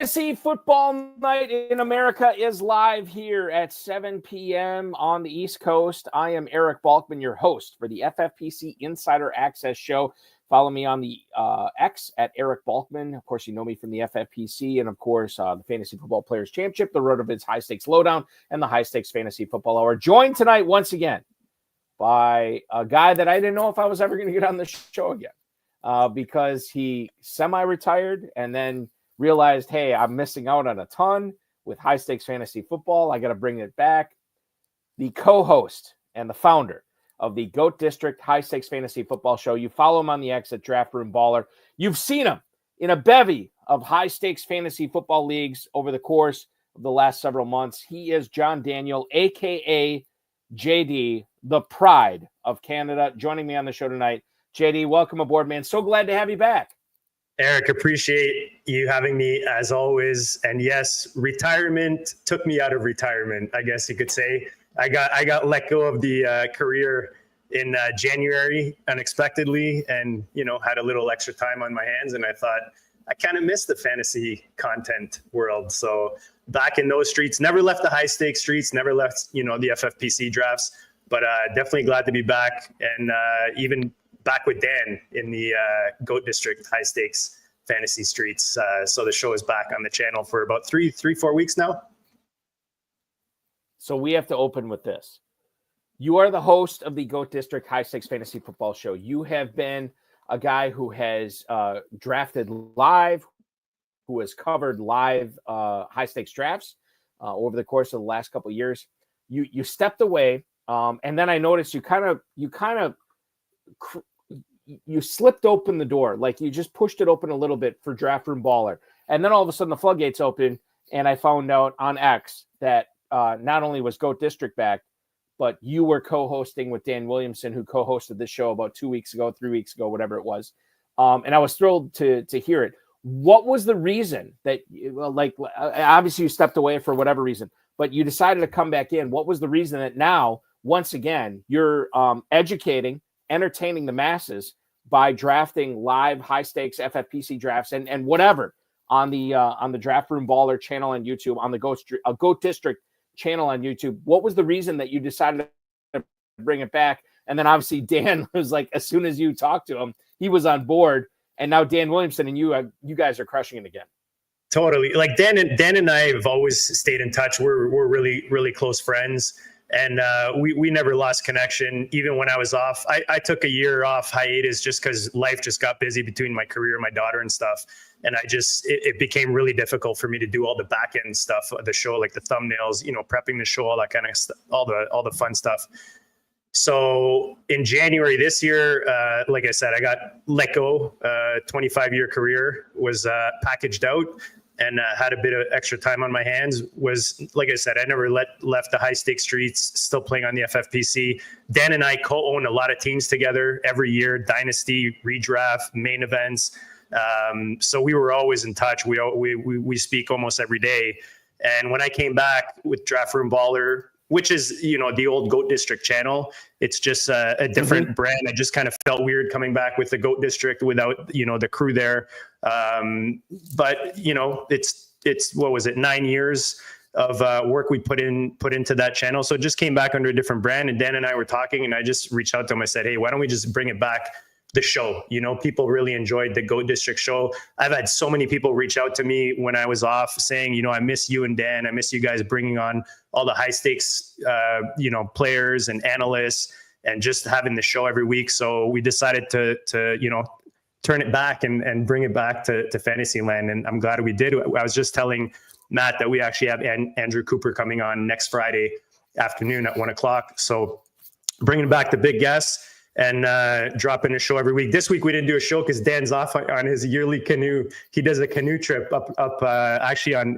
Fantasy Football Night in America is live here at 7 p.m. on the East Coast. I am Eric Balkman, your host for the FFPC Insider Access show. Follow me on the X at Eric Balkman. Of course, you know me from the FFPC and, of course, the Fantasy Football Players Championship, the RotoViz High Stakes Lowdown, and the High Stakes Fantasy Football Hour. Joined tonight once again by a guy that I didn't know if I was ever going to get on the show again because he semi-retired and then realized, hey, I'm missing out on a ton with High Stakes Fantasy Football. I got to bring it back. The co-host and the founder of the GOAT District High Stakes Fantasy Football Show. You follow him on the X at Draft Room Baller. You've seen him in a bevy of high stakes fantasy football leagues over the course of the last several months. He is John Daniel, a.k.a. JD, the pride of Canada, joining me on the show tonight. JD, welcome aboard, man. So glad to have you back. Eric, appreciate you having me as always. And yes, retirement took me out of retirement, I guess you could say. I got let go of the career in January unexpectedly and, had a little extra time on my hands. And I thought I kind of missed the fantasy content world. So back in those streets, never left the high stakes streets, never left, the FFPC drafts, but definitely glad to be back. And even back with Dan in the GOAT District High Stakes Fantasy Streets. So the show is back on the channel for about 4 weeks now. So we have to open with this. You are the host of the GOAT District High Stakes Fantasy Football Show. You have been a guy who has drafted live, who has covered live high stakes drafts over the course of the last couple of years. You stepped away, and then I noticed you slipped open the door, like you just pushed it open a little bit for Draft Room Baller. And then all of a sudden the floodgates open, and I found out on X that not only was GOAT District back, but you were co-hosting with Dan Williamson, who co-hosted this show about 3 weeks ago, whatever it was. And I was thrilled to hear it. What was the reason that, obviously you stepped away for whatever reason, but you decided to come back in? What was the reason that now, once again, you're entertaining the masses by drafting live high stakes FFPC drafts and whatever on the Draft Room Baller channel on YouTube, on the GOAT District channel on YouTube? What was the reason that you decided to bring it back? And then obviously Dan was like, as soon as you talked to him, he was on board, and now Dan Williamson and you guys are crushing it again. Totally. Like Dan and I have always stayed in touch. We're really, really close friends. And we never lost connection. Even when I was off, I took a year off hiatus just because life just got busy between my career and my daughter and stuff. And it became really difficult for me to do all the back end stuff of the show, like the thumbnails, prepping the show, all that kind of stuff, all the fun stuff. So in January this year, like I said, I got let go. 25-year career was packaged out. And had a bit of extra time on my hands. Was, like I said, I never left the high stakes streets, still playing on the FFPC. Dan and I co-own a lot of teams together every year, Dynasty, Redraft, main events. So we were always in touch. We speak almost every day. And when I came back with Draft Room Baller, which is, the old GOAT District channel, it's just a different brand. I just kind of felt weird coming back with the GOAT District without, the crew there. But it's what was it, 9 years of work we put into that channel. So it just came back under a different brand. And Dan and I were talking, and I just reached out to him. I said, hey, why don't we just bring it back, the show? People really enjoyed the GOAT District show. I've had so many people reach out to me when I was off saying, I miss you and Dan. I miss you guys bringing on all the high stakes, players and analysts and just having the show every week. So we decided to turn it back and bring it back to Fantasyland. And I'm glad we did. I was just telling Matt that we actually have Andrew Cooper coming on next Friday afternoon at 1:00. So bringing back the big guests and dropping a show every week. This week we didn't do a show because Dan's off on his yearly canoe. He does a canoe trip up actually on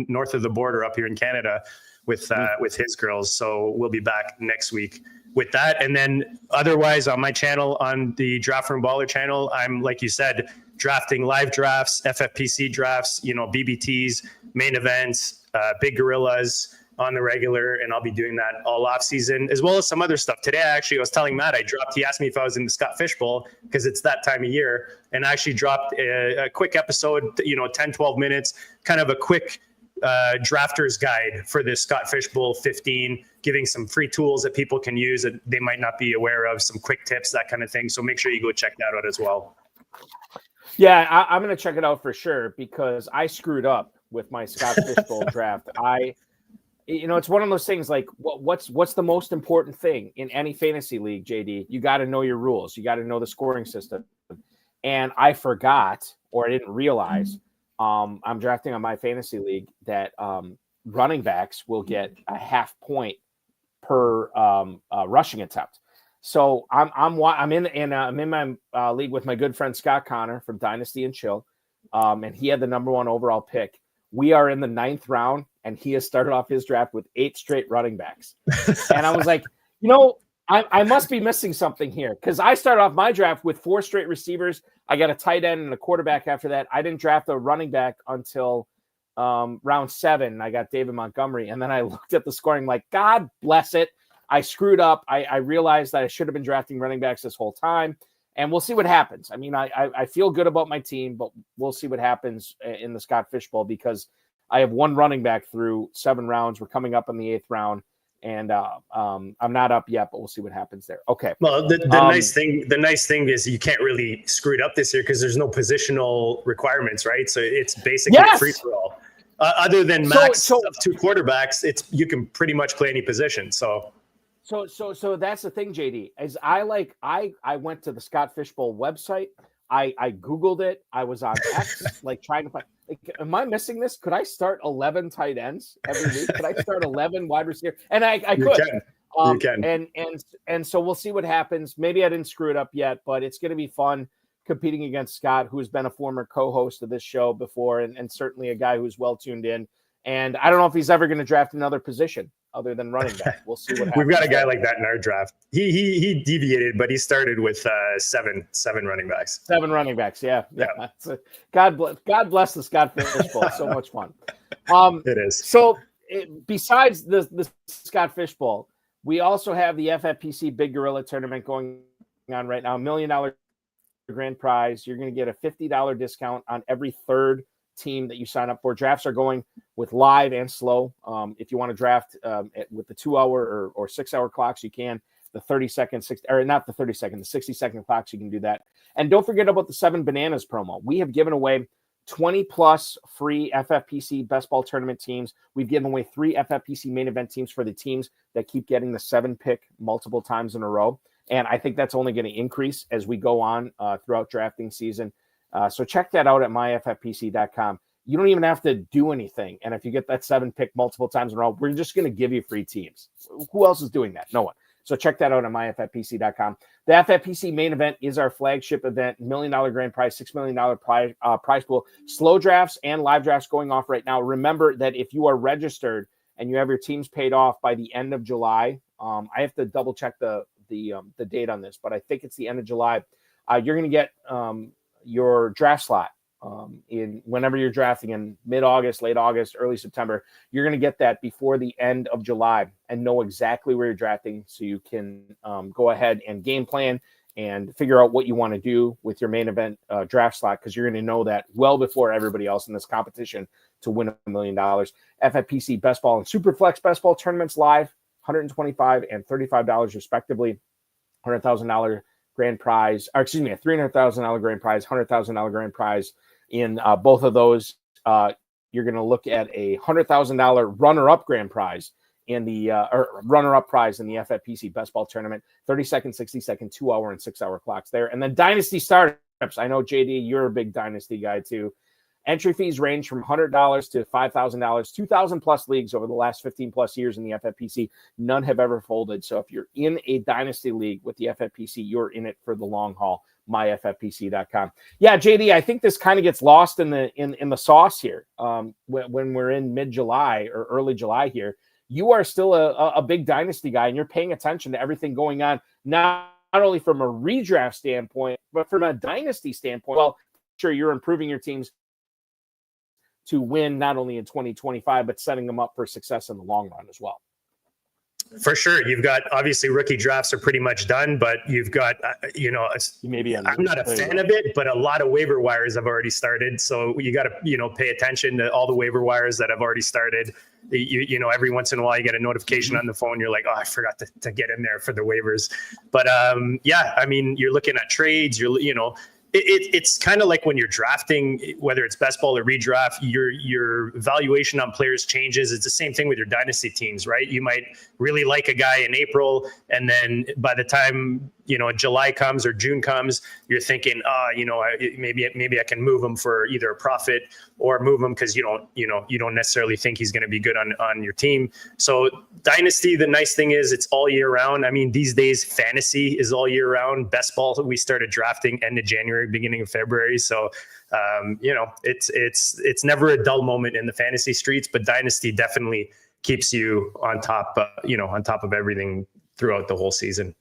north of the border up here in Canada with his girls. So we'll be back next week with that. And then otherwise on my channel, on the Draft Room Baller channel, I'm, like you said, drafting live drafts, FFPC drafts, BBTs, main events, big gorillas, on the regular, and I'll be doing that all off season, as well as some other stuff. Today, I was telling Matt, he asked me if I was in the Scott Fishbowl because it's that time of year, and I actually dropped a quick episode, 10, 12 minutes, kind of a quick drafter's guide for this Scott Fishbowl 15, giving some free tools that people can use that they might not be aware of, some quick tips, that kind of thing. So make sure you go check that out as well. Yeah, I'm going to check it out for sure because I screwed up with my Scott Fishbowl draft. It's one of those things like what's the most important thing in any fantasy league, JD? You got to know your rules. You got to know the scoring system. And I forgot, or I didn't realize, I'm drafting on my fantasy league that running backs will get a half point per rushing attempt. So I'm in my league with my good friend Scott Connor from Dynasty and Chill, and he had the number 1 overall pick. We are in the 9th round, and he has started off his draft with 8 straight running backs. And I was like, I must be missing something here because I started off my draft with 4 straight receivers. I got a tight end and a quarterback after that. I didn't draft a running back until round 7. I got David Montgomery. And then I looked at the scoring like, God bless it. I screwed up. I realized that I should have been drafting running backs this whole time. And we'll see what happens. I mean, I feel good about my team, but we'll see what happens in the Scott Fishbowl because I have 1 running back through 7 rounds. We're coming up on the 8th round, and I'm not up yet, but we'll see what happens there. Okay. Well, the nice thing is you can't really screw it up this year because there's no positional requirements, right? So it's basically free for all. Other than max of 2 quarterbacks, you can pretty much play any position. So that's the thing, JD, is I went to the Scott Fishbowl website. I Googled it. I was on X, trying to find, am I missing this? Could I start 11 tight ends every week? Could I start 11 wide receivers? And I could. You can. And so we'll see what happens. Maybe I didn't screw it up yet, but it's going to be fun competing against Scott, who's been a former co-host of this show before, and certainly a guy who's well tuned in. And I don't know if he's ever going to draft another position other than running back. We'll see what happens. We've got a guy like that in our draft. He deviated, but he started with seven running backs. 7 running backs, yeah. God bless the Scott Fishbowl. So much fun. It is. So besides the Scott Fishbowl, we also have the FFPC Big Gorilla Tournament going on right now. $1 million grand prize. You're going to get a $50 discount on every 3rd team that you sign up for. Drafts are going with live and slow. If you want to draft with the 2-hour or 6-hour clocks, you can. The 30-second, not the 30-second, the 60-second clocks, you can do that. And don't forget about the 7 Bananas promo. We have given away 20+ free FFPC Best Ball Tournament teams. We've given away 3 FFPC main event teams for the teams that keep getting the 7 pick multiple times in a row. And I think that's only going to increase as we go on throughout drafting season. So check that out at myffpc.com. You don't even have to do anything. And if you get that 7 pick multiple times in a row, we're just going to give you free teams. Who else is doing that? No one. So check that out at myffpc.com. The FFPC main event is our flagship event, $1 million grand prize, $6 million prize pool, slow drafts and live drafts going off right now. Remember that if you are registered and you have your teams paid off by the end of July, I have to double check the date on this, but I think it's the end of July. You're going to get your draft slot in whenever you're drafting in mid-August, late August, early September. You're going to get that before the end of July and know exactly where you're drafting so you can go ahead and game plan and figure out what you want to do with your main event draft slot, because you're going to know that well before everybody else in this competition to win $1 million. FFPC Best Ball and Superflex Best Ball tournaments live, $125 and $35 respectively. $100,000 grand prize, or excuse me, a $300,000 grand prize, $100,000 grand prize in both of those. You're going to look at a $100,000 runner-up grand prize in the or runner-up prize in the FFPC Best Ball Tournament. 30-second, 60-second, 2-hour, and 6-hour clocks there. And then Dynasty Startups. I know, JD, you're a big Dynasty guy too. Entry fees range from $100 to $5,000, 2,000 plus leagues over the last 15 plus years in the FFPC. None have ever folded. So if you're in a Dynasty league with the FFPC, you're in it for the long haul. myffpc.com. Yeah, JD, I think this kind of gets lost in the sauce here. When we're in mid-July or early July here, you are still a big Dynasty guy, and you're paying attention to everything going on, not only from a redraft standpoint, but from a Dynasty standpoint. Well, sure, you're improving your teams to win not only in 2025, but setting them up for success in the long run as well. For sure. You've got, obviously, rookie drafts are pretty much done, but you've got, maybe I'm not a fan of it, but a lot of waiver wires have already started. So you got to, pay attention to all the waiver wires that have already started. Every once in a while you get a notification on the phone. You're like, oh, I forgot to get in there for the waivers. But you're looking at trades, it's kind of like when you're drafting, whether it's best ball or redraft, your valuation on players changes. It's the same thing with your dynasty teams, right? You might really like a guy in April, and then by the time July comes or June comes, you're thinking, maybe I can move him for either a profit or move him because you don't necessarily think he's going to be good on your team. So dynasty, the nice thing is it's all year round. I mean, these days fantasy is all year round. Best ball, we started drafting end of January, beginning of February. So it's never a dull moment in the fantasy streets, but dynasty definitely keeps you on top of everything throughout the whole season.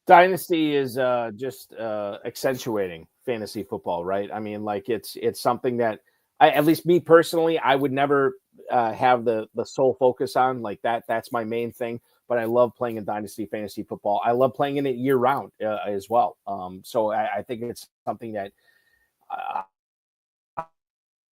Dynasty is just accentuating fantasy football, right? I mean, like it's something that at least me personally, I would never have the sole focus on like that. That's my main thing. But I love playing in dynasty fantasy football. I love playing in it year round as well. So I think it's something that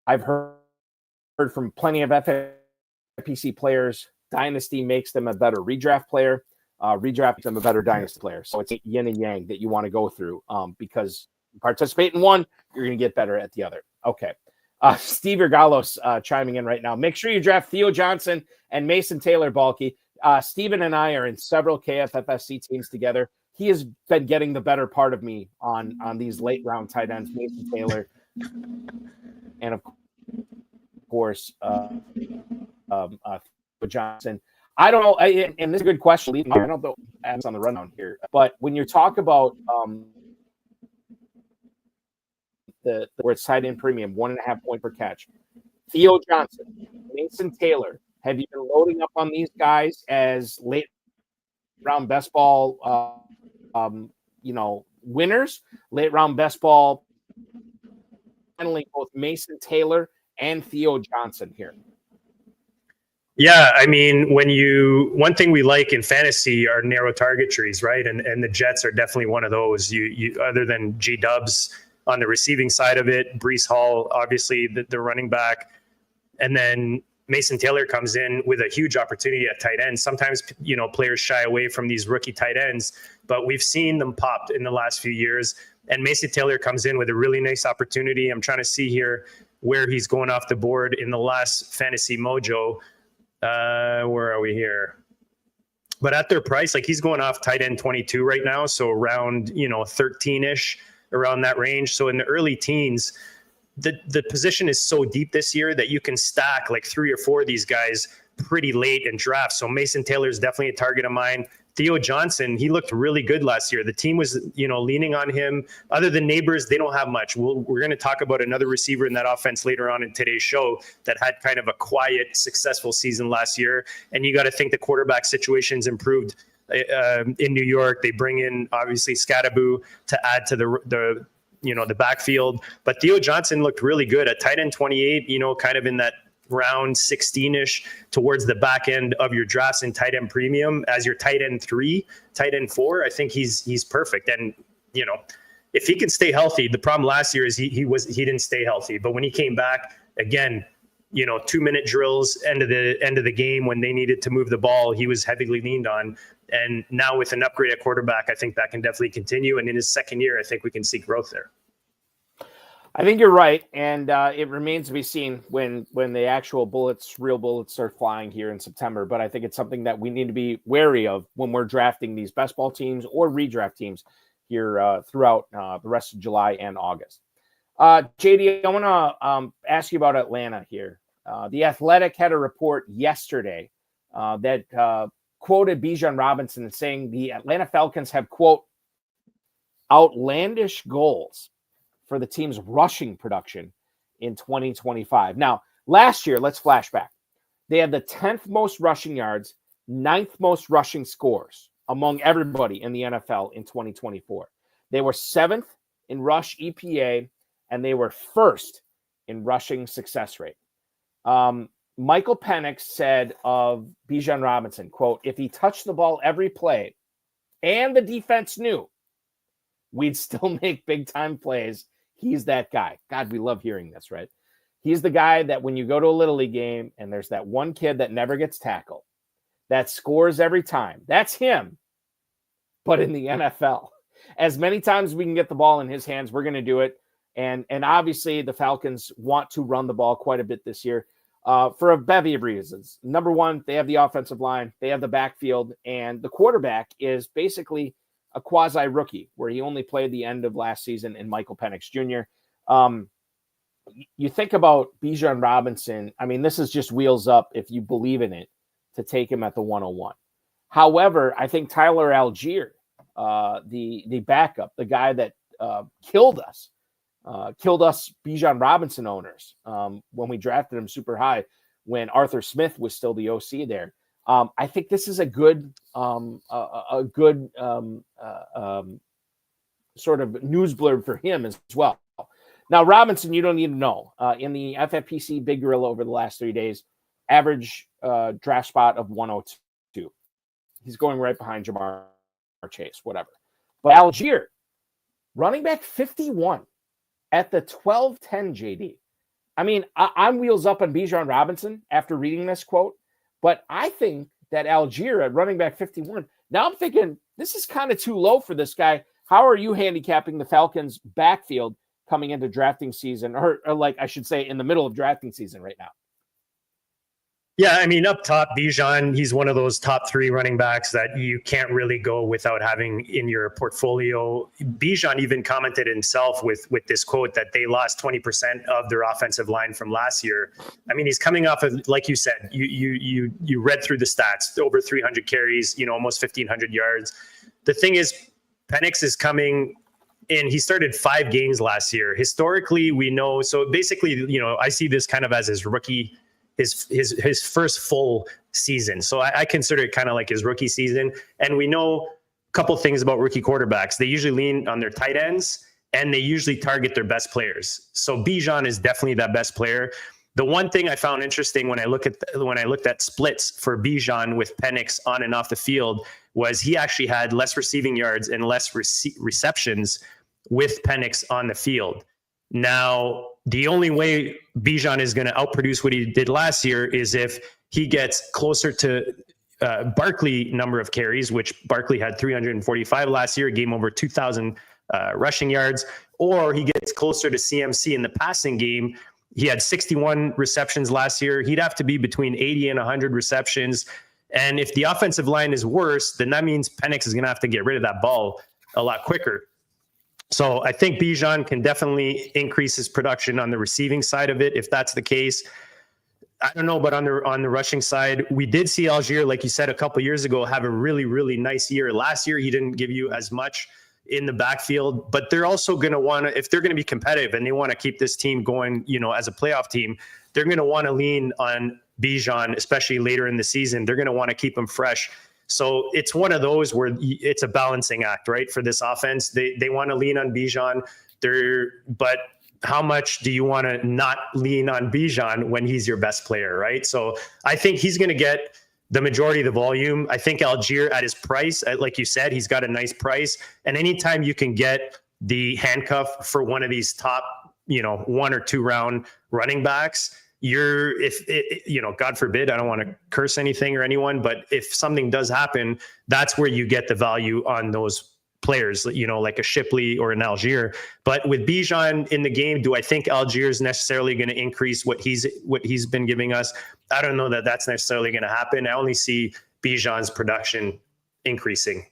I've heard from plenty of FFPC players. Dynasty makes them a better redraft player. Redraft them a better dynasty player. So it's a yin and yang that you want to go through because you participate in one, you're going to get better at the other. Okay. Steve Galos chiming in right now. Make sure you draft Theo Johnson and Mason Taylor, Balky. Steven and I are in several KFFSC teams together. He has been getting the better part of me on these late round tight ends, Mason Taylor, and of course, Johnson. I don't know, and this is a good question. I don't know on the rundown here, but when you talk about where it's tight end premium, 1.5 point per catch, Theo Johnson, Mason Taylor, have you been loading up on these guys as late round best ball, winners, late round best ball? Finally, both Mason Taylor and Theo Johnson here. Yeah, I mean, one thing we like in fantasy are narrow target trees, right? And the Jets are definitely one of those. You other than G-Dubs on the receiving side of it, Breece Hall, obviously the running back, and then Mason Taylor comes in with a huge opportunity at tight end. Sometimes, players shy away from these rookie tight ends, but we've seen them popped in the last few years. And Mason Taylor comes in with a really nice opportunity. I'm trying to see here where he's going off the board in the last Fantasy Mojo. Where are we here? But at their price, like he's going off tight end 22 right now. So around, 13-ish, around that range. So in the early teens, the position is so deep this year that you can stack like 3 or 4 of these guys pretty late in drafts. So Mason Taylor is definitely a target of mine. Theo Johnson, he looked really good last year. The team was, leaning on him. Other than Neighbors, they don't have much. We're going to talk about another receiver in that offense later on in today's show that had kind of a quiet, successful season last year. And you got to think the quarterback situation's improved in New York. They bring in, obviously, Scattaboo to add to the backfield. But Theo Johnson looked really good at tight end 28, kind of in that round 16-ish towards the back end of your drafts in tight end premium as your tight end 3, tight end 4. I think he's perfect. And, if he can stay healthy, the problem last year is he didn't stay healthy. But when he came back, again, 2-minute drills, end of the game when they needed to move the ball, he was heavily leaned on. And now with an upgrade at quarterback, I think that can definitely continue. And in his second year, I think we can see growth there. I think you're right, and it remains to be seen when the actual real bullets start flying here in September. But I think it's something that we need to be wary of when we're drafting these best ball teams or redraft teams here throughout the rest of July and August. JD, I want to ask you about Atlanta here. The Athletic had a report yesterday that quoted Bijan Robinson saying the Atlanta Falcons have, quote, outlandish goals for the team's rushing production in 2025. Now, last year, let's flash back. They had the 10th most rushing yards, 9th most rushing scores among everybody in the NFL in 2024. They were 7th in rush EPA, and they were 1st in rushing success rate. Michael Penix said of Bijan Robinson, quote, if he touched the ball every play and the defense knew, we'd still make big-time plays. He's that guy. God, we love hearing this, right? He's the guy that when you go to a Little League game and there's that one kid that never gets tackled, that scores every time. That's him, but in the NFL. As many times as we can get the ball in his hands, we're going to do it. And obviously the Falcons want to run the ball quite a bit this year for a bevy of reasons. Number one, they have the offensive line, they have the backfield, and the quarterback is basically a quasi-rookie where he only played the end of last season in Michael Penix Jr. You think about Bijan Robinson, I mean, this is just wheels up if you believe in it to take him at the 101. However, I think Tyler Algier, the backup, the guy that killed us Bijan Robinson owners when we drafted him super high when Arthur Smith was still the OC there. I think this is a good sort of news blurb for him as well. Now, Robinson, you don't need to know. In the FFPC Big Gorilla over the last 3 days, average draft spot of 102. He's going right behind Jamar Chase, whatever. But Algier, running back 51 at the 12-10 JD. I mean, I'm wheels up on Bijan Robinson after reading this quote, but I think that Algier at running back 51, now I'm thinking this is kind of too low for this guy. How are you handicapping the Falcons backfield coming into drafting season, or like I should say in the middle of drafting season right now? Yeah, I mean, up top, Bijan, he's one of those top 3 running backs that you can't really go without having in your portfolio. Bijan even commented himself with this quote that they lost 20% of their offensive line from last year. I mean, he's coming off of, like you said, you read through the stats, over 300 carries, almost 1,500 yards. The thing is, Penix is coming in. He started 5 games last year. Historically, we know. So basically, I see this kind of as his rookie. His first full season. So I consider it kind of like his rookie season. And we know a couple things about rookie quarterbacks. They usually lean on their tight ends and they usually target their best players. So Bijan is definitely that best player. The one thing I found interesting when I looked at splits for Bijan with Penix on and off the field was he actually had less receiving yards and less receptions with Penix on the field. Now, the only way Bijan is going to outproduce what he did last year is if he gets closer to Barkley number of carries, which Barkley had 345 last year, game over 2,000 rushing yards, or he gets closer to CMC in the passing game. He had 61 receptions last year. He'd have to be between 80 and 100 receptions. And if the offensive line is worse, then that means Penix is going to have to get rid of that ball a lot quicker. So I think Bijan can definitely increase his production on the receiving side of it, if that's the case. I don't know, but on the rushing side, we did see Algier, like you said, a couple of years ago, have a really, really nice year. Last year, he didn't give you as much in the backfield, but they're also going to want to, if they're going to be competitive and they want to keep this team going, as a playoff team, they're going to want to lean on Bijan, especially later in the season. They're going to want to keep him fresh. So it's one of those where it's a balancing act, right? For this offense, they want to lean on Bijan, but how much do you want to not lean on Bijan when he's your best player, right? So I think he's going to get the majority of the volume. I think Algier at his price, like you said, he's got a nice price. And anytime you can get the handcuff for one of these top, 1 or 2 round running backs, God forbid, I don't want to curse anything or anyone, but if something does happen, that's where you get the value on those players, like a Shipley or an Algier. But with Bijan in the game, do I think Algier is necessarily going to increase what he's been giving us? I don't know that that's necessarily going to happen. I only see Bijan's production increasing.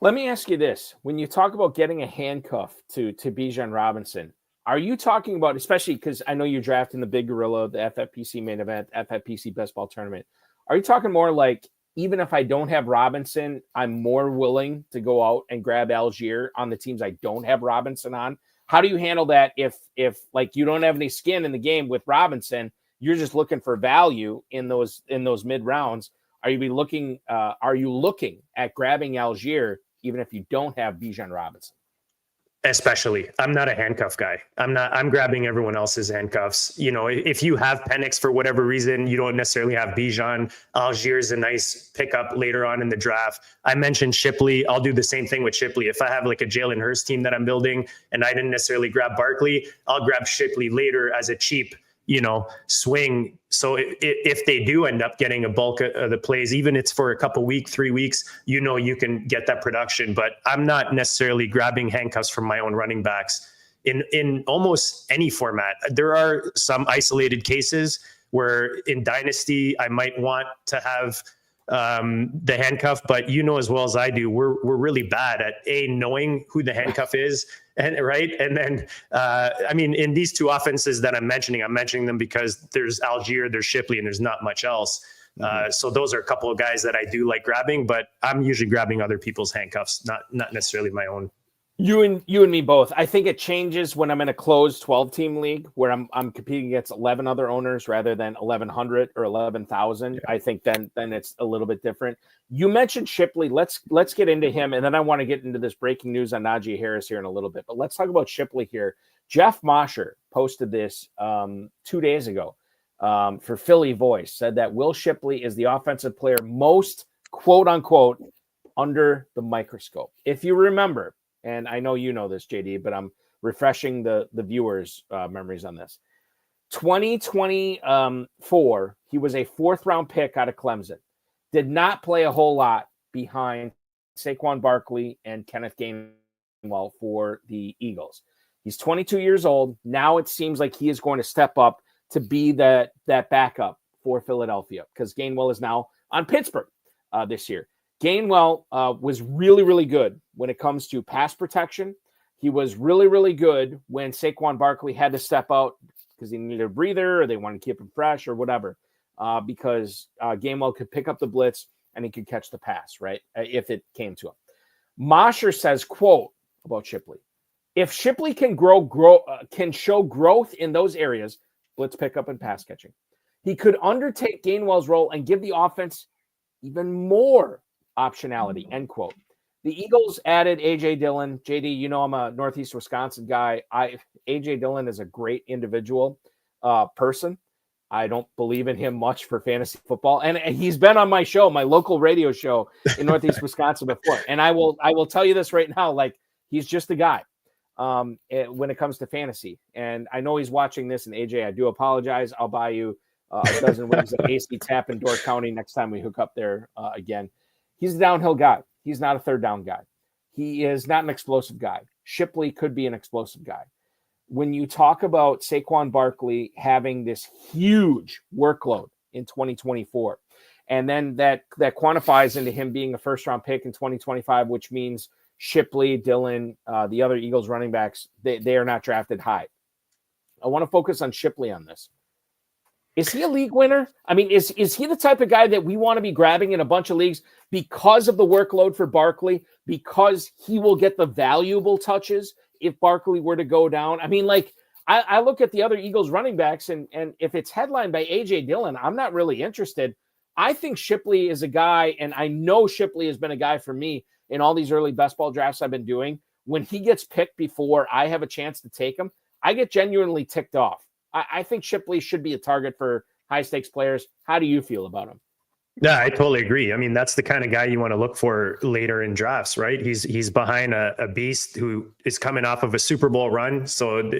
Let me ask you this. When you talk about getting a handcuff to Bijan Robinson, are you talking about, especially because I know you're drafting the Big Gorilla, the FFPC main event, FFPC Best Ball Tournament. Are you talking more like, even if I don't have Robinson, I'm more willing to go out and grab Algier on the teams I don't have Robinson on? How do you handle that if like you don't have any skin in the game with Robinson, you're just looking for value in those mid rounds? Are you looking at grabbing Algier even if you don't have Bijan Robinson? Especially, I'm not a handcuff guy. I'm grabbing everyone else's handcuffs. You know, if you have Penix for whatever reason, you don't necessarily have Bijan. Algiers a nice pickup later on in the draft. I mentioned Shipley. I'll do the same thing with Shipley. If I have like a Jalen Hurts team that I'm building and I didn't necessarily grab Barkley, I'll grab Shipley later as a cheap, swing. So if they do end up getting a bulk of the plays, even it's for a couple weeks, 3 weeks, you can get that production. But I'm not necessarily grabbing handcuffs from my own running backs in almost any format. There are some isolated cases where in Dynasty, I might want to have the handcuff, but as well as I do, we're really bad at knowing who the handcuff is. And right. And then, in these two offenses that I'm mentioning them because there's Algier, there's Shipley, and there's not much else. So those are a couple of guys that I do like grabbing, but I'm usually grabbing other people's handcuffs, not necessarily my own. You and me both. I think it changes when I'm in a closed 12-team league where I'm competing against 11 other owners rather than 1,100 or 11,000. Yeah. I think then it's a little bit different. You mentioned Shipley. Let's get into him, and then I want to get into this breaking news on Najee Harris here in a little bit. But let's talk about Shipley here. Geoff Mosher posted this 2 days ago for Philly Voice, said that Will Shipley is the offensive player most, quote unquote, under the microscope. If you remember, and I know you know this, JD, but I'm refreshing the viewers' memories on this. 2024, he was a fourth-round pick out of Clemson. Did not play a whole lot behind Saquon Barkley and Kenneth Gainwell for the Eagles. He's 22 years old. Now it seems like he is going to step up to be that backup for Philadelphia because Gainwell is now on Pittsburgh this year. Gainwell was really, really good when it comes to pass protection. He was really, really good when Saquon Barkley had to step out because he needed a breather or they wanted to keep him fresh or whatever, because Gainwell could pick up the blitz and he could catch the pass, right, if it came to him. Mosher says, quote, about Shipley, if Shipley can can show growth in those areas, blitz pickup and pass catching, he could undertake Gainwell's role and give the offense even more optionality, end quote. The Eagles added A.J. Dillon. JD, I'm a Northeast Wisconsin guy. A.J. Dillon is a great individual person. I don't believe in him much for fantasy football. And he's been on my show, my local radio show in Northeast Wisconsin before. And I will tell you this right now, like, he's just a guy when it comes to fantasy. And I know he's watching this. And AJ, I do apologize. I'll buy you a dozen wings of AC Tap in Door County next time we hook up there again. He's a downhill guy. He's not a third down guy. He is not an explosive guy. Shipley could be an explosive guy. When you talk about Saquon Barkley having this huge workload in 2024, and then that quantifies into him being a first-round pick in 2025, which means Shipley, Dillon, the other Eagles running backs, they are not drafted high. I want to focus on Shipley on this. Is he a league winner? I mean, is he the type of guy that we want to be grabbing in a bunch of leagues because of the workload for Barkley, because he will get the valuable touches if Barkley were to go down? I mean, like, I look at the other Eagles running backs, and if it's headlined by A.J. Dillon, I'm not really interested. I think Shipley is a guy, and I know Shipley has been a guy for me in all these early best ball drafts I've been doing. When he gets picked before I have a chance to take him, I get genuinely ticked off. I think Shipley should be a target for high-stakes players. How do you feel about him? Yeah, I totally agree. I mean, that's the kind of guy you want to look for later in drafts, right? He's behind a beast who is coming off of a Super Bowl run. So,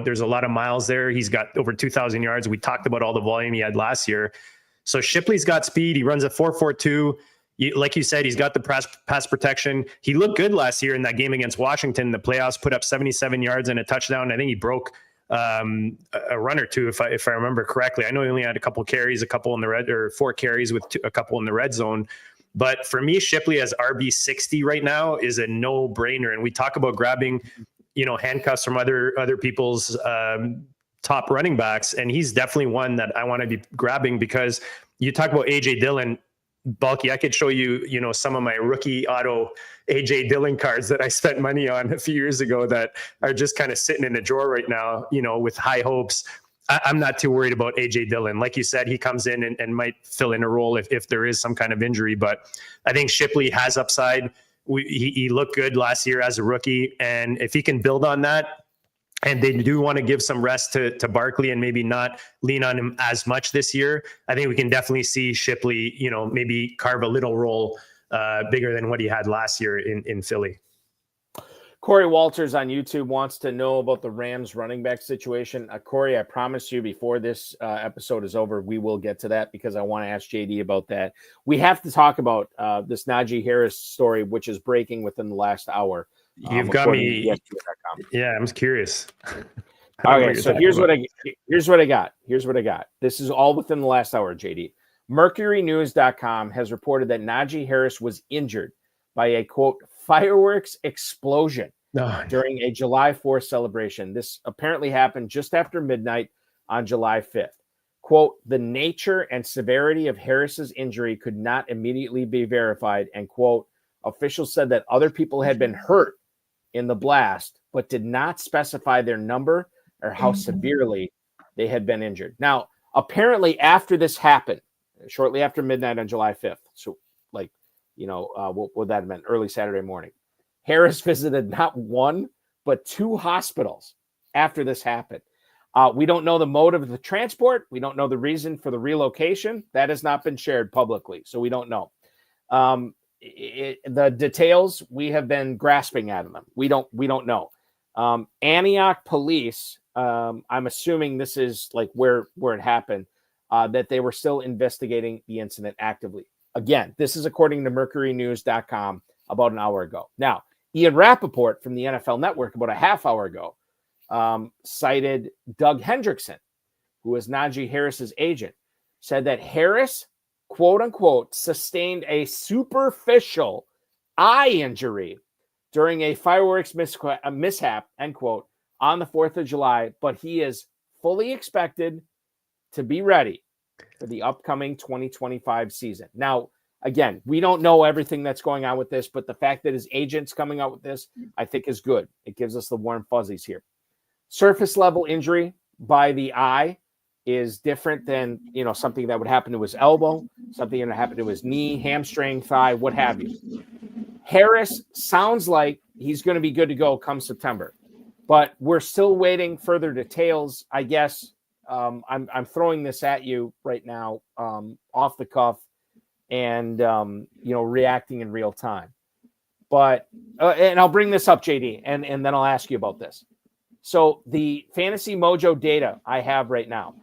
there's a lot of miles there. He's got over 2,000 yards. We talked about all the volume he had last year. So Shipley's got speed. He runs a 4.42. Like you said, he's got the pass protection. He looked good last year in that game against Washington. The playoffs, put up 77 yards and a touchdown. I think he broke a run or two, if I remember correctly. I know he only had a couple carries, a couple in the red, or 4 carries with a couple in the red zone. But for me, Shipley as RB 60 right now is a no brainer. And we talk about grabbing, handcuffs from other people's top running backs. And he's definitely one that I want to be grabbing, because you talk about AJ Dillon. Bulky, I could show you, some of my rookie auto AJ Dillon cards that I spent money on a few years ago that are just kind of sitting in a drawer right now, with high hopes. I'm not too worried about AJ Dillon. Like you said, he comes in and might fill in a role if there is some kind of injury. But I think Shipley has upside. He looked good last year as a rookie. And if he can build on that, and they do want to give some rest to Barkley and maybe not lean on him as much this year, I think we can definitely see Shipley, maybe carve a little role bigger than what he had last year in Philly. Corey Walters on YouTube wants to know about the Rams running back situation. Corey, I promise you before this episode is over, we will get to that because I want to ask JD about that. We have to talk about this Najee Harris story, which is breaking within the last hour. You've got me. Yeah, I'm curious. Okay, so here's what I got. This is all within the last hour, JD. MercuryNews.com has reported that Najee Harris was injured by a, quote, fireworks explosion during a July 4th celebration. This apparently happened just after midnight on July 5th. Quote, the nature and severity of Harris's injury could not immediately be verified. And, quote, officials said that other people had been hurt in the blast, but did not specify their number or how severely they had been injured. Now, apparently after this happened, shortly after midnight on July 5th, so what would that have meant? Early Saturday morning, Harris visited not one, but two hospitals after this happened. We don't know the mode of the transport. We don't know the reason for the relocation. That has not been shared publicly, so we don't know. The details, we have been grasping at them. We don't know. Antioch police, I'm assuming this is like where it happened, that they were still investigating the incident actively. Again, this is according to MercuryNews.com about an hour ago. Now, Ian Rappaport from the NFL Network about a half hour ago cited Doug Hendrickson, who is Najee Harris's agent, said that Harris, quote unquote, sustained a superficial eye injury during a fireworks mishap, end quote, on the 4th of July, but he is fully expected to be ready for the upcoming 2025 season. Now, again, we don't know everything that's going on with this, but the fact that his agent's coming out with this, I think is good. It gives us the warm fuzzies here. Surface level injury by the eye is different than, something that would happen to his elbow, something that would happen to his knee, hamstring, thigh, what have you. Harris sounds like he's going to be good to go come September, but we're still waiting further details. I guess I'm throwing this at you right now off the cuff and, reacting in real time. But, and I'll bring this up, JD, and then I'll ask you about this. So the Fantasy Mojo data I have right now,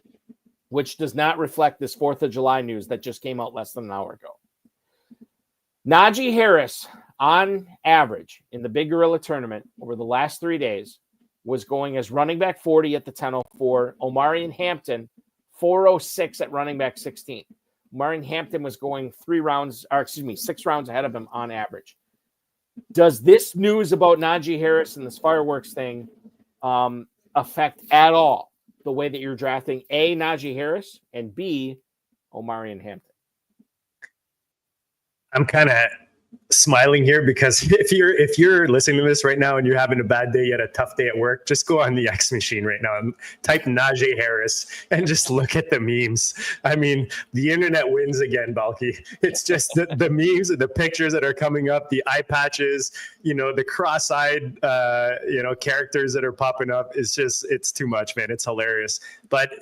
which does not reflect this 4th of July news that just came out less than an hour ago. Najee Harris, on average, in the Big Gorilla tournament over the last 3 days, was going as running back 40 at the 10:04. Omarion Hampton, 406 at running back 16. Omarion Hampton was going 6 rounds ahead of him on average. Does this news about Najee Harris and this fireworks thing affect at all the way that you're drafting A, Najee Harris, and B, Omarion Hampton? I'm kind of smiling here because if you're listening to this right now and you're having a bad day, you had a tough day at work, just go on the X machine right now and type Najee Harris and just look at the memes. I mean, the internet wins again, Balky. It's just the memes, the pictures that are coming up, the eye patches, the cross-eyed, characters that are popping up. It's too much, man. It's hilarious. But,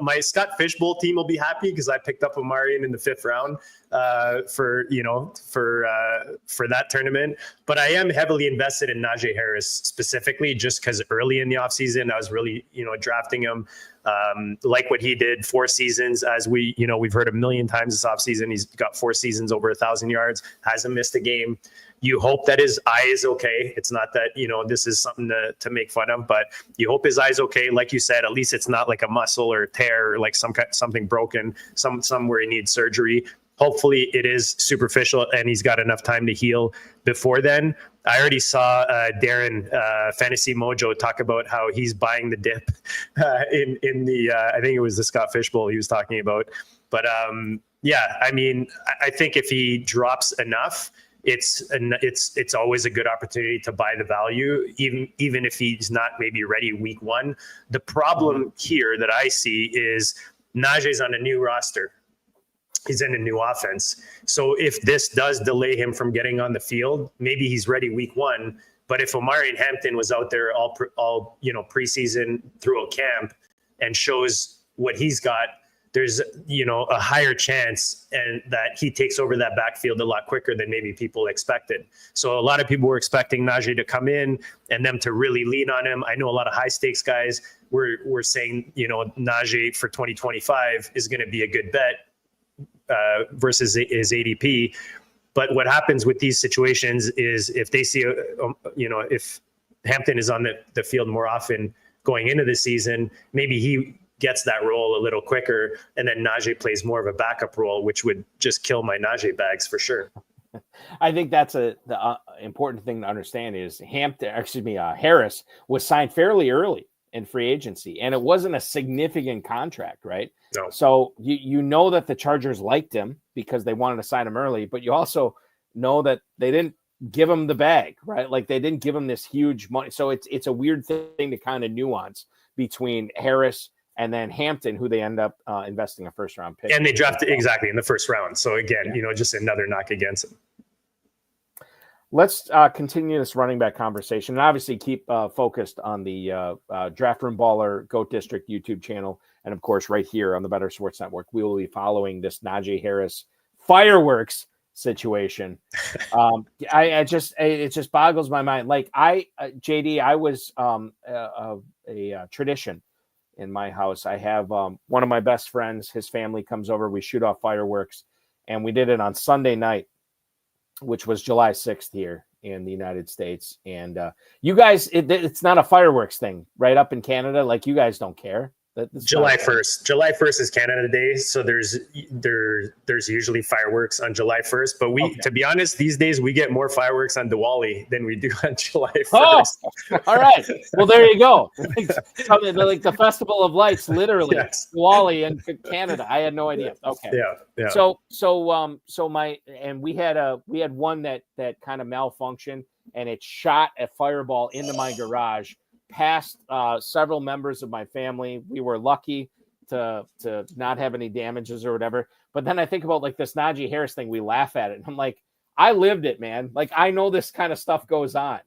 my Scott Fishbowl team will be happy because I picked up Omarion in the 5th round. For that tournament, but I am heavily invested in Najee Harris specifically just because early in the offseason I was really drafting him like what he did 4 seasons, as we've heard a million times this offseason. He's got 4 seasons over 1,000 yards, hasn't missed a game. You hope that his eye is okay. It's not that this is something to make fun of, but you hope his eye's okay. Like you said, at least it's not like a muscle or tear or like something broken, somewhere he needs surgery. Hopefully it is superficial and he's got enough time to heal before then. I already saw Darren Fantasy Mojo talk about how he's buying the dip in the I think it was the Scott Fishbowl he was talking about. But I think if he drops enough, it's always a good opportunity to buy the value, even if he's not maybe ready week 1. The problem here that I see is Najee's on a new roster. He's in a new offense. So if this does delay him from getting on the field, maybe he's ready week 1. But if Omari and Hampton was out there all preseason through a camp and shows what he's got, there's a higher chance and that he takes over that backfield a lot quicker than maybe people expected. So a lot of people were expecting Najee to come in and them to really lean on him. I know a lot of high stakes guys were saying, Najee for 2025 is going to be a good bet versus his ADP. But what happens with these situations is if they see, if Hampton is on the field more often going into the season, maybe he gets that role a little quicker, and then Najee plays more of a backup role, which would just kill my Najee bags for sure. I think that's the important thing to understand is Harris was signed fairly early in free agency, and it wasn't a significant contract, right? No. So you know that the Chargers liked him because they wanted to sign him early, but you also know that they didn't give him the bag, right? Like they didn't give him this huge money. So it's a weird thing to kind of nuance between Harris and then Hampton, who they end up investing a first-round pick. And they drafted exactly in the first round. So again, just another knock against him. Let's continue this running back conversation and obviously keep focused on the Draft Room Baller Goat District YouTube channel. And of course, right here on the Better Sports Network, we will be following this Najee Harris fireworks situation. It just boggles my mind. Like JD, I was a tradition in my house. I have one of my best friends, his family comes over, we shoot off fireworks, and we did it on Sunday night, which was July 6th here in the United States. And you guys, it's not a fireworks thing right up in Canada. Like you guys don't care. July 1st. July 1st is Canada Day, so there's usually fireworks on July 1st. But to be honest, these days we get more fireworks on Diwali than we do on July 1st. Oh, all right. Well, there you go. Like the Festival of Lights, literally. Yes. Diwali in Canada. I had no idea. Okay. Yeah. So we had one that kind of malfunctioned, and it shot a fireball into my garage. Past several members of my family. We were lucky to not have any damages or whatever. But then I think about like this Najee Harris thing, we laugh at it. And I'm like, I lived it, man. Like I know this kind of stuff goes on,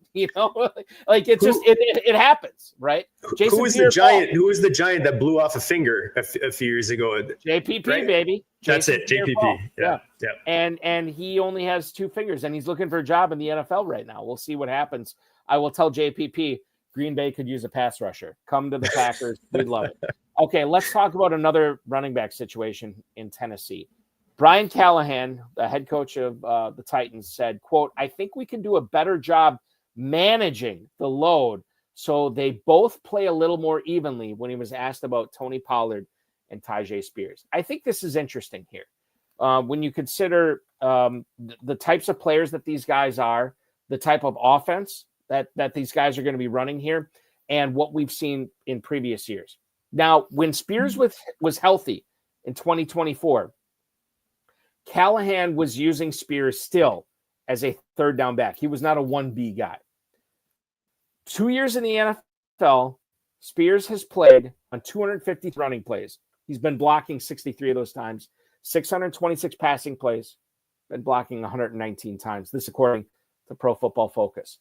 like it happens, right? Who was the giant that blew off a finger a few years ago? JPP, right? Baby. That's it. JPP. Yeah. And he only has 2 fingers and he's looking for a job in the NFL right now. We'll see what happens. I will tell JPP, Green Bay could use a pass rusher. Come to the Packers. We'd love it. Okay, let's talk about another running back situation in Tennessee. Brian Callahan, the head coach of the Titans, said, quote, "I think we can do a better job managing the load so they both play a little more evenly," when he was asked about Tony Pollard and Tyjae Spears. I think this is interesting here. When you consider the types of players that these guys are, the type of offense that these guys are going to be running here, and what we've seen in previous years. Now, when Spears was healthy in 2024, Callahan was using Spears still as a third down back. He was not a 1B guy. 2 years in the NFL, Spears has played on 250 running plays. He's been blocking 63 of those times, 626 passing plays, been blocking 119 times. This according to Pro Football Focus.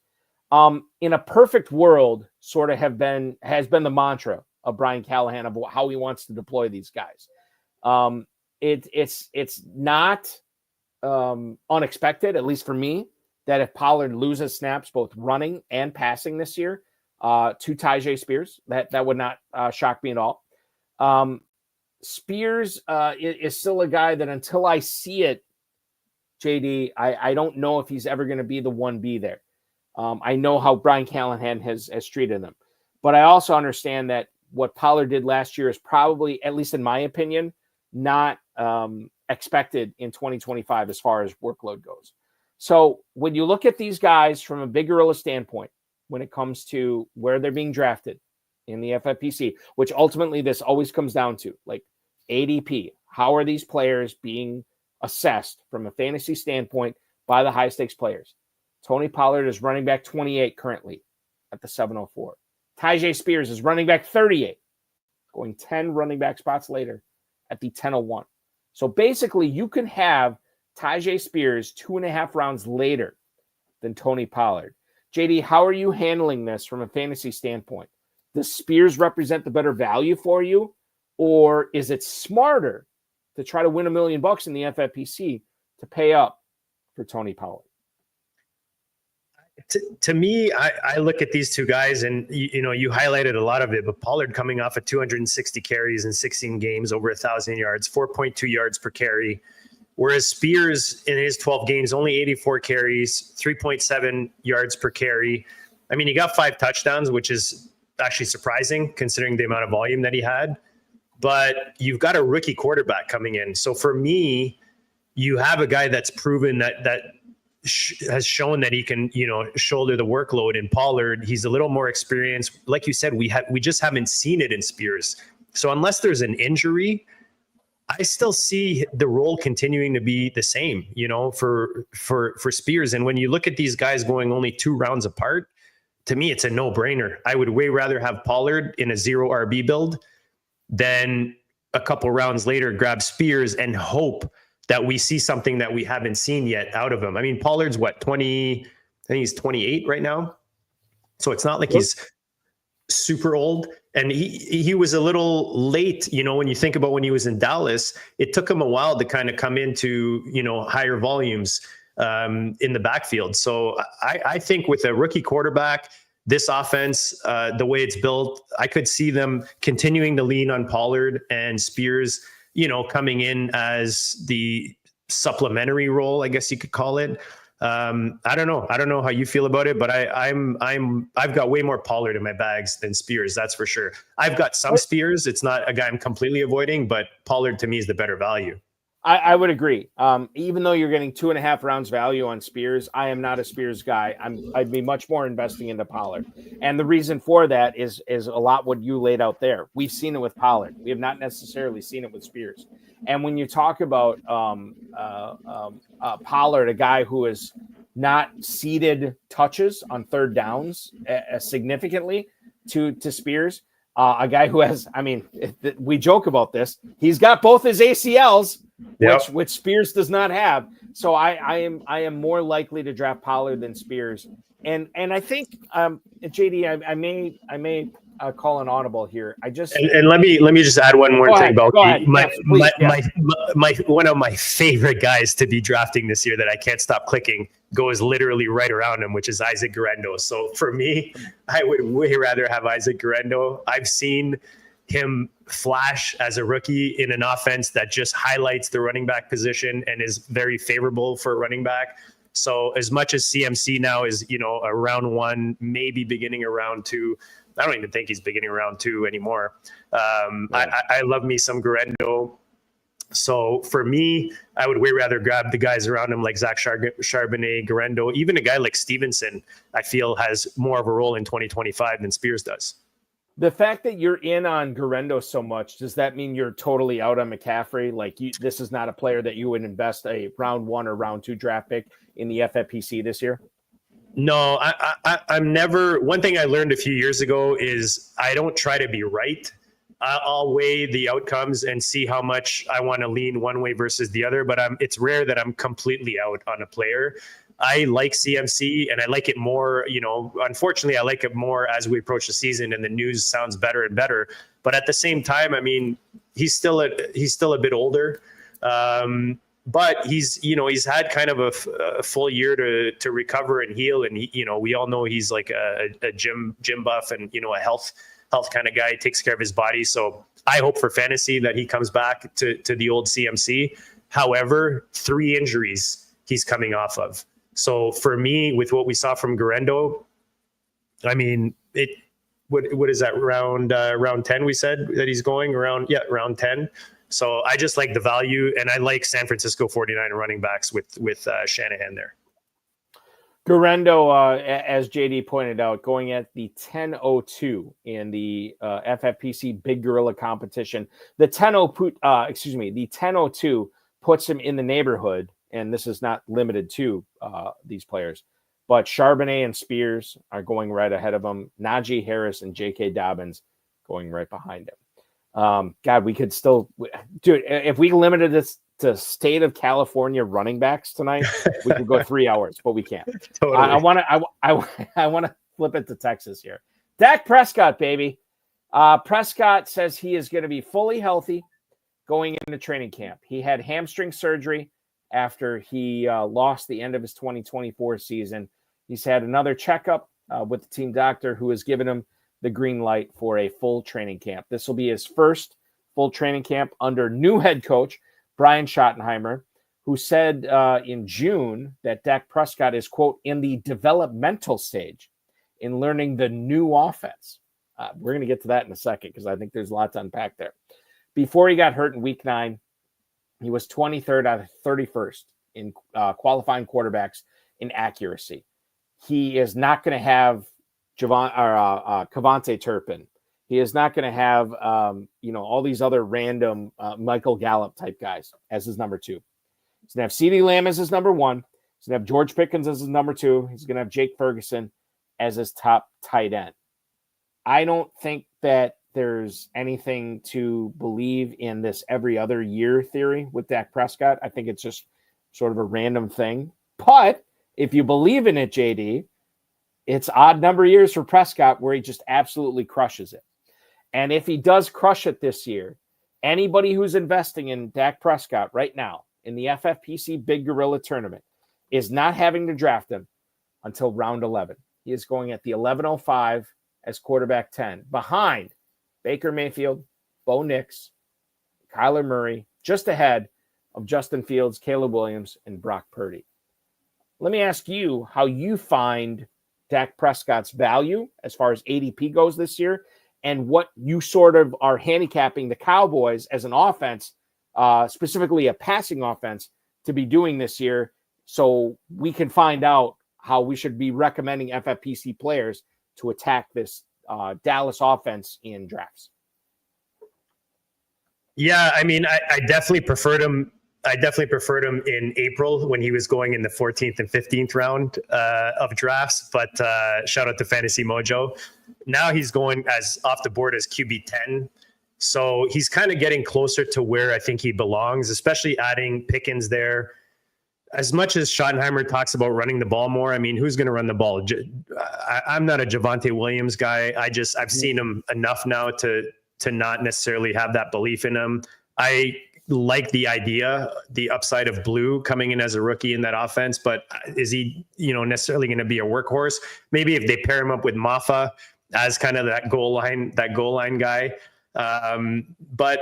In a perfect world, sort of has been the mantra of Brian Callahan of how he wants to deploy these guys. It's not unexpected, at least for me, that if Pollard loses snaps both running and passing this year to Tyjae Spears, that would not shock me at all. Spears is still a guy that until I see it, JD, I don't know if he's ever going to be the 1B there. I know how Brian Callahan has treated them, but I also understand that what Pollard did last year is probably, at least in my opinion, not expected in 2025 as far as workload goes. So when you look at these guys from a big gorilla standpoint, when it comes to where they're being drafted in the FFPC, which ultimately this always comes down to, like ADP, how are these players being assessed from a fantasy standpoint by the high stakes players? Tony Pollard is running back 28 currently at the 704. Tyjae Spears is running back 38, going 10 running back spots later at the 1001. So basically, you can have Tyjae Spears 2.5 rounds later than Tony Pollard. JD, how are you handling this from a fantasy standpoint? Does Spears represent the better value for you? Or is it smarter to try to win $1 million in the FFPC to pay up for Tony Pollard? To me, I look at these two guys, and you highlighted a lot of it, but Pollard coming off of 260 carries in 16 games, over 1,000 yards, 4.2 yards per carry. Whereas Spears in his 12 games, only 84 carries, 3.7 yards per carry. I mean, he got 5 touchdowns, which is actually surprising considering the amount of volume that he had. But you've got a rookie quarterback coming in. So for me, you have a guy that's proven that has shown that he can, shoulder the workload. In Pollard, he's a little more experienced. Like you said, we just haven't seen it in Spears. So unless there's an injury, I still see the role continuing to be the same, for Spears. And when you look at these guys going only 2 rounds apart, to me, it's a no-brainer. I would way rather have Pollard in a 0 RB build than a couple rounds later grab Spears and hope that we see something that we haven't seen yet out of him. I mean, Pollard's 20, I think he's 28 right now. So it's not like he's super old. And he was a little late, when you think about when he was in Dallas, it took him a while to kind of come into, higher volumes in the backfield. So I think with a rookie quarterback, this offense, the way it's built, I could see them continuing to lean on Pollard and Spears, coming in as the supplementary role, I guess you could call it. I don't know how you feel about it, but I've got way more Pollard in my bags than Spears. That's for sure. I've got some Spears. It's not a guy I'm completely avoiding, but Pollard to me is the better value. I would agree. Even though you're getting 2.5 rounds value on Spears, I am not a Spears guy. I'd be much more investing into Pollard. And the reason for that is a lot what you laid out there. We've seen it with Pollard. We have not necessarily seen it with Spears. And when you talk about Pollard, a guy who has not ceded touches on third downs significantly to Spears, a guy who has, we joke about this. He's got both his ACLs, which Spears does not have. So I am more likely to draft Pollard than Spears. And I think JD, I may call an audible here. And let me just add one more thing about my one of my favorite guys to be drafting this year that I can't stop clicking goes literally right around him, which is Isaac Guerendo. So for me, I would way rather have Isaac Guerendo. I've seen him flash as a rookie in an offense that just highlights the running back position and is very favorable for a running back. So as much as CMC now is, a round 1, maybe beginning a round 2, I don't even think he's beginning round 2 anymore. I love me some Guerendo. So for me, I would way rather grab the guys around him like Zach Charbonnet, Guerendo, even a guy like Stevenson, I feel has more of a role in 2025 than Spears does. The fact that you're in on Guerendo so much, does that mean you're totally out on McCaffrey? Like this is not a player that you would invest a round 1 or round 2 draft pick in the FFPC this year? No, I'm never. One thing I learned a few years ago is I don't try to be right. I'll weigh the outcomes and see how much I want to lean one way versus the other. But it's rare that I'm completely out on a player. I like CMC and I like it more. Unfortunately, I like it more as we approach the season and the news sounds better and better. But at the same time, he's still a bit older. But he's had kind of a full year to recover and heal. And we all know he's like a gym buff and, a health kind of guy. He takes care of his body. So I hope for fantasy that he comes back to the old CMC. However, 3 injuries he's coming off of. So for me, with what we saw from Guerendo, what is that round 10? We said that he's going around round 10. So I just like the value, and I like San Francisco 49 running backs with Shanahan there. Guerendo, as JD pointed out, going at the 10:02 in the FFPC Big Gorilla competition. The 10:02 puts him in the neighborhood, and this is not limited to these players, but Charbonnet and Spears are going right ahead of him. Najee Harris and J.K. Dobbins going right behind him. God, we could still, dude, if we limited this to state of California running backs tonight, we could go 3 hours, but we can't. Totally. I want to flip it to Texas here. Dak Prescott, baby. Prescott says he is going to be fully healthy going into training camp. He had hamstring surgery after he lost the end of his 2024 season. He's had another checkup with the team doctor who has given him the green light for a full training camp. This will be his first full training camp under new head coach Brian Schottenheimer, who said in June that Dak Prescott is, quote, in the developmental stage in learning the new offense. We're going to get to that in a second because I think there's a lot to unpack there. Before he got hurt in week 9, he was 23rd out of 31st in qualifying quarterbacks in accuracy. He is not going to have Kevontae Turpin. He is not going to have, all these other random Michael Gallup type guys as his number 2. He's going to have CeeDee Lamb as his number 1. He's going to have George Pickens as his number 2. He's going to have Jake Ferguson as his top tight end. I don't think that there's anything to believe in this every other year theory with Dak Prescott. I think it's just sort of a random thing. But if you believe in it, JD, it's odd number years for Prescott where he just absolutely crushes it. And if he does crush it this year, anybody who's investing in Dak Prescott right now in the FFPC Big Gorilla Tournament is not having to draft him until round 11. He is going at the 11:05 as quarterback 10, behind Baker Mayfield, Bo Nix, Kyler Murray, just ahead of Justin Fields, Caleb Williams, and Brock Purdy. Let me ask you how you find Dak Prescott's value as far as ADP goes this year, and what you sort of are handicapping the Cowboys as an offense, specifically a passing offense, to be doing this year, so we can find out how we should be recommending FFPC players to attack this Dallas offense in drafts. Yeah, I mean, I definitely preferred him. I definitely preferred him in April when he was going in the 14th and 15th round of drafts. But shout out to Fantasy Mojo. Now he's going as off the board as QB 10. So he's kind of getting closer to where I think he belongs, especially adding Pickens there. As much as Schottenheimer talks about running the ball more, I mean, who's going to run the ball? I'm not a Javonte Williams guy. I've seen him enough now to not necessarily have that belief in him. I like the idea, the upside of Blue coming in as a rookie in that offense, but is he, necessarily going to be a workhorse? Maybe if they pair him up with Maffa as kind of that goal line guy. But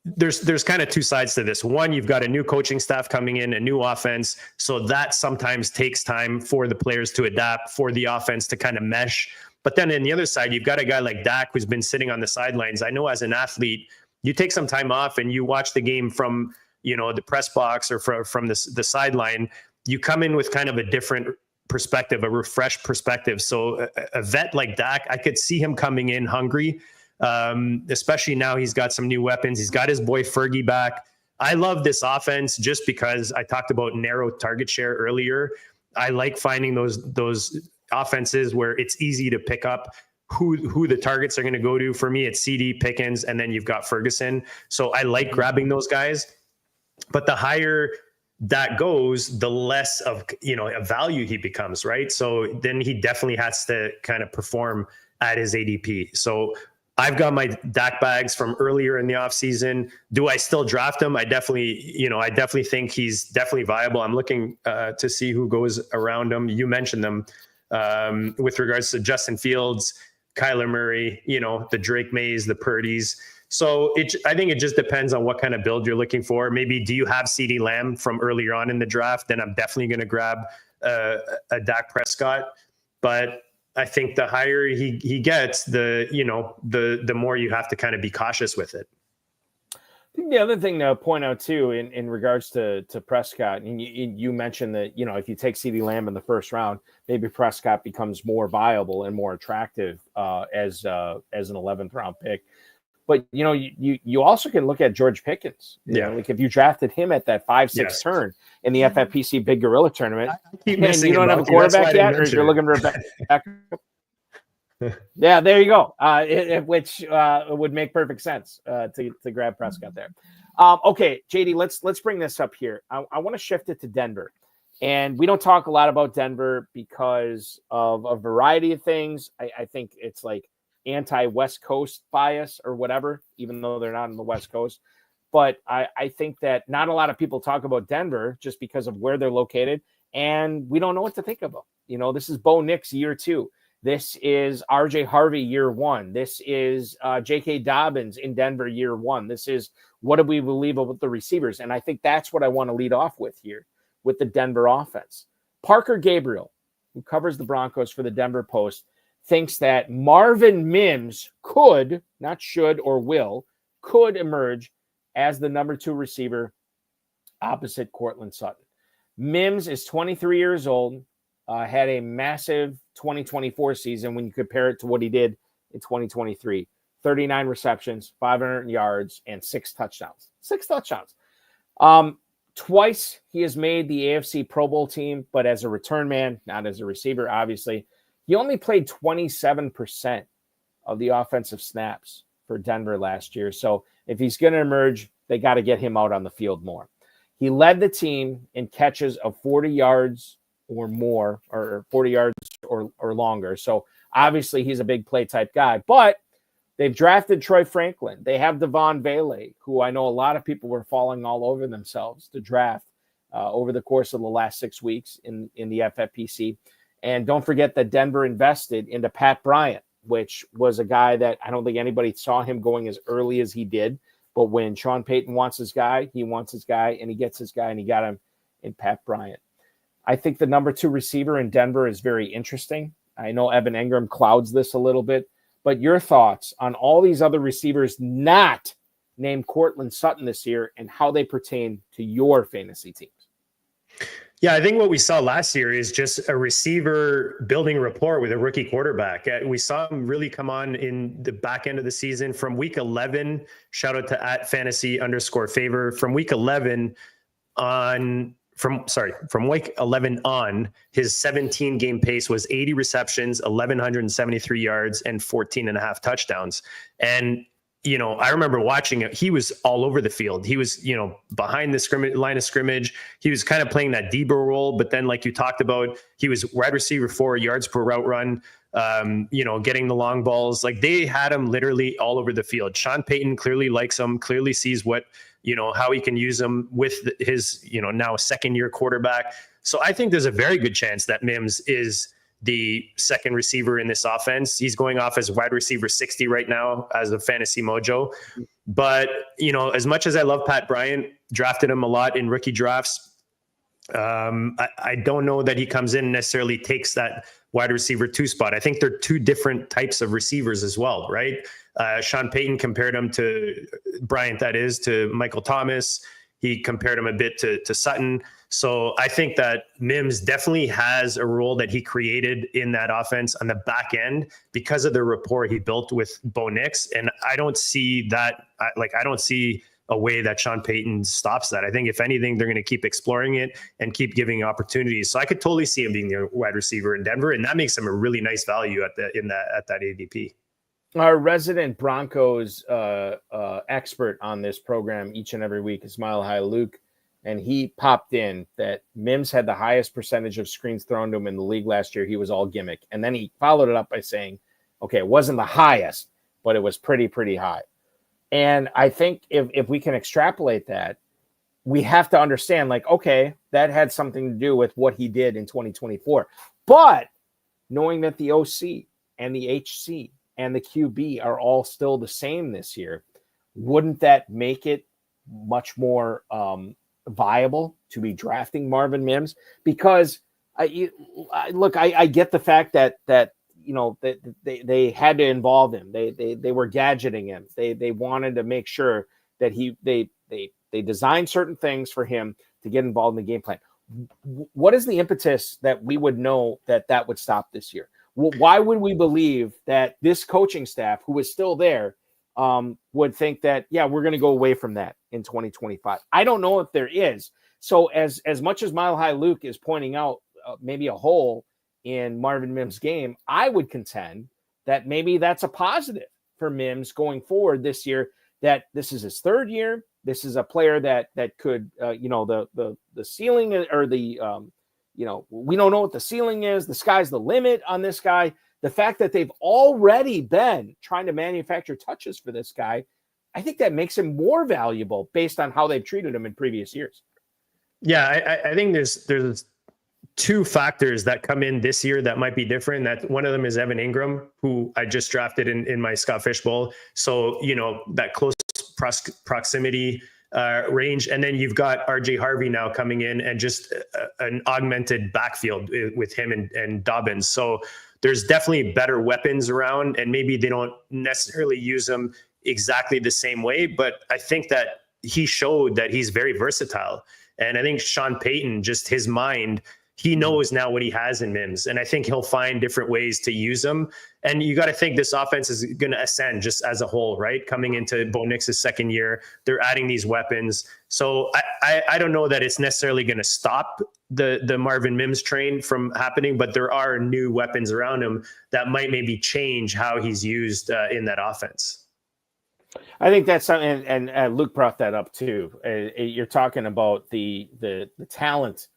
there's kind of two sides to this. One, you've got a new coaching staff coming in, a new offense. So that sometimes takes time for the players to adapt, for the offense to kind of mesh. But then on the other side, you've got a guy like Dak who's been sitting on the sidelines. I know as an athlete, you take some time off and you watch the game from, the press box or from the sideline. You come in with kind of a different perspective, a refreshed perspective. So a vet like Dak, I could see him coming in hungry, especially now he's got some new weapons. He's got his boy Fergie back. I love this offense just because I talked about narrow target share earlier. I like finding those offenses where it's easy to pick up who the targets are going to go to. For me, it's CD, Pickens, and then you've got Ferguson. So I like grabbing those guys. But the higher that goes, the less of a value he becomes, right? So then he definitely has to kind of perform at his ADP. So I've got my Dak bags from earlier in the offseason. Do I still draft him? I definitely think he's definitely viable. I'm looking to see who goes around him. You mentioned them with regards to Justin Fields, Kyler Murray, the Drake Mays, the Purdy's. So I think it just depends on what kind of build you're looking for. Maybe do you have CeeDee Lamb from earlier on in the draft? Then I'm definitely going to grab a Dak Prescott. But I think the higher he gets, the more you have to kind of be cautious with it. I think the other thing to point out too, in regards to Prescott, and you mentioned that, if you take CeeDee Lamb in the first round, maybe Prescott becomes more viable and more attractive as an 11th round pick. But, you also can look at George Pickens. Like if you drafted him at that 5-6 turn in the FFPC Big Gorilla Tournament, and you don't have a quarterback yet, or you're looking for a backup. Yeah, there you go. Which would make perfect sense to grab Prescott there. Okay, JD, let's bring this up here. I want to shift it to Denver. And we don't talk a lot about Denver because of a variety of things. I think it's like anti-West Coast bias or whatever, even though they're not on the West Coast. But I think that not a lot of people talk about Denver just because of where they're located, and we don't know what to think of them. You know, this is Bo Nix year 2. This is RJ Harvey year 1. This is J.K. Dobbins in Denver year 1. This is what do we believe about the receivers? And I think that's what I want to lead off with here with the Denver offense. Parker Gabriel, who covers the Broncos for the Denver Post, thinks that Marvin Mims could, not should or will, could emerge as the number 2 receiver opposite Courtland Sutton. Mims is 23 years old, had a massive 2024 season when you compare it to what he did in 2023. 39 receptions, 500 yards, and 6 touchdowns. 6 touchdowns. Twice he has made the AFC Pro Bowl team, but as a return man, not as a receiver, obviously. He only played 27% of the offensive snaps for Denver last year. So if he's going to emerge, they got to get him out on the field more. He led the team in catches of 40 yards or more, or 40 yards or longer. So obviously he's a big play type guy, but they've drafted Troy Franklin. They have Devon Bailey, who I know a lot of people were falling all over themselves to draft over the course of the last 6 weeks in the FFPC. And don't forget that Denver invested into Pat Bryant, which was a guy that I don't think anybody saw him going as early as he did. But when Sean Payton wants his guy, he wants his guy, and he gets his guy, and he got him in Pat Bryant. I think the number 2 receiver in Denver is very interesting. I know Evan Engram clouds this a little bit, but your thoughts on all these other receivers not named Courtland Sutton this year and how they pertain to your fantasy teams? Yeah, I think what we saw last year is just a receiver building rapport with a rookie quarterback. We saw him really come on in the back end of the season from week 11. Shout out to @fantasy_favor. From week 11 on, from week 11 on, his 17 game pace was 80 receptions, 1,173 yards, and 14 and a half touchdowns. And you know, I remember watching it. He was all over the field. He was, you know, behind the line of scrimmage. He was kind of playing that Debo role. But then, like you talked about, he was wide receiver 4 yards per route run, you know, getting the long balls. Like they had him literally all over the field. Sean Payton clearly likes him, clearly sees what, you know, how he can use him with his, you know, now a second-year quarterback. So I think there's a very good chance that Mims is the second receiver in this offense. He's going off as wide receiver 60 right now as a Fantasy Mojo. But, you know, as much as I love Pat Bryant, drafted him a lot in rookie drafts, I don't know that he comes in and necessarily takes that wide receiver 2 spot. I think they're 2 different types of receivers as well, right? Sean Payton compared him to Bryant, that is, to Michael Thomas. He compared him a bit to Sutton. So I think that Mims definitely has a role that he created in that offense on the back end because of the rapport he built with Bo Nix. And I don't see that, I don't see a way that Sean Payton stops that. I think if anything, they're going to keep exploring it and keep giving opportunities. So I could totally see him being the wide receiver in Denver, and that makes him a really nice value at that ADP. Our resident Broncos expert on this program each and every week is Mile High Luke, and he popped in that Mims had the highest percentage of screens thrown to him in the league last year. He was all gimmick. And then he followed it up by saying, okay, it wasn't the highest, but it was pretty high. And I think if we can extrapolate that, we have to understand, like, okay, that had something to do with what he did in 2024. But knowing that the OC and the HC and the QB are all still the same this year, wouldn't that make it much more viable to be drafting Marvin Mims? Because I get the fact that you know that they had to involve him. They were gadgeting him. They wanted to make sure that they designed certain things for him to get involved in the game plan. What is the impetus that we would know that would stop this year? Why would we believe that this coaching staff, who is still there, would think that, yeah, we're going to go away from that in 2025? I don't know if there is. So as much as Mile High Luke is pointing out maybe a hole in Marvin Mims' game, I would contend that maybe that's a positive for Mims going forward this year, that this is his third year. This is a player that could, the ceiling or the, we don't know what the ceiling is. The sky's the limit on this guy. The fact that they've already been trying to manufacture touches for this guy, I think that makes him more valuable based on how they've treated him in previous years. Yeah, I think there's two factors that come in this year that might be different. That one of them is Evan Ingram, who I just drafted in my Scott Fish Bowl. So, that close proximity range. And then you've got RJ Harvey now coming in and just an augmented backfield with him and Dobbins. So there's definitely better weapons around, and maybe they don't necessarily use them exactly the same way, but I think that he showed that he's very versatile. And I think Sean Payton, just his mind, he knows now what he has in Mims, and I think he'll find different ways to use them. And you got to think this offense is going to ascend just as a whole, right? Coming into Bo Nix's second year, they're adding these weapons. So I don't know that it's necessarily going to stop the Marvin Mims train from happening, but there are new weapons around him that might maybe change how he's used in that offense. I think that's something, and Luke brought that up too. You're talking about the talent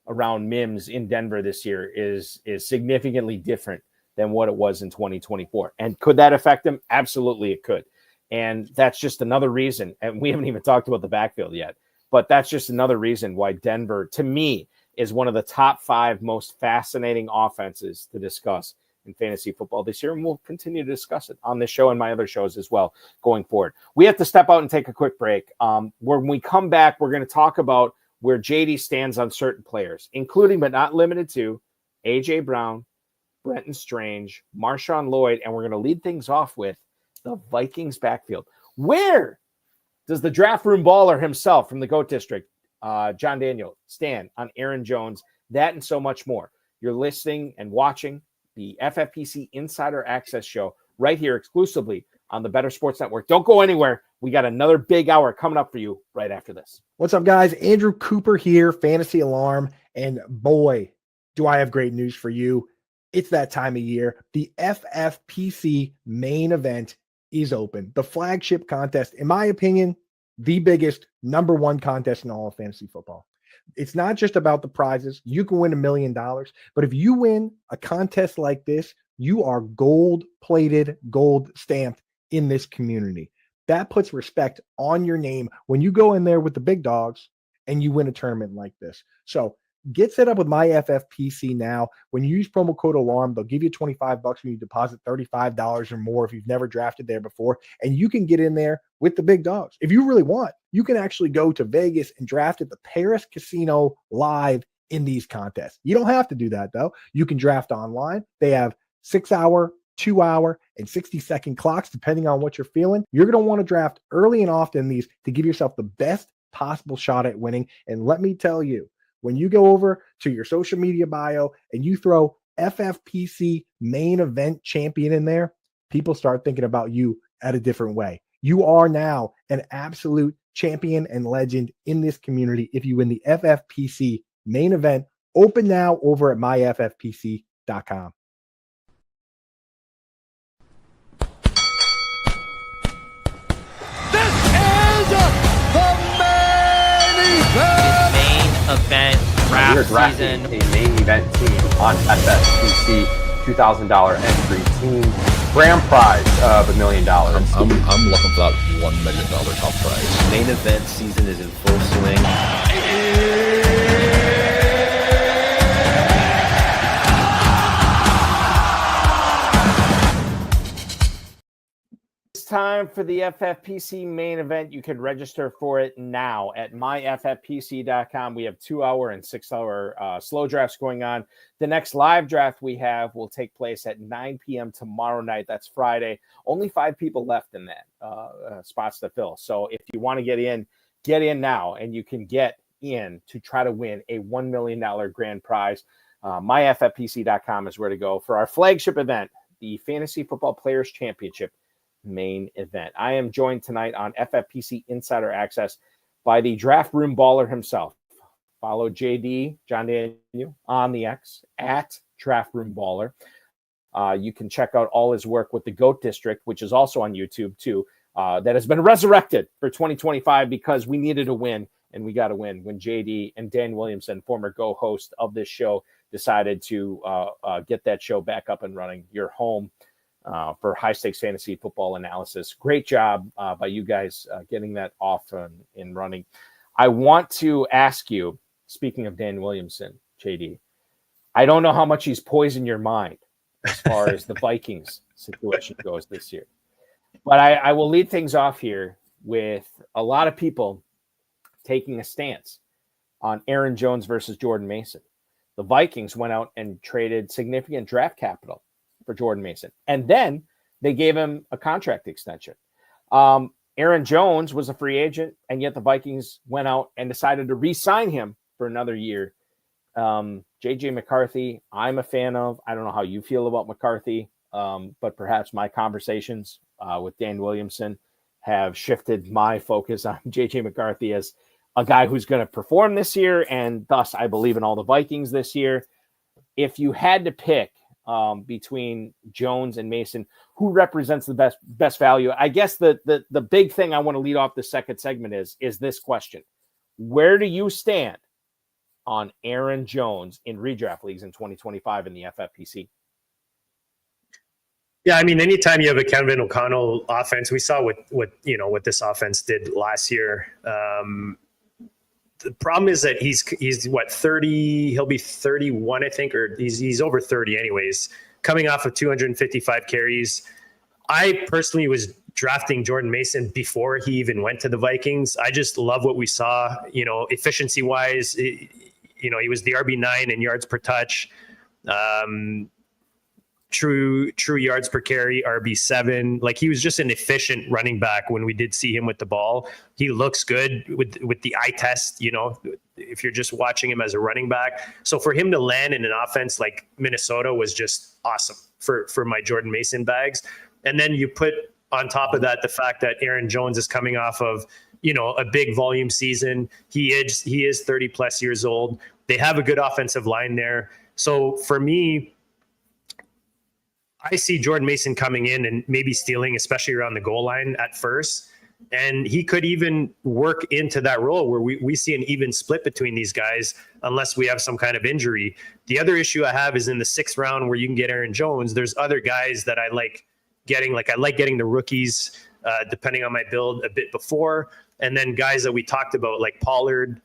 around Mims in Denver this year is significantly different than what it was in 2024. And could that affect him? Absolutely, it could. And that's just another reason. And we haven't even talked about the backfield yet, but that's just another reason why Denver, to me, is one of the top 5 most fascinating offenses to discuss in fantasy football this year. And we'll continue to discuss it on this show and my other shows as well going forward. We have to step out and take a quick break. When we come back, we're going to talk about where JD stands on certain players, including but not limited to A.J. Brown, Brenton Strange, MarShawn Lloyd, and we're going to lead things off with the Vikings backfield. Where does the draft room baller himself from the GOAT District, John Daniel, stand on Aaron Jones? That and so much more. You're listening and watching the FFPC Insider Access show right here exclusively on the Better Sports Network. Don't go anywhere. We got another big hour coming up for you right after this. What's up, guys? Andrew Cooper here, Fantasy Alarm. And boy, do I have great news for you. It's that time of year. The FFPC main event is open. The flagship contest, in my opinion, the biggest number 1 contest in all of fantasy football. It's not just about the prizes. You can win $1 million, but if you win a contest like this, you are gold-plated, gold-stamped in this community. That puts respect on your name when you go in there with the big dogs and you win a tournament like this. So get set up with my FFPC now. When you use promo code ALARM, they'll give you $25 when you deposit $35 or more if you've never drafted there before. And you can get in there with the big dogs. If you really want, you can actually go to Vegas and draft at the Paris Casino live in these contests. You don't have to do that, though. You can draft online. They have 6-hour, 2-hour, and 60-second clocks, depending on what you're feeling. You're going to want to draft early and often in these to give yourself the best possible shot at winning. And let me tell you, when you go over to your social media bio and you throw FFPC main event champion in there, people start thinking about you at a different way. You are now an absolute champion and legend in this community if you win the FFPC main event. Open now over at myffpc.com. Event draft we're drafting season. A main event team on FFPC, $2,000 entry team, grand prize of $1 million. I'm looking for that $1 million top prize. Main event season is in full swing. Time for the FFPC main event. You can register for it now at myffpc.com. We have 2-hour and 6-hour slow drafts going on. The next live draft we have will take place at 9 p.m. tomorrow night. That's Friday. Only 5 people left in that spots to fill. So if you want to get in now, and you can get in to try to win a $1 million grand prize. Myffpc.com is where to go for our flagship event, the Fantasy Football Players Championship main event. I am joined tonight on FFPC Insider Access by the draft room baller himself. Follow JD, John Daniel, on the X at draft room baller. You can check out all his work with the GOAT District, which is also on YouTube too, that has been resurrected for 2025 because we needed a win, and we got to win when JD and Dan Williamson, former Go host of this show, decided to get that show back up and running. Your home for high-stakes fantasy football analysis. Great job by you guys getting that off and running. I want to ask you, speaking of Dan Williamson, JD, I don't know how much he's poisoned your mind as far as the Vikings situation goes this year. But I will lead things off here with a lot of people taking a stance on Aaron Jones versus Jordan Mason. The Vikings went out and traded significant draft capital for Jordan Mason. And then they gave him a contract extension. Aaron Jones was a free agent, and yet the Vikings went out and decided to re-sign him for another year. J.J. McCarthy, I'm a fan of. I don't know how you feel about McCarthy, but perhaps my conversations with Dan Williamson have shifted my focus on J.J. McCarthy as a guy who's going to perform this year, and thus I believe in all the Vikings this year. If you had to pick between Jones and Mason, who represents the best value? I guess the big thing I want to lead off the second segment is this question. Where do you stand on Aaron Jones in redraft leagues in 2025 in the FFPC? Yeah, I mean, anytime you have a Kevin O'Connell offense, we saw what this offense did last year. The problem is that he's what, 30? He'll be 31, I think, or he's over 30 anyways, coming off of 255 carries. I personally was drafting Jordan Mason before he even went to the Vikings. I just love what we saw, efficiency wise. He was the RB9 in yards per touch. True yards per carry, RB7. Like, he was just an efficient running back when we did see him with the ball. He looks good with the eye test, if you're just watching him as a running back. So for him to land in an offense like Minnesota was just awesome for my Jordan Mason bags. And then you put on top of that the fact that Aaron Jones is coming off of, a big volume season. He is 30 plus years old. They have a good offensive line there. So for me, I see Jordan Mason coming in and maybe stealing, especially around the goal line at first. And he could even work into that role where we see an even split between these guys unless we have some kind of injury. The other issue I have is in the 6th round where you can get Aaron Jones. There's other guys that I like getting. Like, I like getting the rookies, depending on my build, a bit before. And then guys that we talked about, like Pollard.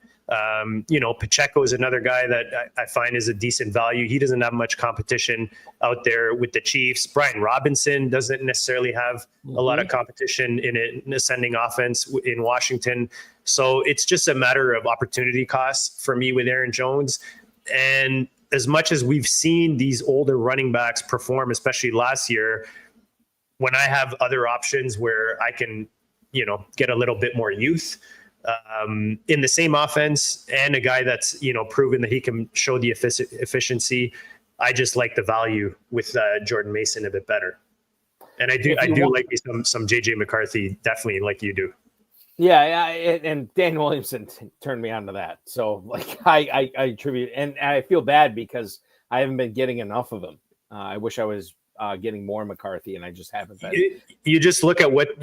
Pacheco is another guy that I find is a decent value. He doesn't have much competition out there with the Chiefs. Brian Robinson doesn't necessarily have a lot of competition in an ascending offense in Washington. So it's just a matter of opportunity costs for me with Aaron Jones. And as much as we've seen these older running backs perform, especially last year, when I have other options where I can, get a little bit more youth, in the same offense, and a guy that's proven that he can show the efficiency, I just like the value with Jordan Mason a bit better. And I do like me some JJ McCarthy, definitely, like you do. Yeah, and Dan Williamson turned me on to that. So I attribute, and I feel bad because I haven't been getting enough of him. I wish I was getting more McCarthy, and I just haven't been. You just look at what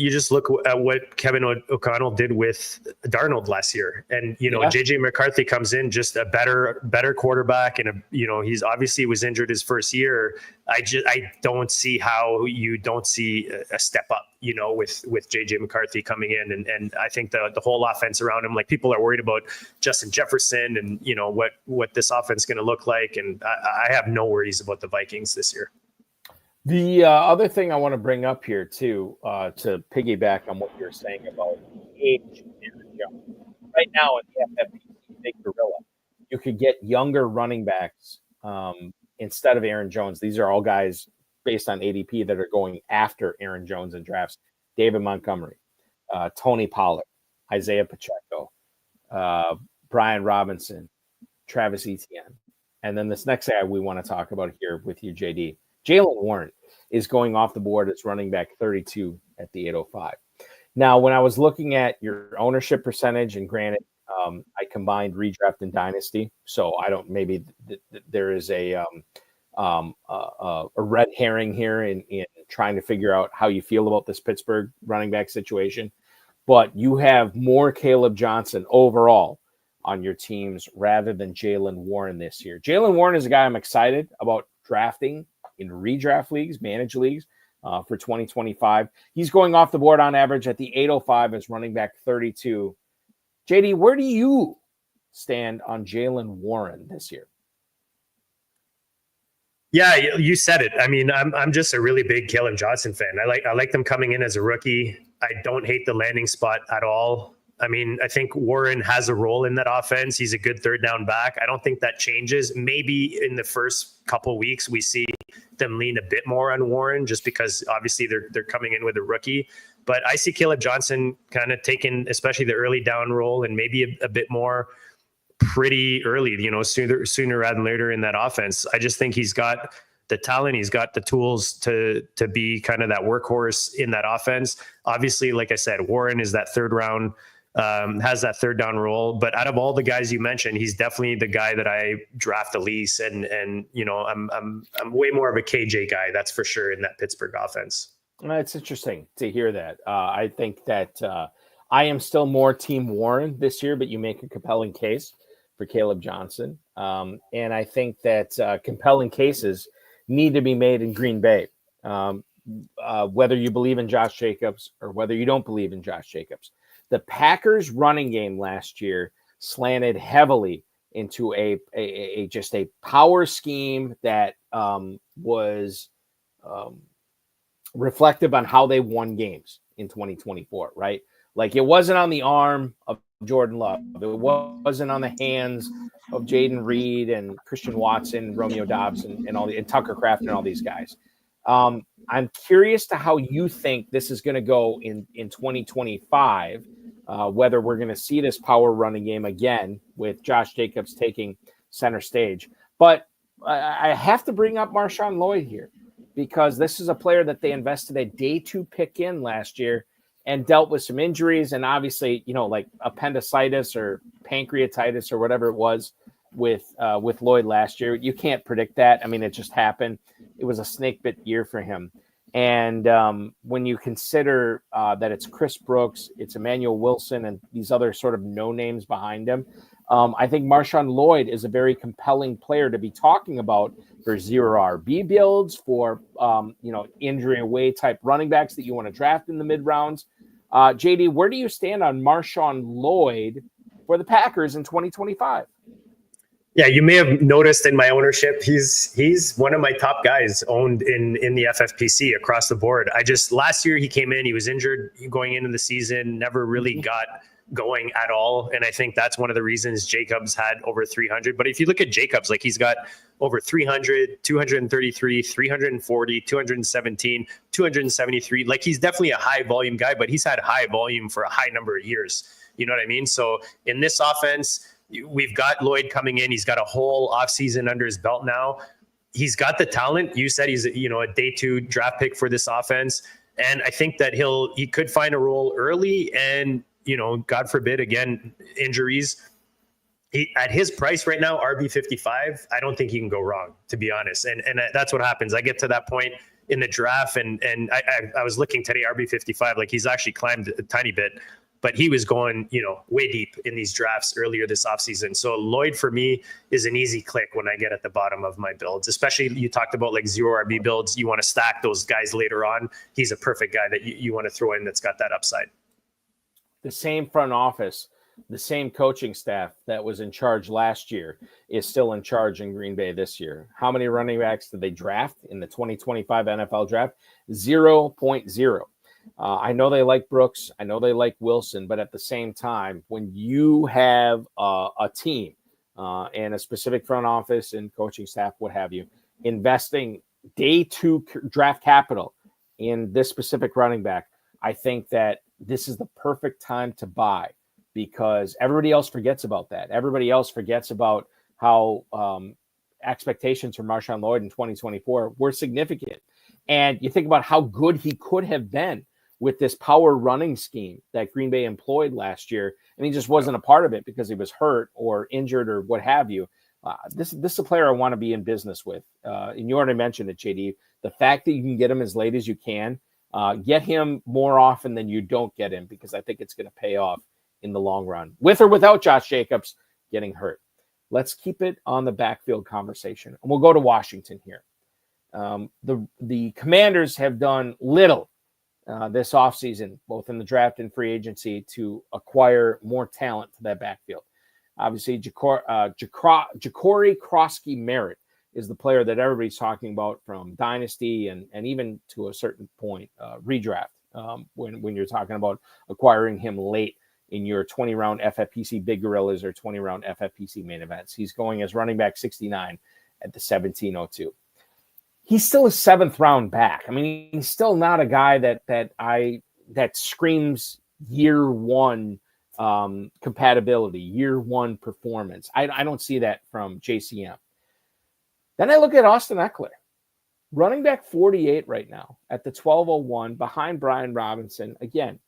Kevin O'Connell did with Darnold last year, and JJ McCarthy comes in just a better quarterback, and he's obviously was injured his first year. I don't see how you don't see a step up, with JJ McCarthy coming in, and I think the whole offense around him, like, people are worried about Justin Jefferson and what this offense is going to look like, and I have no worries about the Vikings this year. The other thing I want to bring up here, too, to piggyback on what you're saying about age. Right now in the FFPC Big Gorilla, you could get younger running backs instead of Aaron Jones. These are all guys based on ADP that are going after Aaron Jones in drafts. David Montgomery, Tony Pollard, Isaiah Pacheco, Brian Robinson, Travis Etienne. And then this next guy we want to talk about here with you, JD. Jaylen Warren is going off the board as running back 32 at the 805. Now, when I was looking at your ownership percentage, and granted, I combined redraft and dynasty, so I don't, maybe there is a a red herring here in trying to figure out how you feel about this Pittsburgh running back situation. But you have more Caleb Johnson overall on your teams rather than Jaylen Warren this year. Jaylen Warren is a guy I'm excited about drafting in redraft leagues, managed leagues for 2025. He's going off the board on average at the 805 as running back 32. JD, where do you stand on Jaylen Warren this year? Yeah, you said it. I mean, I'm just a really big Caleb Johnson fan. I like them coming in as a rookie. I don't hate the landing spot at all. I mean, I think Warren has a role in that offense. He's a good third down back. I don't think that changes. Maybe in the first couple of weeks we see them lean a bit more on Warren just because obviously they're coming in with a rookie. But I see Caleb Johnson kind of taking especially the early down role and maybe a bit more pretty early, sooner rather than later in that offense. I just think he's got the talent. He's got the tools to be kind of that workhorse in that offense. Obviously, like I said, Warren is that third round, has that third down role. But out of all the guys you mentioned, he's definitely the guy that I draft the least. And I'm way more of a KJ guy, that's for sure, in that Pittsburgh offense. It's interesting to hear that. I think that I am still more Team Warren this year, but you make a compelling case for Caleb Johnson. And I think that compelling cases need to be made in Green Bay, whether you believe in Josh Jacobs or whether you don't believe in Josh Jacobs. The Packers running game last year slanted heavily into a just a power scheme that was reflective on how they won games in 2024, right? Like it wasn't on the arm of Jordan Love. It wasn't on the hands of Jaden Reed and Christian Watson, Romeo Dobbs, and Tucker Kraft and all these guys. I'm curious to how you think this is going to go in 2025, whether we're going to see this power running game again with Josh Jacobs taking center stage. But I have to bring up MarShawn Lloyd here because this is a player that they invested a day 2 pick in last year and dealt with some injuries and obviously, like appendicitis or pancreatitis or whatever it was with Lloyd last year. You can't predict that. I mean, it just happened. It was a snake bit year for him. And when you consider that it's Chris Brooks, it's Emmanuel Wilson, and these other sort of no names behind him, I think MarShawn Lloyd is a very compelling player to be talking about for zero RB builds, for injury away type running backs that you want to draft in the mid rounds. JD, where do you stand on MarShawn Lloyd for the Packers in 2025? Yeah, you may have noticed in my ownership, he's one of my top guys owned in the FFPC across the board. Last year he came in, he was injured going into the season, never really got going at all. And I think that's one of the reasons Jacobs had over 300. But if you look at Jacobs, like he's got over 300, 233, 340, 217, 273. Like he's definitely a high volume guy, but he's had high volume for a high number of years. You know what I mean? So in this offense, we've got Lloyd coming in. He's got a whole offseason under his belt now. He's got the talent. You said he's a day 2 draft pick for this offense. And I think that he could find a role early and, God forbid, again, injuries. At his price right now, RB 55, I don't think he can go wrong, to be honest. And that's what happens. I get to that point in the draft and I was looking today, RB 55, like he's actually climbed a tiny bit. But he was going, way deep in these drafts earlier this offseason. So Lloyd for me is an easy click when I get at the bottom of my builds, especially you talked about like zero RB builds. You want to stack those guys later on. He's a perfect guy that you want to throw in that's got that upside. The same front office, the same coaching staff that was in charge last year is still in charge in Green Bay this year. How many running backs did they draft in the 2025 NFL draft? 0.0. I know they like Brooks. I know they like Wilson. But at the same time, when you have a team and a specific front office and coaching staff, what have you, investing day 2 draft capital in this specific running back, I think that this is the perfect time to buy because everybody else forgets about that. Everybody else forgets about how expectations for MarShawn Lloyd in 2024 were significant. And you think about how good he could have been with this power running scheme that Green Bay employed last year. And he just wasn't a part of it because he was hurt or injured or what have you. This is a player I want to be in business with. And you already mentioned it, JD. The fact that you can get him as late as you can, get him more often than you don't get him, because I think it's going to pay off in the long run, with or without Josh Jacobs getting hurt. Let's keep it on the backfield conversation, and we'll go to Washington here. The Commanders have done little this offseason, both in the draft and free agency, to acquire more talent to that backfield. Obviously, Ja'Cory Krosky-Merritt is the player that everybody's talking about from Dynasty and even to a certain point redraft when you're talking about acquiring him late in your 20-round FFPC Big Gorillas or 20-round FFPC main events. He's going as running back 69 at the 1702. He's still a 7th-round back. I mean, he's still not a guy that screams year one compatibility, year one performance. I don't see that from JCM. Then I look at Austin Ekeler, running back 48 right now at the 1201 behind Brian Robinson. Again,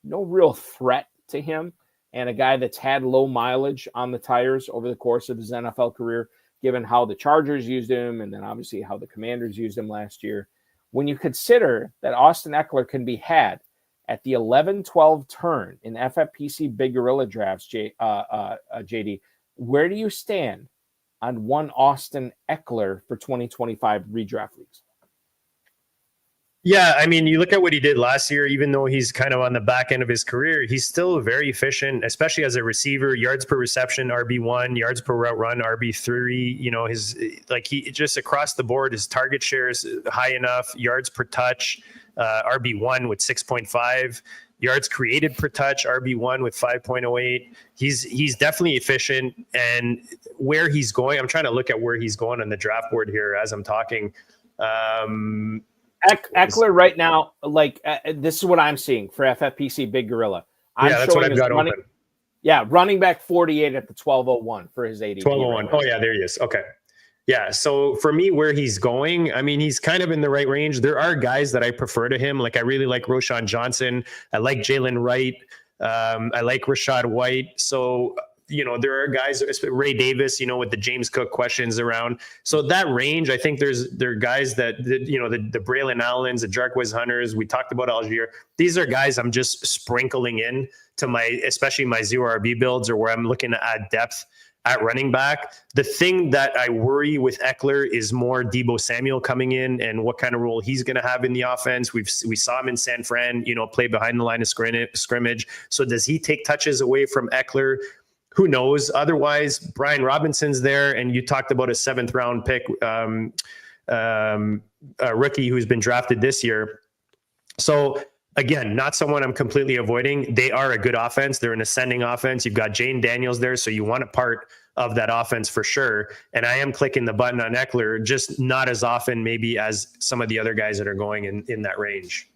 no real threat to him, and a guy that's had low mileage on the tires over the course of his NFL career, given how the Chargers used him and then obviously how the Commanders used him last year. When you consider that Austin Ekeler can be had at the 11-12 turn in FFPC Big Gorilla drafts, JD, where do you stand on one Austin Ekeler for 2025 redraft leagues? Yeah, I mean, you look at what he did last year, even though he's kind of on the back end of his career, he's still very efficient, especially as a receiver. Yards per reception, RB1, yards per route run, RB3. You know, he just across the board, his target share is high enough. Yards per touch, RB1 with 6.5. Yards created per touch, RB1 with 5.08. He's definitely efficient. And where he's going, I'm trying to look at where he's going on the draft board here as I'm talking. Ekeler right now, this is what I'm seeing for FFPC Big Gorilla. That's what I've got open. Yeah, running back 48 at the 1201 for his ADP. 1201. Oh, yeah, there he is. Okay. Yeah, so for me, where he's going, I mean, he's kind of in the right range. There are guys that I prefer to him. Like, I really like Roschon Johnson. I like Jalen Wright. I like Rashad White. So, you know, there are guys, Ray Davis, you know, with the James Cook questions around. So that range, I think there are guys that you know, the Braylon Allens, the Jarquez Hunters, we talked about Algier. These are guys I'm just sprinkling in to especially my zero RB builds, or where I'm looking to add depth at running back. The thing that I worry with Ekeler is more Deebo Samuel coming in and what kind of role he's going to have in the offense. We saw him in San Fran, you know, play behind the line of scrimmage. So does he take touches away from Ekeler? Who knows? Otherwise, Brian Robinson's there, and you talked about a 7th-round pick, a rookie who's been drafted this year. So, again, not someone I'm completely avoiding. They are a good offense. They're an ascending offense. You've got Jane Daniels there, so you want a part of that offense for sure. And I am clicking the button on Ekeler, just not as often maybe as some of the other guys that are going in that range.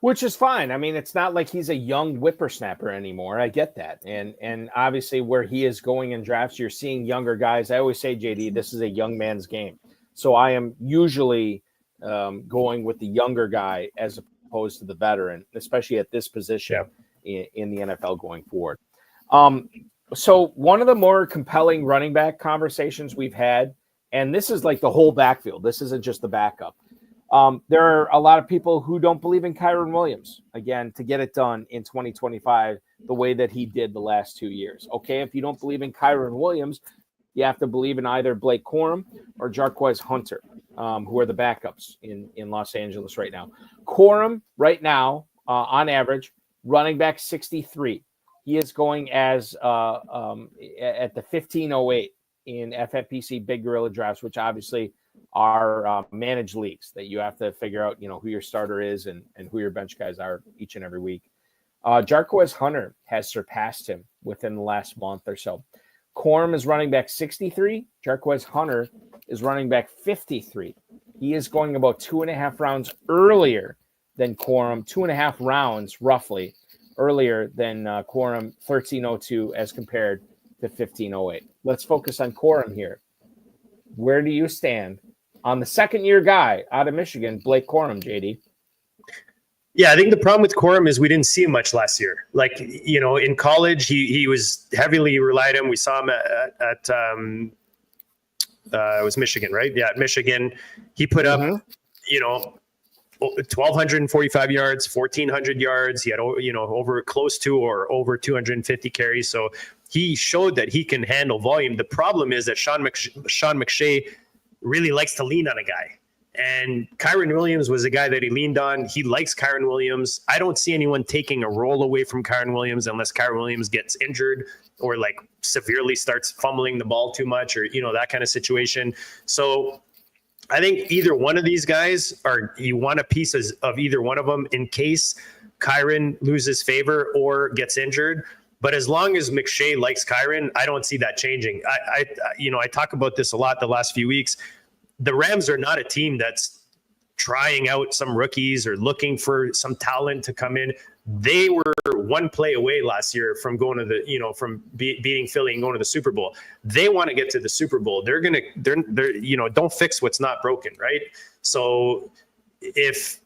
Which is fine. I mean, it's not like he's a young whippersnapper anymore. I get that. And obviously where he is going in drafts, you're seeing younger guys. I always say, JD, this is a young man's game. So I am usually going with the younger guy as opposed to the veteran, especially at this position in the NFL going forward. So one of the more compelling running back conversations we've had, and this is like the whole backfield. This isn't just the backup. There are a lot of people who don't believe in Kyren Williams, again, to get it done in 2025 the way that he did the last 2 years. Okay, if you don't believe in Kyren Williams, you have to believe in either Blake Corum or Jarquez Hunter, who are the backups in Los Angeles right now. Corum right now, on average, running back 63. He is going as at the 1508 in FFPC Big Gorilla drafts, which obviously are managed leagues that you have to figure out, you know, who your starter is and who your bench guys are each and every week. Jarquez Hunter has surpassed him within the last month or so. Corum is running back 63. Jarquez Hunter is running back 53. He is going about 2.5 rounds earlier than Corum, 2.5 rounds roughly earlier than Corum, 1302 as compared to 1508. Let's focus on Corum here. Where do you stand on the second-year guy out of Michigan, Blake Corum, JD? Yeah, I think the problem with Corum is we didn't see him much last year. Like, you know, in college, he was heavily relied on. We saw him it was Michigan, right? Yeah, Michigan. He put up, 1,245 yards, 1,400 yards. He had, over close to or over 250 carries. So he showed that he can handle volume. The problem is that Sean McShay really likes to lean on a guy. And Kyren Williams was a guy that he leaned on. He likes Kyren Williams. I don't see anyone taking a role away from Kyren Williams unless Kyren Williams gets injured or like severely starts fumbling the ball too much or, that kind of situation. So I think either one of these guys, or you want a piece of either one of them in case Kyren loses favor or gets injured. But as long as McShay likes Kyren, I don't see that changing. I talk about this a lot the last few weeks. The Rams are not a team that's trying out some rookies or looking for some talent to come in. They were one play away last year from going to from beating Philly and going to the Super Bowl. They want to get to the Super Bowl. They're don't fix what's not broken, right? So if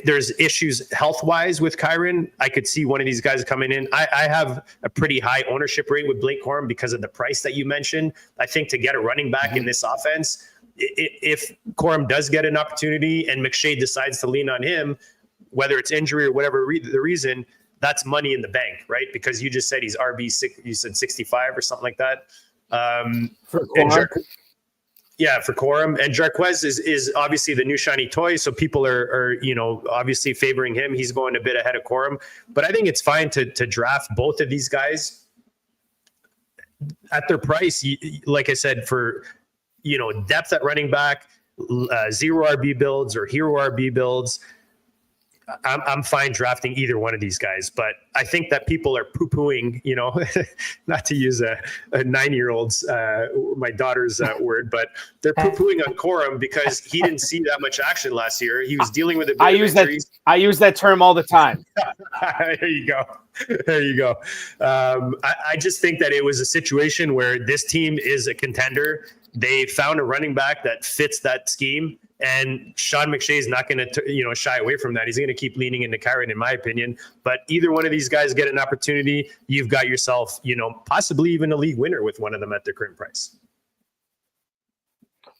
there's issues health-wise with Kyren, I could see one of these guys coming in. I have a pretty high ownership rate with Blake Corum because of the price that you mentioned. I think to get a running back in this offense, if Corum does get an opportunity and McShay decides to lean on him, whether it's injury or whatever the reason, that's money in the bank, right? Because you just said he's RB, you said 65 or something like that. For Corum. Yeah, for Corum. And Jarquez is obviously the new shiny toy, so people are obviously favoring him. He's going a bit ahead of Corum. But I think it's fine to draft both of these guys at their price. Like I said, for depth at running back, zero RB builds or hero RB builds, I'm fine drafting either one of these guys, but I think that people are poo-pooing, not to use a 9-year-old's, my daughter's word, but they're poo-pooing on Corum because he didn't see that much action last year. He was dealing with a bit of injuries. I use that term all the time. There you go. I just think that it was a situation where this team is a contender. They found a running back that fits that scheme. And Sean McShay is not going to, shy away from that. He's going to keep leaning into Kyren, in my opinion. But either one of these guys get an opportunity, you've got yourself, possibly even a league winner with one of them at their current price.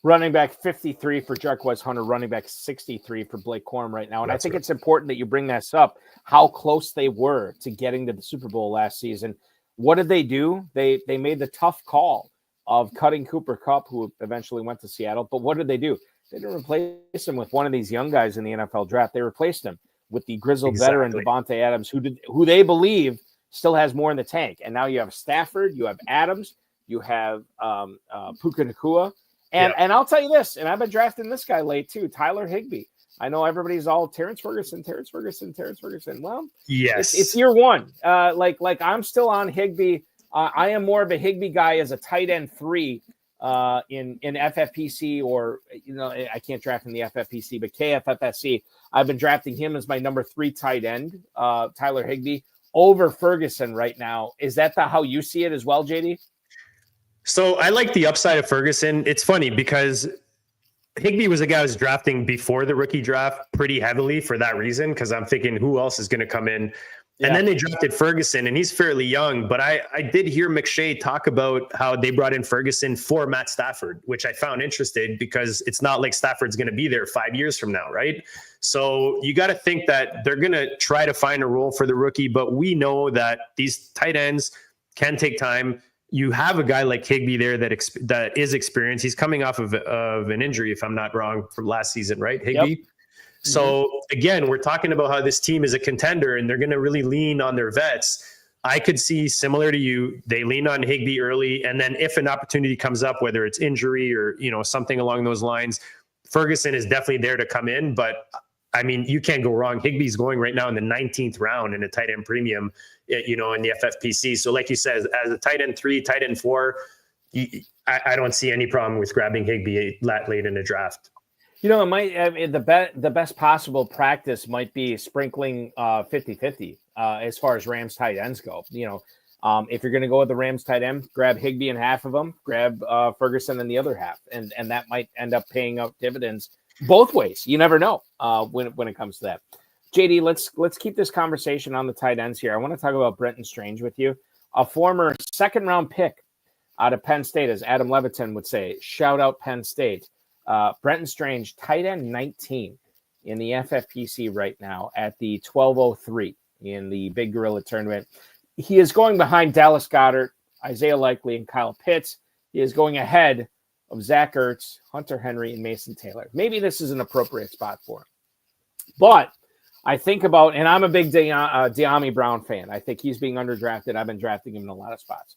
Running back 53 for Jarquez Hunter, running back 63 for Blake Corum right now. And I think it's important that you bring this up, how close they were to getting to the Super Bowl last season. What did they do? They made the tough call of cutting Cooper Kupp, who eventually went to Seattle. But what did they do? They didn't replace him with one of these young guys in the NFL draft. They replaced him with the grizzled veteran Devontae Adams, who they believe still has more in the tank. And now you have Stafford, you have Adams, you have Puka Nacua. And I'll tell you this, and I've been drafting this guy late too, Tyler Higbee. I know everybody's all Terrence Ferguson. Well, yes, it's year one. Like I'm still on Higbee. I am more of a Higbee guy as a tight end 3. In FFPC or, I can't draft in the FFPC, but KFFSC, I've been drafting him as my number 3 tight end, Tyler Higbee, over Ferguson right now. Is that how you see it as well, JD? So I like the upside of Ferguson. It's funny because Higbee was a guy I was drafting before the rookie draft pretty heavily for that reason, because I'm thinking who else is going to come in. And then they drafted Ferguson, and he's fairly young. But I did hear McShay talk about how they brought in Ferguson for Matt Stafford, which I found interesting because it's not like Stafford's going to be there 5 years from now, right? So you got to think that they're going to try to find a role for the rookie. But we know that these tight ends can take time. You have a guy like Higbee there that is experienced. He's coming off of an injury, if I'm not wrong, from last season, right, Higbee? Yep. So again, we're talking about how this team is a contender and they're going to really lean on their vets. I could see, similar to you, they lean on Higbee early. And then if an opportunity comes up, whether it's injury or, something along those lines, Ferguson is definitely there to come in. But I mean, you can't go wrong. Higbee's going right now in the 19th round in a tight end premium, in the FFPC. So like you said, as a tight end 3, tight end 4, I don't see any problem with grabbing Higbee late in the draft. It might the best possible practice might be sprinkling 50-50 as far as Rams tight ends go. If you're going to go with the Rams tight end, grab Higbee in half of them, grab Ferguson in the other half, and that might end up paying out dividends both ways. You never know when it comes to that. JD, let's keep this conversation on the tight ends here. I want to talk about Brenton Strange with you, a former second round pick Out of Penn State, as Adam Levitin would say, shout out Penn State. Brenton Strange, tight end 19 in the FFPC right now at the 1203 in the Big Gorilla tournament. He is going behind Dallas Goedert, Isaiah Likely, and Kyle Pitts. He is going ahead of Zach Ertz, Hunter Henry, and Mason Taylor. Maybe this is an appropriate spot for him. But I think about, and I'm a big De'Ami Brown fan. I think he's being underdrafted. I've been drafting him in a lot of spots.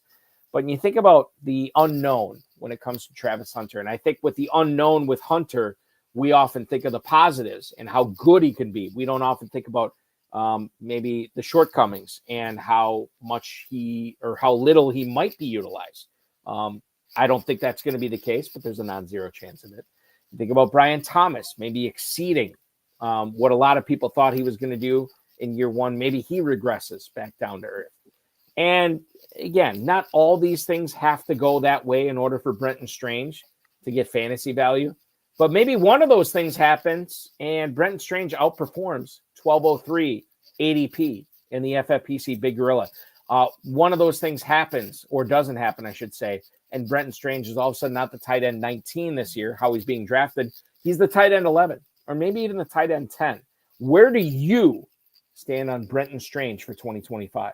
But when you think about the unknown when it comes to Travis Hunter, and I think with the unknown with Hunter, we often think of the positives and how good he can be. We don't often think about maybe the shortcomings and how much how little he might be utilized. I don't think that's going to be the case, but there's a non-zero chance of it. You think about Brian Thomas, maybe exceeding what a lot of people thought he was going to do in year one. Maybe he regresses back down to earth. And again, not all these things have to go that way in order for Brenton Strange to get fantasy value. But maybe one of those things happens and Brenton Strange outperforms 1203 ADP in the FFPC Big Gorilla. One of those things happens, or doesn't happen, I should say, and Brenton Strange is all of a sudden not the tight end 19 this year, how he's being drafted. He's the tight end 11, or maybe even the tight end 10. Where do you stand on Brenton Strange for 2025?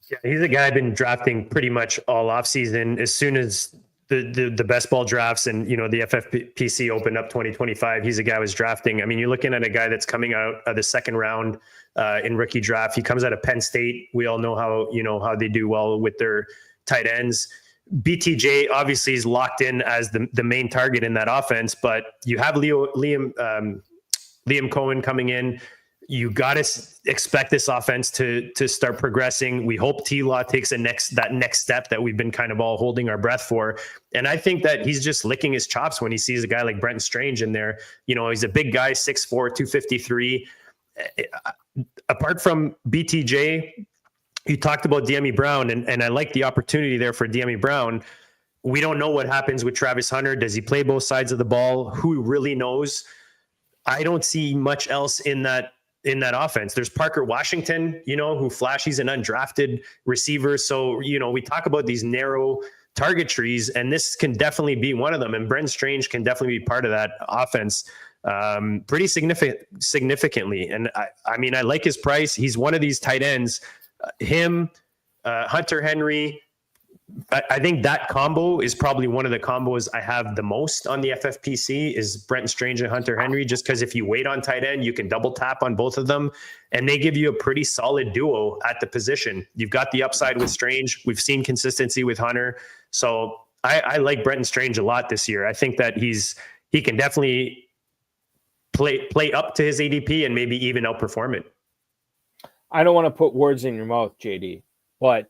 Yeah, he's a guy I've been drafting pretty much all offseason. As soon as the best ball drafts and, the FFPC opened up 2025, he's a guy I was drafting. I mean, you're looking at a guy that's coming out of the second round in rookie draft. He comes out of Penn State. We all know how they do well with their tight ends. BTJ obviously is locked in as the main target in that offense, but you have Liam Cohen coming in. You got to expect this offense to start progressing. We hope T-Law takes that next step that we've been kind of all holding our breath for. And I think that he's just licking his chops when he sees a guy like Brenton Strange in there. He's a big guy, 6'4", 253. Apart from BTJ, you talked about De'Ami Brown, and I like the opportunity there for De'Ami Brown. We don't know what happens with Travis Hunter. Does he play both sides of the ball? Who really knows? I don't see much else in that offense. There's Parker Washington, who he's an undrafted receiver. So, we talk about these narrow target trees, and this can definitely be one of them. And Brenton Strange can definitely be part of that offense pretty significantly. And I like his price. He's one of these tight ends. Hunter Henry. I think that combo is probably one of the combos I have the most on the FFPC is Brenton Strange and Hunter Henry, just because if you wait on tight end, you can double tap on both of them and they give you a pretty solid duo at the position. You've got the upside with Strange. We've seen consistency with Hunter. So I like Brenton Strange a lot this year. I think that he can definitely play up to his ADP and maybe even outperform it. I don't want to put words in your mouth, JD, but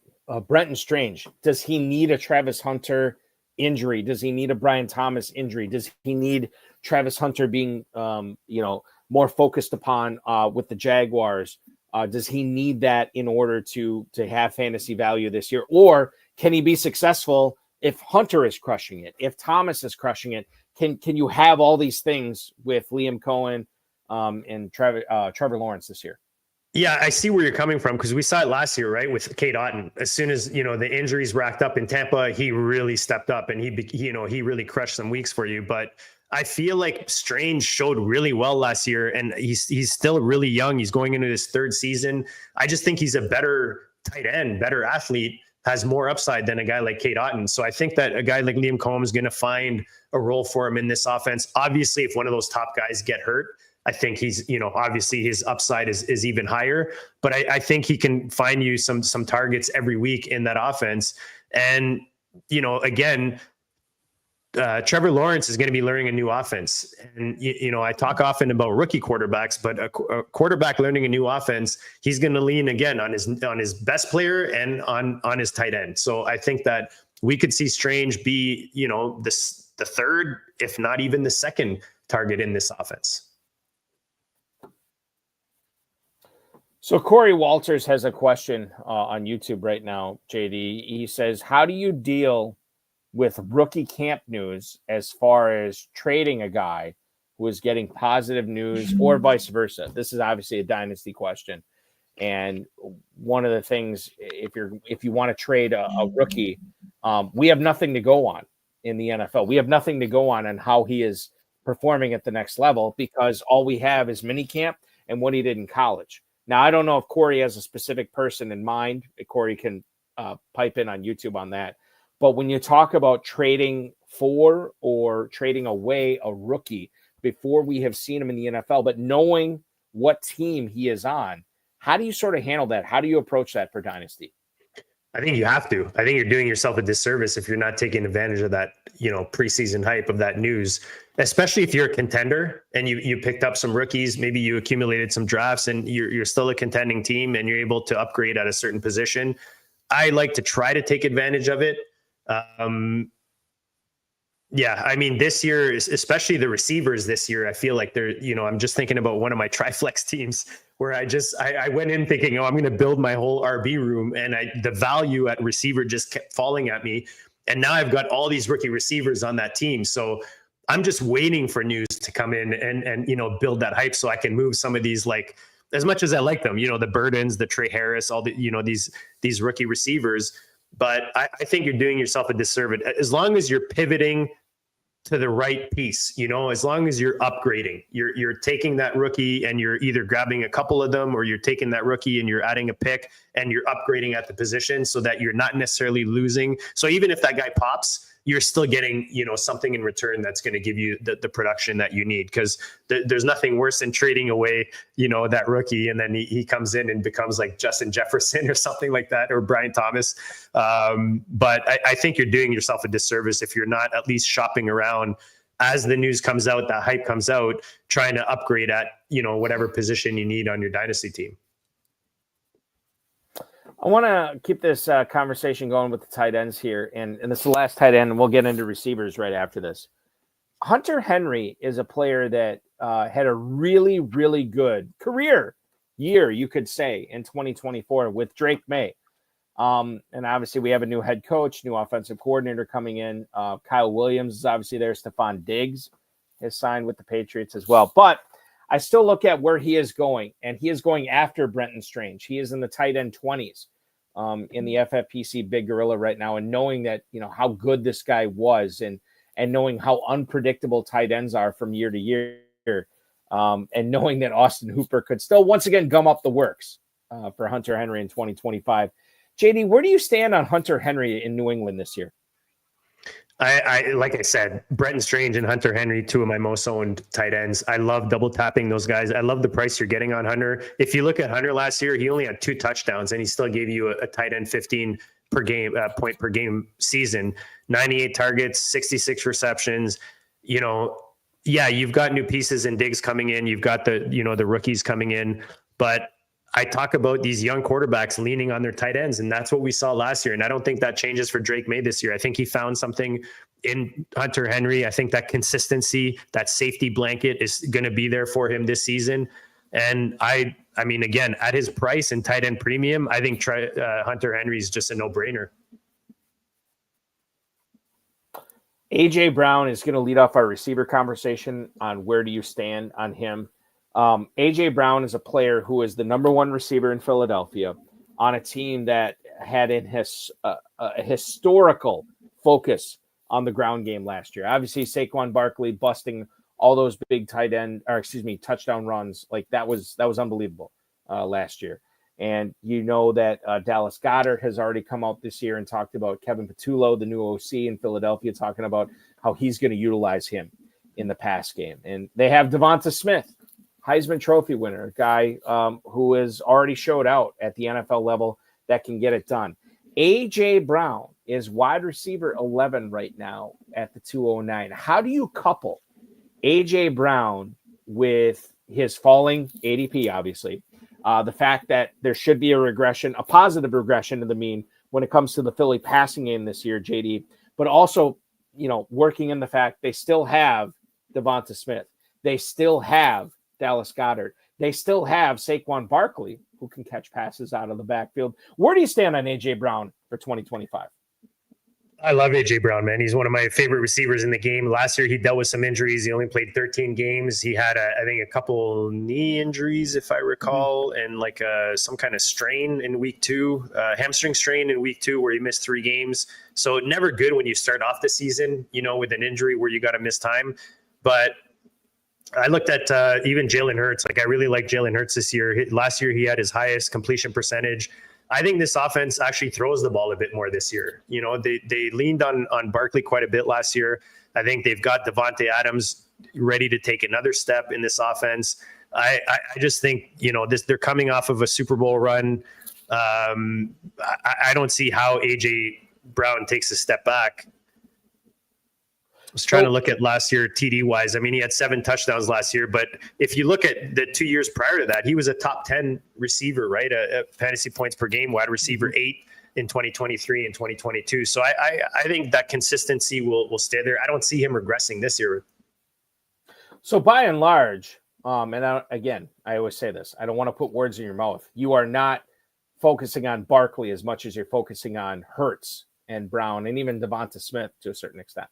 Brenton Strange, does he need a Travis Hunter injury? Does he need a Brian Thomas injury? Does he need Travis Hunter being, more focused upon with the Jaguars? Does he need that in order to have fantasy value this year? Or can he be successful if Hunter is crushing it? If Thomas is crushing it? Can you have all these things with Liam Cohen and Trevor Lawrence this year? Yeah, I see where you're coming from because we saw it last year, right? With Cade Otton. As soon as, the injuries racked up in Tampa, he really stepped up and he really crushed some weeks for you. But I feel like Strange showed really well last year and he's still really young. He's going into his third season. I just think he's a better tight end, better athlete, has more upside than a guy like Cade Otton. So I think that a guy like Liam Cohen is going to find a role for him in this offense. Obviously, if one of those top guys get hurt, I think he's, obviously his upside is even higher, but I think he can find you some targets every week in that offense. And, again, Trevor Lawrence is going to be learning a new offense. And, I talk often about rookie quarterbacks, but a quarterback learning a new offense, he's going to lean again on his best player and on his tight end. So I think that we could see Strange be, the third, if not even the second target in this offense. So Corey Walters has a question on YouTube right now, JD. He says, how do you deal with rookie camp news as far as trading a guy who is getting positive news or vice versa? This is obviously a dynasty question. And one of the things, if you want to trade a rookie, We have nothing to go on in the NFL. We have nothing to go on how he is performing at the next level because all we have is minicamp and what he did in college. Now, I don't know if Corey has a specific person in mind. Corey can pipe in on YouTube on that. But when you talk about trading for or trading away a rookie before we have seen him in the NFL, but knowing what team he is on, how do you sort of handle that? How do you approach that for Dynasty? I think you have to. I think you're doing yourself a disservice if you're not taking advantage of that, preseason hype of that news, especially if you're a contender and you picked up some rookies, maybe you accumulated some drafts and you're still a contending team and you're able to upgrade at a certain position. I like to try to take advantage of it. Yeah, I mean, this year, especially the receivers this year, I feel like they're, I'm just thinking about one of my Triflex teams where I went in thinking, I'm going to build my whole RB room. And the value at receiver just kept falling at me. And now I've got all these rookie receivers on that team. So I'm just waiting for news to come in and build that hype so I can move some of these, like, as much as I like them, the Burdens, the Najee Harris, all the, these rookie receivers. But I think you're doing yourself a disservice as long as you're pivoting to the right piece, as long as you're upgrading, you're taking that rookie and you're either grabbing a couple of them or you're taking that rookie and you're adding a pick and you're upgrading at the position so that you're not necessarily losing. So even if that guy pops, you're still getting, something in return that's going to give you the production that you need. Because there's nothing worse than trading away, that rookie and then he comes in and becomes like Justin Jefferson or something like that, or Brian Thomas. But I think you're doing yourself a disservice if you're not at least shopping around as the news comes out, that hype comes out, trying to upgrade at, whatever position you need on your dynasty team. I want to keep this conversation going with the tight ends here. And this is the last tight end, and we'll get into receivers right after this. Hunter Henry is a player that had a really, really good career year, you could say, in 2024 with Drake May. And obviously we have a new head coach, new offensive coordinator coming in. Kyle Williams is obviously there. Stephon Diggs has signed with the Patriots as well. But I still look at where he is going, and he is going after Brenton Strange. He is in the tight end 20s in the FFPC Big Gorilla right now. And knowing that, how good this guy was and knowing how unpredictable tight ends are from year to year, and knowing that Austin Hooper could still once again gum up the works for Hunter Henry in 2025. JD, where do you stand on Hunter Henry in New England this year? I like I said, Brenton Strange and Hunter Henry, two of my most owned tight ends. I love double tapping those guys. I love the price you're getting on Hunter. If you look at Hunter last year, he only had 2 touchdowns and he still gave you a tight end 15 per game point per game season, 98 targets, 66 receptions. Yeah, you've got new pieces and Diggs coming in. You've got the rookies coming in, but I talk about these young quarterbacks leaning on their tight ends, and that's what we saw last year. And I don't think that changes for Drake May this year. I think he found something in Hunter Henry. I think that consistency, that safety blanket is going to be there for him this season. And I mean, again, at his price and tight end premium, I think Hunter Henry is just a no-brainer. A.J. Brown is going to lead off our receiver conversation on where do you stand on him. A.J. Brown is a player who is the number 1 receiver in Philadelphia on a team that had a historical focus on the ground game last year. Obviously, Saquon Barkley busting all those big touchdown runs. Like that was unbelievable last year. And that Dallas Goedert has already come out this year and talked about Kevin Patullo, the new OC in Philadelphia, talking about how he's going to utilize him in the pass game. And they have Devonta Smith, Heisman Trophy winner, a guy who has already showed out at the NFL level that can get it done. A.J. Brown is wide receiver 11 right now at the 209. How do you couple A.J. Brown with his falling ADP, obviously, the fact that there should be a positive regression to the mean when it comes to the Philly passing game this year, JD, but also, working in the fact they still have Devonta Smith. They still have Dallas Goedert. They still have Saquon Barkley, who can catch passes out of the backfield. Where do you stand on A.J. Brown for 2025? I love AJ Brown, man. He's one of my favorite receivers in the game. Last year, he dealt with some injuries. He only played 13 games. He had, I think, a couple knee injuries, if I recall, and like some kind of strain in week 2, hamstring strain in week 2, where he missed 3 games. So never good when you start off the season, with an injury where you got to miss time. But I looked at even Jalen Hurts. Like, I really like Jalen Hurts this year. Last year, he had his highest completion percentage. I think this offense actually throws the ball a bit more this year. They leaned on Barkley quite a bit last year. I think they've got Devontae Adams ready to take another step in this offense. I just think, they're coming off of a Super Bowl run. I don't see how AJ Brown takes a step back. I was trying to look at last year TD wise. I mean, he had 7 touchdowns last year, but if you look at the 2 years prior to that, he was a top 10 receiver, right? A fantasy points per game, wide receiver 8 in 2023 and 2022. So I think that consistency will stay there. I don't see him regressing this year. So by and large, again, I always say this, I don't want to put words in your mouth. You are not focusing on Barkley as much as you're focusing on Hurts and Brown and even Devonta Smith to a certain extent.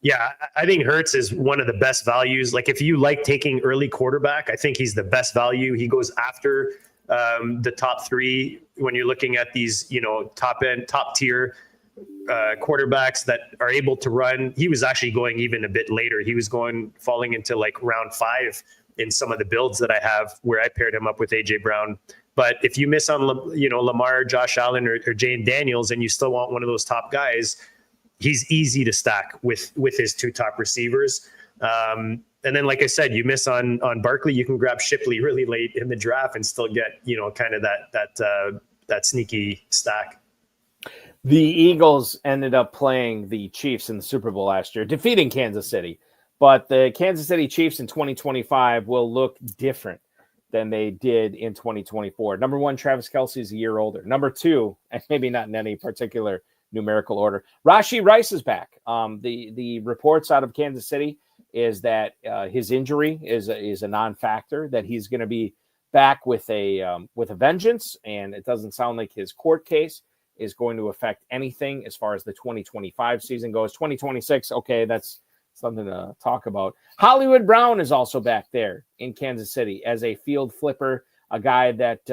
Yeah, I think Hurts is one of the best values. Like, if you like taking early quarterback, I think he's the best value. He goes after the top 3 when you're looking at these, top tier quarterbacks that are able to run. He was actually going even a bit later. He was falling into like round 5 in some of the builds that I have where I paired him up with AJ Brown. But if you miss on, Lamar, Josh Allen, or Jane Daniels, and you still want one of those top guys, he's easy to stack with his 2 top receivers. And then, like I said, you miss on Barkley, you can grab Shipley really late in the draft and still get, kind of that sneaky stack. The Eagles ended up playing the Chiefs in the Super Bowl last year, defeating Kansas City. But the Kansas City Chiefs in 2025 will look different than they did in 2024. Number 1, Travis Kelce is a year older. Number 2, and maybe not in any particular numerical order, Rashee Rice is back. The reports out of Kansas City is that his injury is a non-factor, that he's going to be back with a vengeance, and it doesn't sound like his court case is going to affect anything as far as the 2025 season goes. 2026, okay, that's something to talk about. Hollywood Brown is also back there in Kansas City as a field flipper, a guy that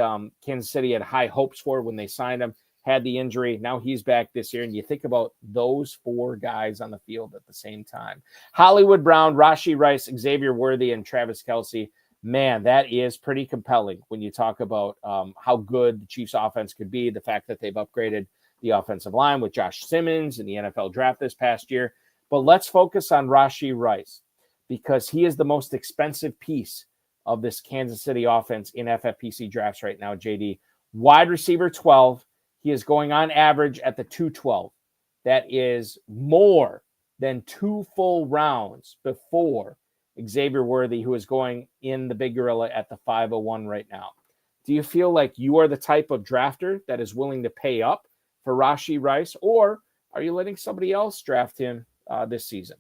Kansas City had high hopes for when they signed him. Had the injury. Now he's back this year. And you think about those 4 guys on the field at the same time. Hollywood Brown, Rashee Rice, Xavier Worthy, and Travis Kelce. Man, that is pretty compelling when you talk about how good the Chiefs offense could be. The fact that they've upgraded the offensive line with Josh Simmons in the NFL draft this past year. But let's focus on Rashee Rice because he is the most expensive piece of this Kansas City offense in FFPC drafts right now, JD. Wide receiver 12. He is going on average at the 212. That is more than 2 full rounds before Xavier Worthy, who is going in the big gorilla at the 501 right now. Do you feel like you are the type of drafter that is willing to pay up for Rashee Rice, or are you letting somebody else draft him this season?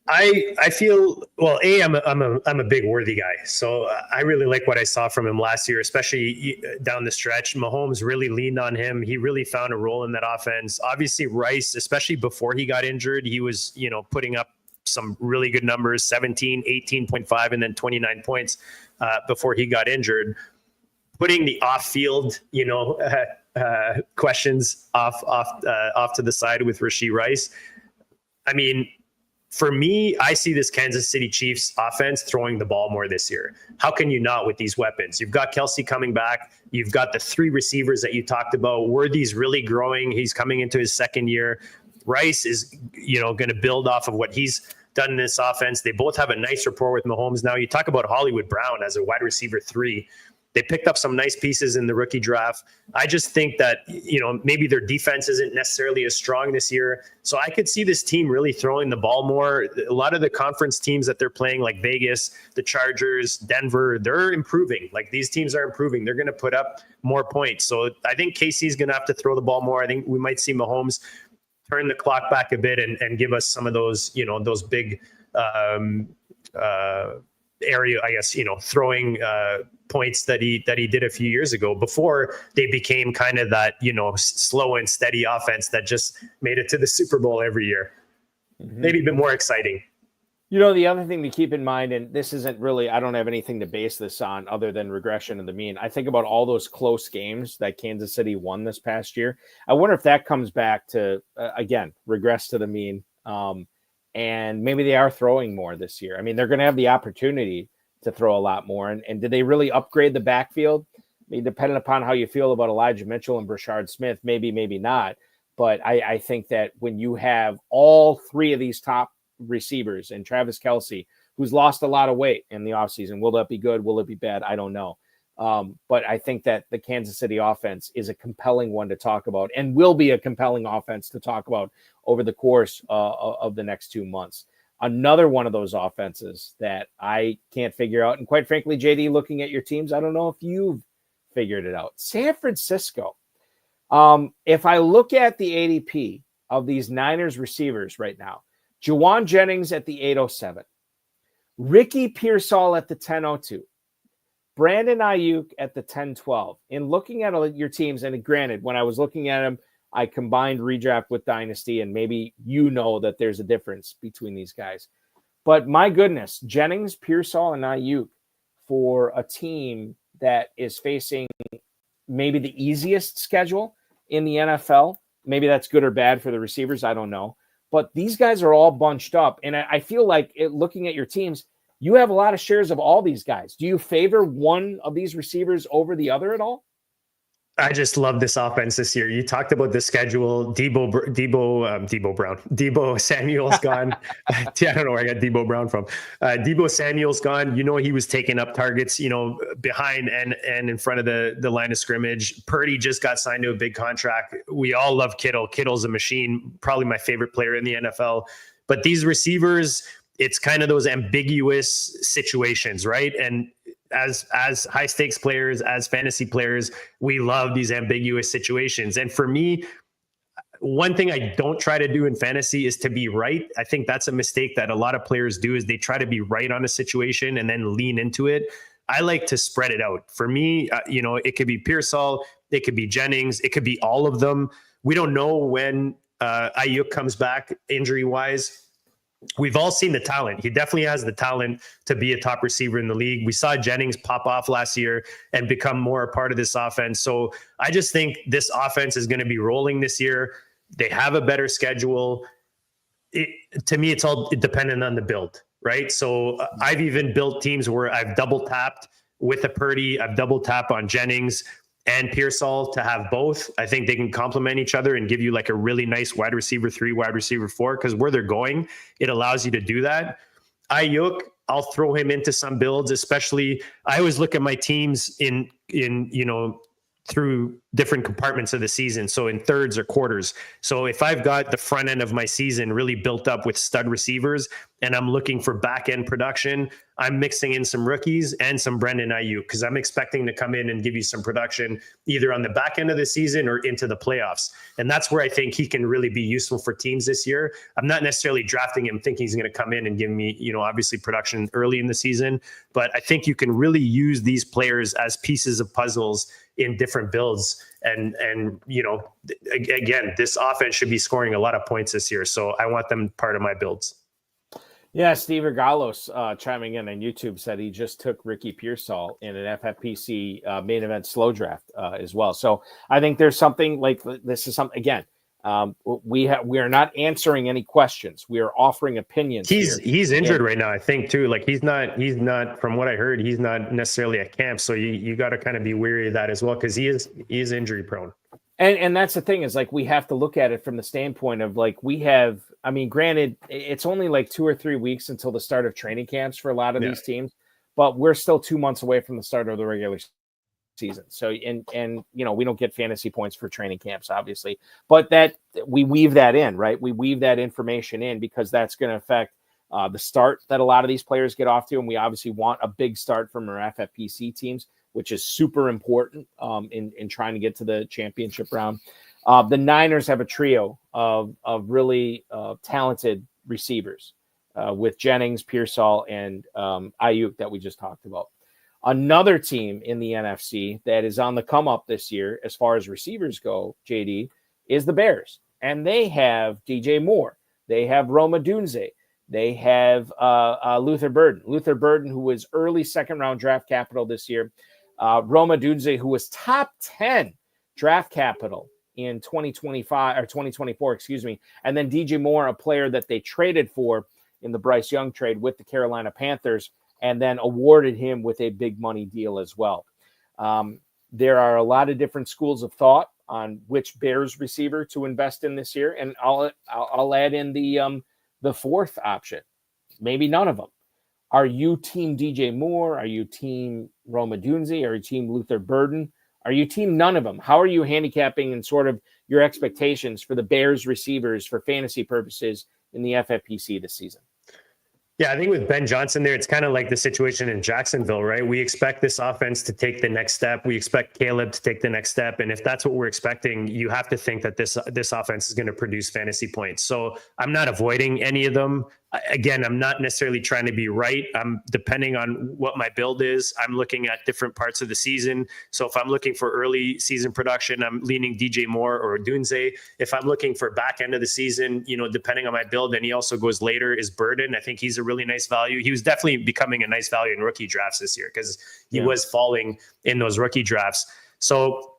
I feel, well, I'm a big Worthy guy. So I really like what I saw from him last year, especially down the stretch. Mahomes really leaned on him. He really found a role in that offense. Obviously Rice, especially before he got injured, he was, putting up some really good numbers, 17, 18.5, and then 29 points before he got injured. Putting the off-field, questions off to the side with Rashee Rice. I mean, for me, I see this Kansas City Chiefs offense throwing the ball more this year. How can you not with these weapons? You've got Kelce coming back. You've got the 3 receivers that you talked about. Worthy's really growing. He's coming into his 2nd year. Rice is, going to build off of what he's done in this offense. They both have a nice rapport with Mahomes. Now you talk about Hollywood Brown as a wide receiver 3. They picked up some nice pieces in the rookie draft. I just think that, maybe their defense isn't necessarily as strong this year. So I could see this team really throwing the ball more. A lot of the conference teams that they're playing, like Vegas, the Chargers, Denver, they're improving. Like, these teams are improving. They're going to put up more points. So I think KC's going to have to throw the ball more. I think we might see Mahomes turn the clock back a bit and give us some of those, those big area, I guess, throwing points that he did a few years ago before they became kind of that, slow and steady offense that just made it to the Super Bowl every year. Maybe a bit more exciting. The other thing to keep in mind, and this isn't really, I don't have anything to base this on other than regression of the mean. I think about all those close games that Kansas City won this past year. I wonder if that comes back to, again, regress to the mean. And maybe they are throwing more this year. I mean, they're going to have the opportunity to throw a lot more. And did they really upgrade the backfield? I mean, depending upon how you feel about Elijah Mitchell and Brashard Smith, maybe not. But I think that when you have all three of these top receivers and Travis Kelce, who's lost a lot of weight in the offseason, will that be good? Will it be bad? I don't know. But I think that the Kansas City offense is a compelling one to talk about and will be a compelling offense to talk about over the course of the next 2 months. Another one of those offenses that I can't figure out. And quite frankly, JD, looking at your teams, I don't know if you've figured it out. San Francisco. If I look at the ADP of these Niners receivers right now, Juwan Jennings at the 807, Ricky Pearsall at the 1002, Brandon Aiyuk at the 1012. In looking at your teams, and granted, when I was looking at them, I combined redraft with dynasty, and maybe that there's a difference between these guys. But my goodness, Jennings, Pearsall, and Aiyuk for a team that is facing maybe the easiest schedule in the NFL. Maybe that's good or bad for the receivers. I don't know. But these guys are all bunched up. And I feel like looking at your teams, you have a lot of shares of all these guys. Do you favor one of these receivers over the other at all? I just love this offense this year. You talked about the schedule. Debo Samuel's gone. I don't know where I got Debo Brown from. Debo Samuel's gone. He was taking up targets, behind and in front of the line of scrimmage. Purdy just got signed to a big contract. We all love Kittle. Kittle's a machine, probably my favorite player in the NFL. But these receivers, it's kind of those ambiguous situations, right? And as high stakes players, as fantasy players, we love these ambiguous situations. And for me, one thing I don't try to do in fantasy is to be right. I think that's a mistake that a lot of players do, is they try to be right on a situation and then lean into it. I like to spread it out. For me, it could be Pearsall, it could be Jennings, it could be all of them. We don't know when Aiyuk comes back injury-wise. We've all seen the talent. He definitely has the talent to be a top receiver in the league. We saw Jennings pop off last year and become more a part of this offense. So I just think this offense is going to be rolling this year. They have a better schedule. To me, it's all dependent on the build, right? So I've even built teams where I've double tapped with a Purdy. I've double tapped on Jennings and Pearsall to have both. I think they can complement each other and give you like a really nice wide receiver 3, wide receiver 4, because where they're going, it allows you to do that. Aiyuk, I'll throw him into some builds, especially I always look at my teams in through different compartments of the season. So in thirds or quarters. So if I've got the front end of my season really built up with stud receivers and I'm looking for back end production, I'm mixing in some rookies and some Brendan Aiyuk, because I'm expecting to come in and give you some production either on the back end of the season or into the playoffs. And that's where I think he can really be useful for teams this year. I'm not necessarily drafting him thinking he's going to come in and give me, obviously production early in the season, but I think you can really use these players as pieces of puzzles in different builds. And again, this offense should be scoring a lot of points this year. So I want them part of my builds. Yeah, Steve Regalos chiming in on YouTube said he just took Ricky Pearsall in an FFPC main event slow draft as well. So I think there's something like this is something, again, we are not answering any questions. We are offering opinions. He's injured right now, I think too. Like he's not from what I heard, he's not necessarily at camp. So you got to kind of be wary of that as well, because he is injury prone. And that's the thing, is like we have to look at it from the standpoint of like granted, it's only like 2 or 3 weeks until the start of training camps for a lot of these teams, but we're still 2 months away from the start of the regular season. So, and we don't get fantasy points for training camps, obviously, but that we weave that in, right? We weave that information in because that's going to affect the start that a lot of these players get off to. And we obviously want a big start from our FFPC teams, which is super important in trying to get to the championship round. The Niners have a trio of really talented receivers with Jennings, Pearsall, and Aiyuk that we just talked about. Another team in the NFC that is on the come up this year, as far as receivers go, JD, is the Bears. And they have DJ Moore. They have Rome Odunze. They have Luther Burden. Luther Burden, who was early second-round draft capital this year. Rome Odunze, who was top 10 draft capital in 2024, and then DJ Moore, a player that they traded for in the Bryce Young trade with the Carolina Panthers, and then awarded him with a big money deal as well. There are a lot of different schools of thought on which Bears receiver to invest in this year, and I'll add in the fourth option, maybe none of them. Are you team DJ Moore? Are you team Rome Odunze? Are you team Luther Burden? Are you team none of them? How are you handicapping and sort of your expectations for the Bears receivers for fantasy purposes in the FFPC this season? Yeah, I think with Ben Johnson there, it's kind of like the situation in Jacksonville, right? We expect this offense to take the next step. We expect Caleb to take the next step. And if that's what we're expecting, you have to think that this offense is going to produce fantasy points. So I'm not avoiding any of them. Again, I'm not necessarily trying to be right. I'm depending on what my build is. I'm looking at different parts of the season. So if I'm looking for early season production, I'm leaning DJ Moore or Dunze. If I'm looking for back end of the season, depending on my build, and he also goes later, is Burden. I think he's a really nice value. He was definitely becoming a nice value in rookie drafts this year because he was falling in those rookie drafts. So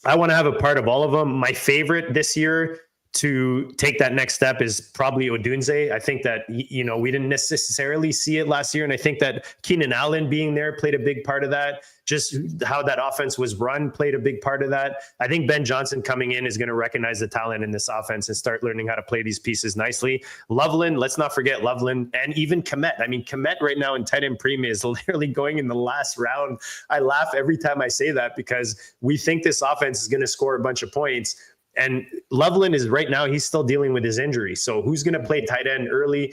I want to have a part of all of them. My favorite this year to take that next step is probably Odunze. I think that, we didn't necessarily see it last year. And I think that Keenan Allen being there played a big part of that. Just how that offense was run played a big part of that. I think Ben Johnson coming in is going to recognize the talent in this offense and start learning how to play these pieces nicely. Loveland, let's not forget Loveland, and even Kmet. I mean, Kmet right now in tight end premium is literally going in the last round. I laugh every time I say that because we think this offense is going to score a bunch of points. And Loveland is right now, he's still dealing with his injury. So who's going to play tight end early?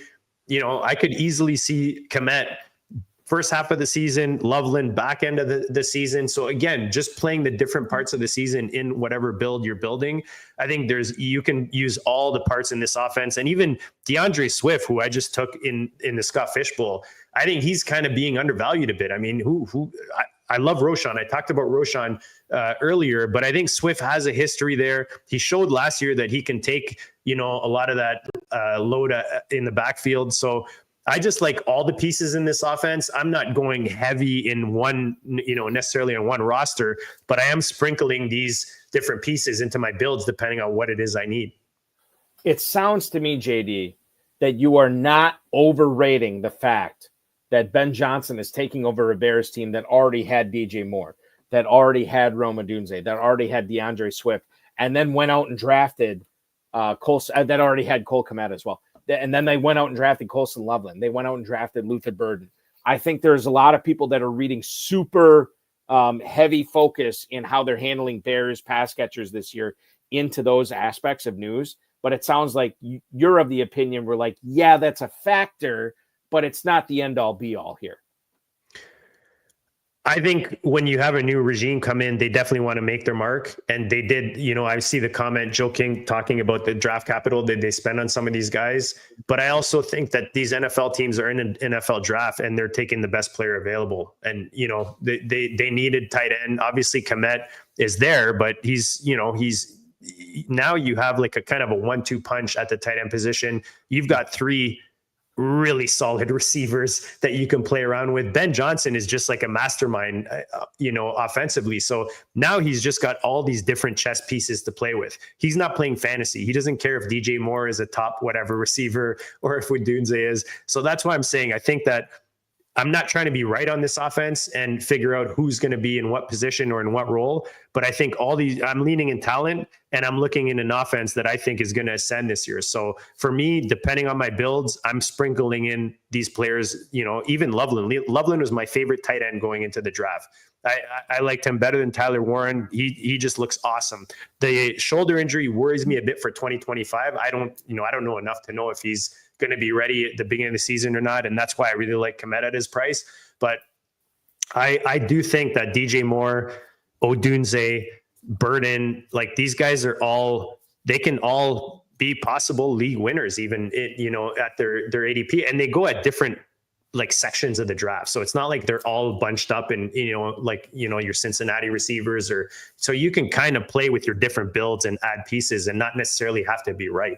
I could easily see Kmet first half of the season, Loveland back end of the season. So again, just playing the different parts of the season in whatever build you're building. I think you can use all the parts in this offense. And even DeAndre Swift, who I just took in the Scott Fish Bowl, I think he's kind of being undervalued a bit. I mean, I love Roschon. I talked about Roschon earlier, but I think Swift has a history there. He showed last year that he can take, a lot of that load in the backfield. So I just like all the pieces in this offense. I'm not going heavy in one, necessarily on one roster, but I am sprinkling these different pieces into my builds depending on what it is I need. It sounds to me, JD, that you are not overrating the fact that Ben Johnson is taking over a Bears team that already had DJ Moore, that already had Rome Odunze, that already had DeAndre Swift, and then went out and drafted Cole, that already had Cole Kmet as well. And then they went out and drafted Colson Loveland. They went out and drafted Luther Burden. I think there's a lot of people that are reading super heavy focus in how they're handling Bears pass catchers this year into those aspects of news. But it sounds like you're of the opinion we're like, yeah, that's a factor, but it's not the end all be all here. I think when you have a new regime come in, they definitely want to make their mark. And they did, I see the comment joking, talking about the draft capital that they spend on some of these guys. But I also think that these NFL teams are in an NFL draft and they're taking the best player available. And, they needed tight end. Obviously Kmet is there, but he's now you have like a kind of a 1-2 punch at the tight end position. You've got 3 really solid receivers that you can play around with. Ben Johnson is just like a mastermind, offensively. So now he's just got all these different chess pieces to play with. He's not playing fantasy. He doesn't care if DJ Moore is a top whatever receiver or if Odunze is. So that's why I'm saying I think that I'm not trying to be right on this offense and figure out who's going to be in what position or in what role. But I think I'm leaning in talent and I'm looking in an offense that I think is going to ascend this year. So for me, depending on my builds, I'm sprinkling in these players, even Loveland. Loveland was my favorite tight end going into the draft. I liked him better than Tyler Warren. He just looks awesome. The shoulder injury worries me a bit for 2025. I don't know enough to know if he's going to be ready at the beginning of the season or not. And that's why I really like Kmet at his price. But I do think that DJ Moore, Odunze, Burden, like these guys they can all be possible league winners, even at their ADP. And they go at different like sections of the draft. So it's not like they're all bunched up in, your Cincinnati receivers, or so you can kind of play with your different builds and add pieces and not necessarily have to be right.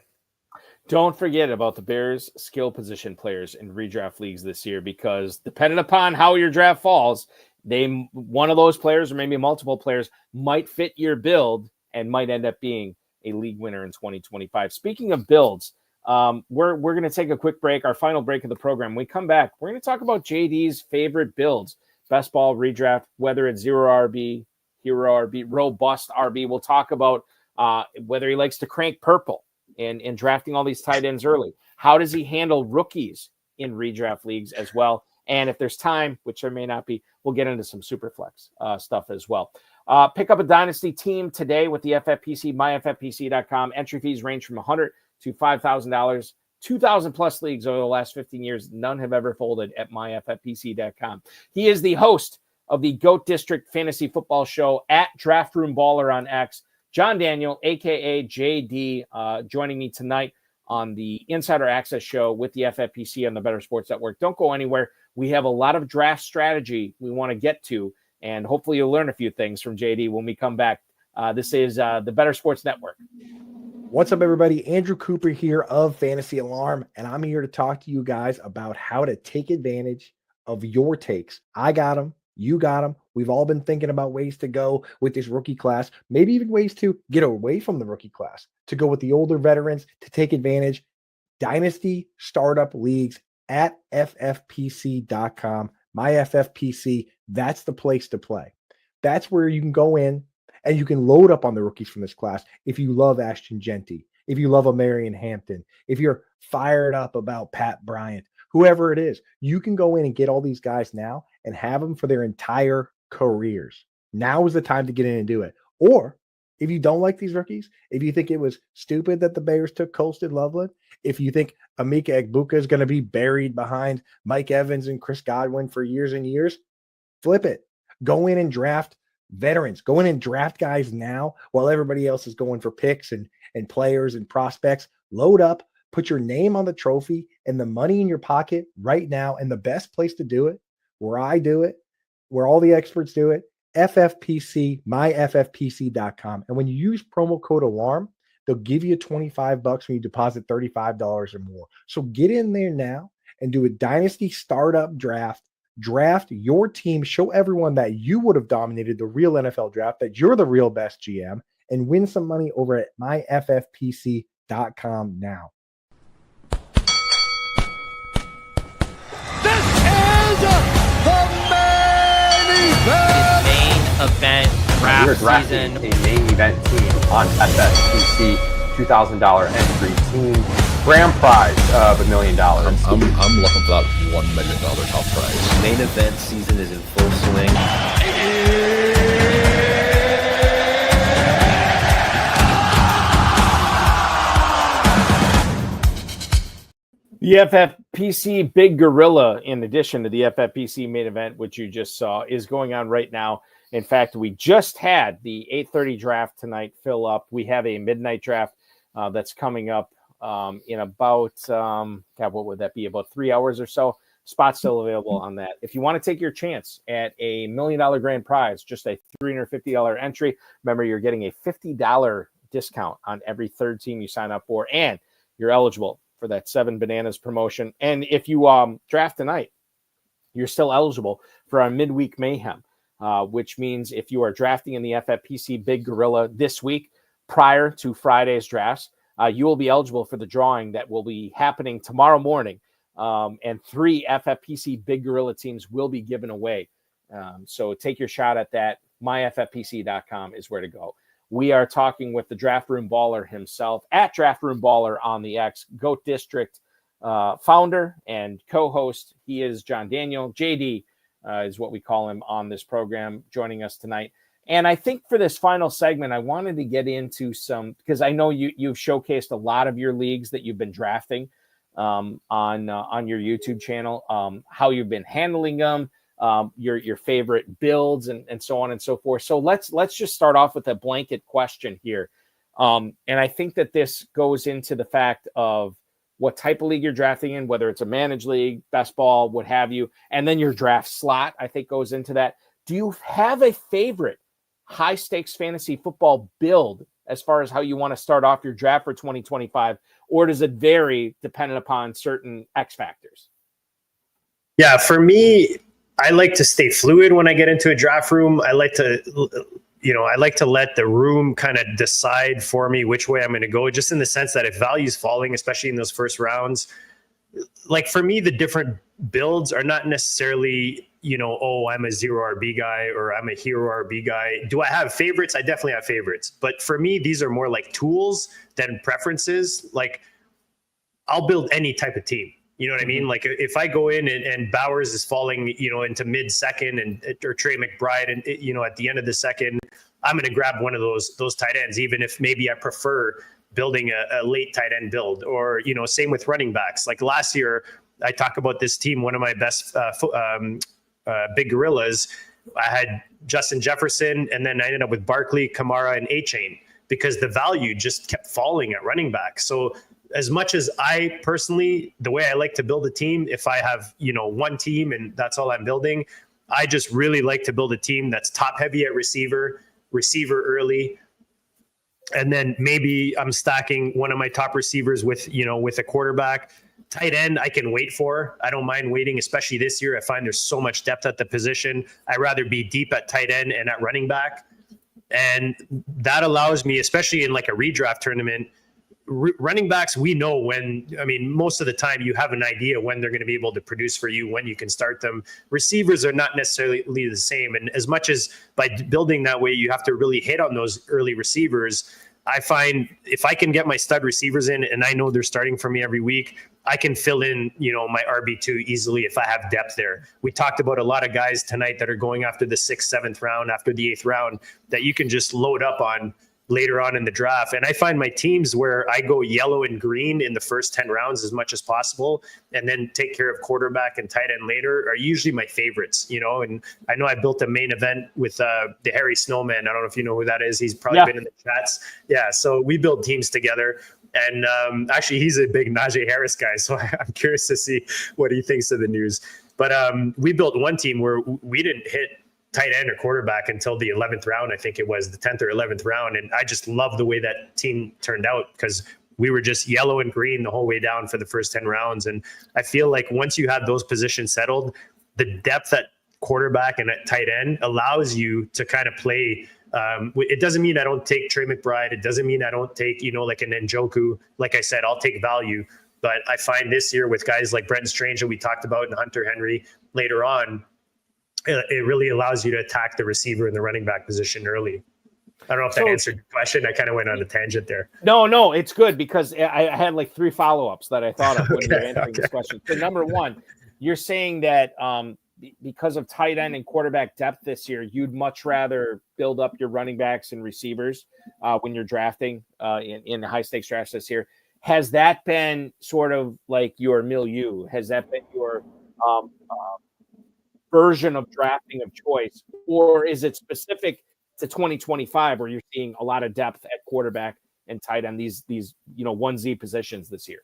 Don't forget about the Bears skill position players in redraft leagues this year, because depending upon how your draft falls, one of those players or maybe multiple players might fit your build and might end up being a league winner in 2025. Speaking of builds, we're going to take a quick break, our final break of the program. When we come back, we're going to talk about JD's favorite builds, best ball redraft, whether it's zero RB, hero RB, robust RB. We'll talk about whether he likes to crank purple and drafting all these tight ends early. How does he handle rookies in redraft leagues as well? And if there's time, which there may not be, we'll get into some Superflex stuff as well. Pick up a dynasty team today with the FFPC, myffpc.com. Entry fees range from $100 to $5,000. 2,000 plus leagues over the last 15 years. None have ever folded at myffpc.com. He is the host of the GOAT District Fantasy Football Show at Draft Room Baller on X. John Daniel, a.k.a. JD, joining me tonight on the Insider Access show with the FFPC on the Better Sports Network. Don't go anywhere. We have a lot of draft strategy we want to get to, and hopefully you'll learn a few things from JD when we come back. This is the Better Sports Network. What's up, everybody? Andrew Cooper here of Fantasy Alarm, and I'm here to talk to you guys about how to take advantage of your takes. I got them. You got them. We've all been thinking about ways to go with this rookie class, maybe even ways to get away from the rookie class, to go with the older veterans, to take advantage. Dynasty startup leagues at ffpc.com. My FFPC, that's the place to play. That's where you can go in and you can load up on the rookies from this class. If you love Ashton Genty, if you love a Marion Hampton, if you're fired up about Pat Bryant, whoever it is, you can go in and get all these guys now and have them for their entire careers. Now is the time to get in and do it. Or if you don't like these rookies, if you think it was stupid that the Bears took Colston Loveland, if you think Emeka Egbuka is going to be buried behind Mike Evans and Chris Godwin for years and years, flip it. Go in and draft veterans. Go in and draft guys now while everybody else is going for picks and players and prospects. Load up, put your name on the trophy and the money in your pocket right now. And the best place to do it, where I do it, where all the experts do it, FFPC, myffpc.com. And when you use promo code ALARM, they'll give you $25 when you deposit $35 or more. So get in there now and do a dynasty startup draft. Draft your team. Show everyone that you would have dominated the real NFL draft, that you're the real best GM, and win some money over at myffpc.com now. This is the main event draft We're drafting season. a main event team on FFPC, $2,000 entry team. Grand prize of $1 million. I'm looking for that $1 million top prize. Main event season is in full swing. The FFPC Big Gorilla, in addition to the FFPC main event, which you just saw, is going on right now. In fact, we just had the 8:30 draft tonight fill up. We have a midnight draft that's coming up in about, what would that be, about 3 hours or so. Spots still available on that. If you want to take your chance at a $1 million grand prize, just a $350 entry, remember you're getting a $50 discount on every third team you sign up for, and you're eligible for that 7 Bananas promotion. And if you draft tonight, you're still eligible for our midweek mayhem, which means if you are drafting in the FFPC Big Gorilla this week prior to Friday's drafts, you will be eligible for the drawing that will be happening tomorrow morning. And 3 FFPC Big Gorilla teams will be given away. So take your shot at that. myffpc.com is where to go. We are talking with the Draft Room Baller himself at Draft Room Baller on the X, GOAT District founder and co-host. He is John Daniel. JD is what we call him on this program, joining us tonight. And I think for this final segment, I wanted to get into some, because I know you've showcased a lot of your leagues that you've been drafting on your YouTube channel, how you've been handling them, your favorite builds and so on and so forth. So let's just start off with a blanket question here. And I think that this goes into the fact of what type of league you're drafting in, whether it's a managed league, best ball, what have you, and then your draft slot, I think, goes into that. Do you have a favorite high-stakes fantasy football build as far as how you want to start off your draft for 2025, or does it vary dependent upon certain X factors? Yeah, for me, I like to stay fluid when I get into a draft room. I like to let the room kind of decide for me which way I'm going to go, just in the sense that if value's falling, especially in those first rounds, like for me, the different builds are not necessarily, I'm a 0 RB guy or I'm a hero RB guy. Do I have favorites? I definitely have favorites. But for me, these are more like tools than preferences. Like I'll build any type of team. You know what I mean? Like if I go in and Bowers is falling, into mid-second or Trey McBride and, at the end of the second, I'm going to grab one of those tight ends, even if maybe I prefer building a late tight end build, or, same with running backs. Like last year, I talk about this team, one of my best big gorillas. I had Justin Jefferson, and then I ended up with Barkley, Kamara, and A-Chain because the value just kept falling at running back. So as much as I personally, the way I like to build a team, if I have, one team and that's all I'm building, I just really like to build a team that's top heavy at receiver early. And then maybe I'm stacking one of my top receivers with a quarterback. Tight end, I can wait for. I don't mind waiting, especially this year. I find there's so much depth at the position. I'd rather be deep at tight end and at running back. And that allows me, especially in like a redraft tournament, running backs, we know most of the time you have an idea when they're going to be able to produce for you, when you can start them. Receivers are not necessarily the same. And as much as by building that way, you have to really hit on those early receivers. I find if I can get my stud receivers in and I know they're starting for me every week, I can fill in, my RB2 easily if I have depth there. We talked about a lot of guys tonight that are going after the 6th, 7th round, after the 8th round, that you can just load up on later on in the draft. And I find my teams where I go yellow and green in the first 10 rounds as much as possible, and then take care of quarterback and tight end later, are usually my favorites, and I know I built a main event with the Harry Snowman. I don't know if you know who that is. He's probably been in the chats. Yeah. So we build teams together, and actually he's a big Najee Harris guy. So I'm curious to see what he thinks of the news. But we built one team where we didn't hit tight end or quarterback until the 11th round. I think it was the 10th or 11th round. And I just love the way that team turned out because we were just yellow and green the whole way down for the first 10 rounds. And I feel like once you have those positions settled, the depth at quarterback and at tight end allows you to kind of play. It doesn't mean I don't take Trey McBride. It doesn't mean I don't take, like an Njoku. Like I said, I'll take value. But I find this year with guys like Brenton Strange that we talked about and Hunter Henry later on, it really allows you to attack the receiver and the running back position early. I don't know if that answered your question. I kind of went on a tangent there. No, it's good because I had like 3 follow-ups that I thought of when you were answering this question. So number one, you're saying that because of tight end and quarterback depth this year, you'd much rather build up your running backs and receivers when you're drafting in the high-stakes drafts this year. Has that been sort of like your milieu? Has that been your version of drafting of choice, or is it specific to 2025 where you're seeing a lot of depth at quarterback and tight end, these 1Z positions this year?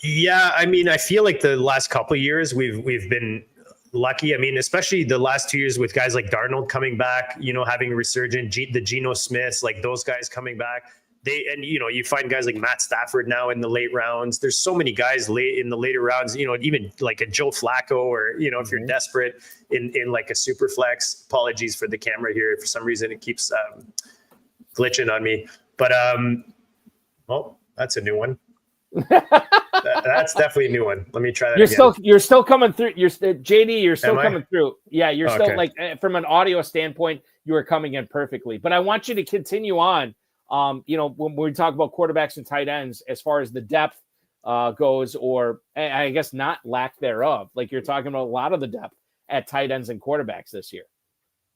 Yeah, I feel like the last couple of years we've been lucky. Especially the last 2 years with guys like Darnold coming back, having a resurgent, the Geno Smiths, like those guys coming back. You find guys like Matt Stafford now in the late rounds. There's so many guys late in the later rounds, even like a Joe Flacco, or, if you're desperate in like a Superflex. Apologies for the camera here. For some reason, it keeps glitching on me. But, that's a new one. That's definitely a new one. Let me try that again. You're still coming through. You're still coming through. Yeah, you're still like, from an audio standpoint, you are coming in perfectly. But I want you to continue on. When we talk about quarterbacks and tight ends, as far as the depth goes, or I guess not lack thereof, like you're talking about a lot of the depth at tight ends and quarterbacks this year.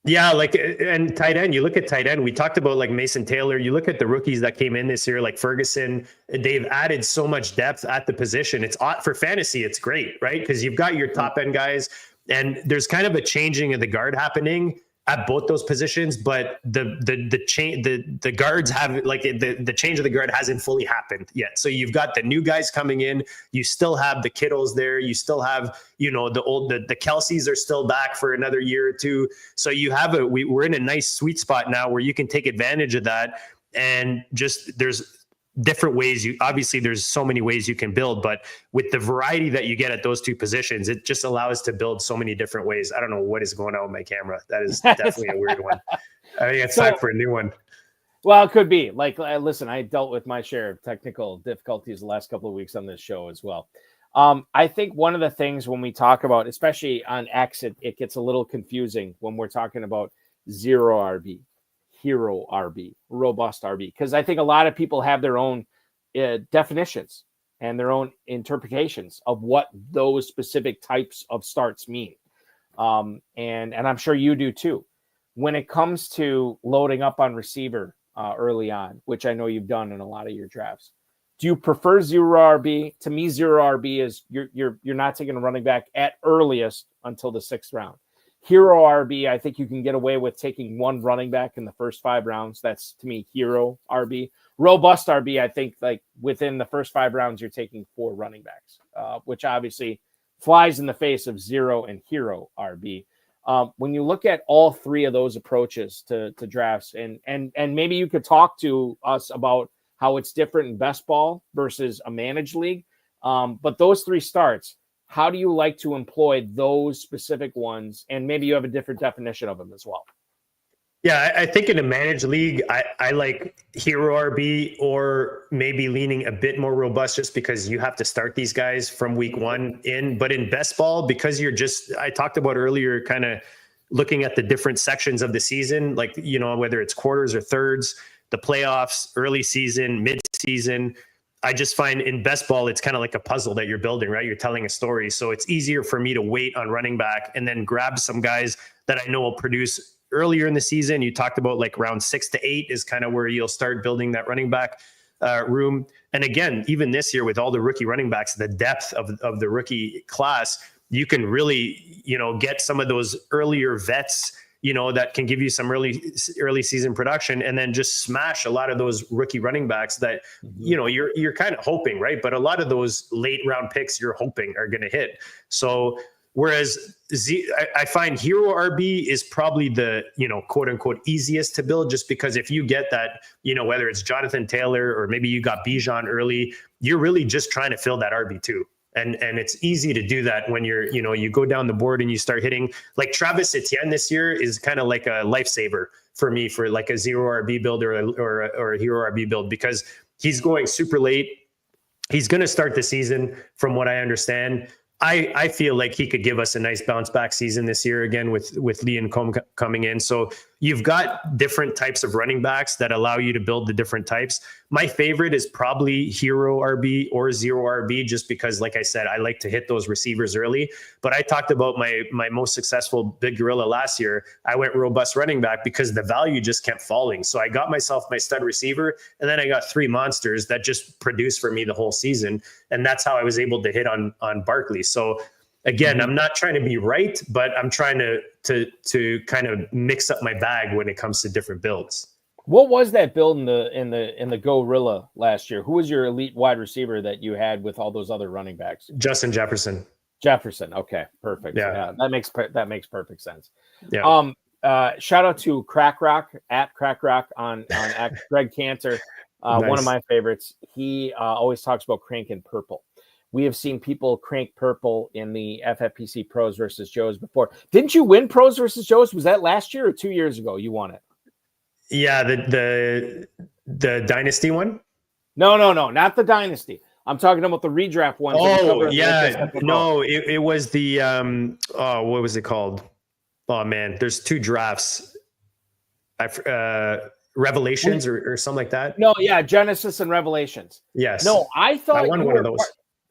Yeah, and tight end, you look at tight end, we talked about like Mason Taylor, you look at the rookies that came in this year, like Ferguson, they've added so much depth at the position. It's for fantasy, it's great, right? Because you've got your top end guys, and there's kind of a changing of the guard happening. at both those positions, but the guards have like the change of the guard hasn't fully happened yet. So you've got the new guys coming in. You still have the Kittles there. You still have, the Kelseys are still back for another year or two. So you have we're in a nice sweet spot now where you can take advantage of that. And just there's different ways obviously there's so many ways you can build, but with the variety that you get at those two positions, it just allows to build so many different ways. I don't know what is going on with my camera. That is definitely a weird one. I think it's time for a new one. Well, it could be. Like, listen, I dealt with my share of technical difficulties the last couple of weeks on this show as well. I think one of the things when we talk about, especially on X, it gets a little confusing when we're talking about zero RB, hero RB, robust RB, because I think a lot of people have their own definitions and their own interpretations of what those specific types of starts mean. And I'm sure you do too. When it comes to loading up on receiver early on, which I know you've done in a lot of your drafts, do you prefer zero RB? To me, zero RB is you're not taking a running back at earliest until the 6th round. Hero RB, I think you can get away with taking one running back in the first 5 rounds. That's, to me, hero RB. Robust RB, I think, like within the first 5 rounds, you're taking 4 running backs, which obviously flies in the face of zero and hero RB. When you look at all 3 of those approaches to drafts, and maybe you could talk to us about how it's different in best ball versus a managed league. But those 3 starts, how do you like to employ those specific ones? And maybe you have a different definition of them as well. Yeah, I think in a managed league, I like hero RB or maybe leaning a bit more robust just because you have to start these guys from week 1 in. But in best ball, because I talked about earlier, kind of looking at the different sections of the season, like, whether it's quarters or thirds, the playoffs, early season, mid-season, I just find in best ball, it's kind of like a puzzle that you're building, right? You're telling a story. So it's easier for me to wait on running back and then grab some guys that I know will produce earlier in the season. You talked about like round 6 to 8 is kind of where you'll start building that running back room. And again, even this year with all the rookie running backs, the depth of the rookie class, you can really, get some of those earlier vets, that can give you some early season production, and then just smash a lot of those rookie running backs that, you're kind of hoping, right? But a lot of those late round picks you're hoping are going to hit. So whereas I find hero RB is probably the, quote unquote easiest to build, just because if you get that, whether it's Jonathan Taylor or maybe you got Bijan early, you're really just trying to fill that RB2. And it's easy to do that when you go down the board and you start hitting, like Travis Etienne this year is kind of like a lifesaver for me for like a zero RB build or a hero RB build, because he's going super late. He's going to start the season, from what I understand. I feel like he could give us a nice bounce back season this year again with Liam coming in. So you've got different types of running backs that allow you to build the different types. My favorite is probably hero RB or zero RB, just because, like I said, I like to hit those receivers early. But I talked about my most successful big gorilla last year. I went robust running back because the value just kept falling. So I got myself my stud receiver, and then I got 3 monsters that just produced for me the whole season. And that's how I was able to hit on Barkley. So again, I'm not trying to be right, but I'm trying to kind of mix up my bag when it comes to different builds. What was that build in the Gorilla last year? Who was your elite wide receiver that you had with all those other running backs? Justin Jefferson. Okay, perfect. Yeah, that makes perfect sense. Yeah. Shout out to Crack Rock on Greg Cantor, nice. One of my favorites. He always talks about cranking purple. We have seen people crank purple in the FFPC Pros versus Joes before. Didn't you win Pros versus Joes? Was that last year or 2 years ago? You won it. Yeah, the Dynasty one? No, not the Dynasty. I'm talking about the redraft one. Oh, yeah. No, it was the what was it called? Oh man, there's 2 drafts. Revelations or something like that. No, yeah, Genesis and Revelations. Yes. No, I thought I won one of those.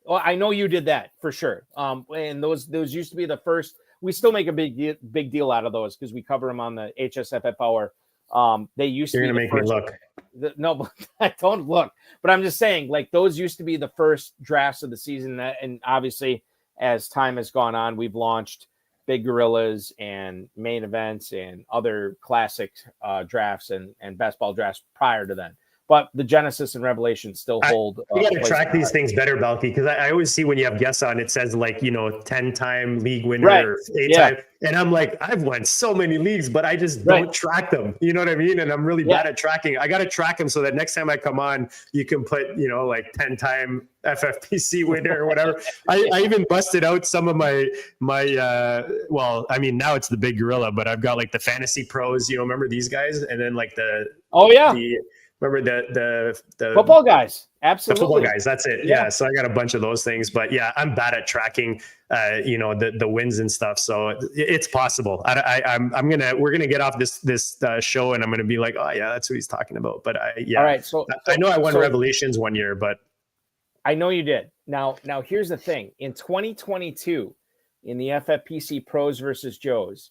Well, I know you did that for sure. And those used to be the first. We still make a big deal out of those because we cover them on the HSFF Hour. They used You're to be gonna make me look. No, I don't look. But I'm just saying, like, those used to be the first drafts of the season. And obviously, as time has gone on, we've launched big gorillas and main events and other classic drafts and best ball drafts prior to then. But the Genesis and Revelation still hold. We got to track these things better, Balky, because I always see when you have guests on, it says 10-time league winner, right. or 8-time. And I'm like, I've won so many leagues, but I just don't track them. You know what I mean? And I'm really bad at tracking. I got to track them so that next time I come on, you can put, 10-time FFPC winner or whatever. I even busted out some of my now it's the big gorilla, but I've got the fantasy pros, remember these guys? And then remember the football guys? Absolutely. The football guys. That's it. Yeah. So I got a bunch of those things, but I'm bad at tracking, the wins and stuff. So it's possible. We're gonna get off this show, and I'm gonna be like, oh yeah, that's what he's talking about. But all right. So I know I won Revelations one year, but I know you did. Now here's the thing. In 2022, in the FFPC Pros versus Joes,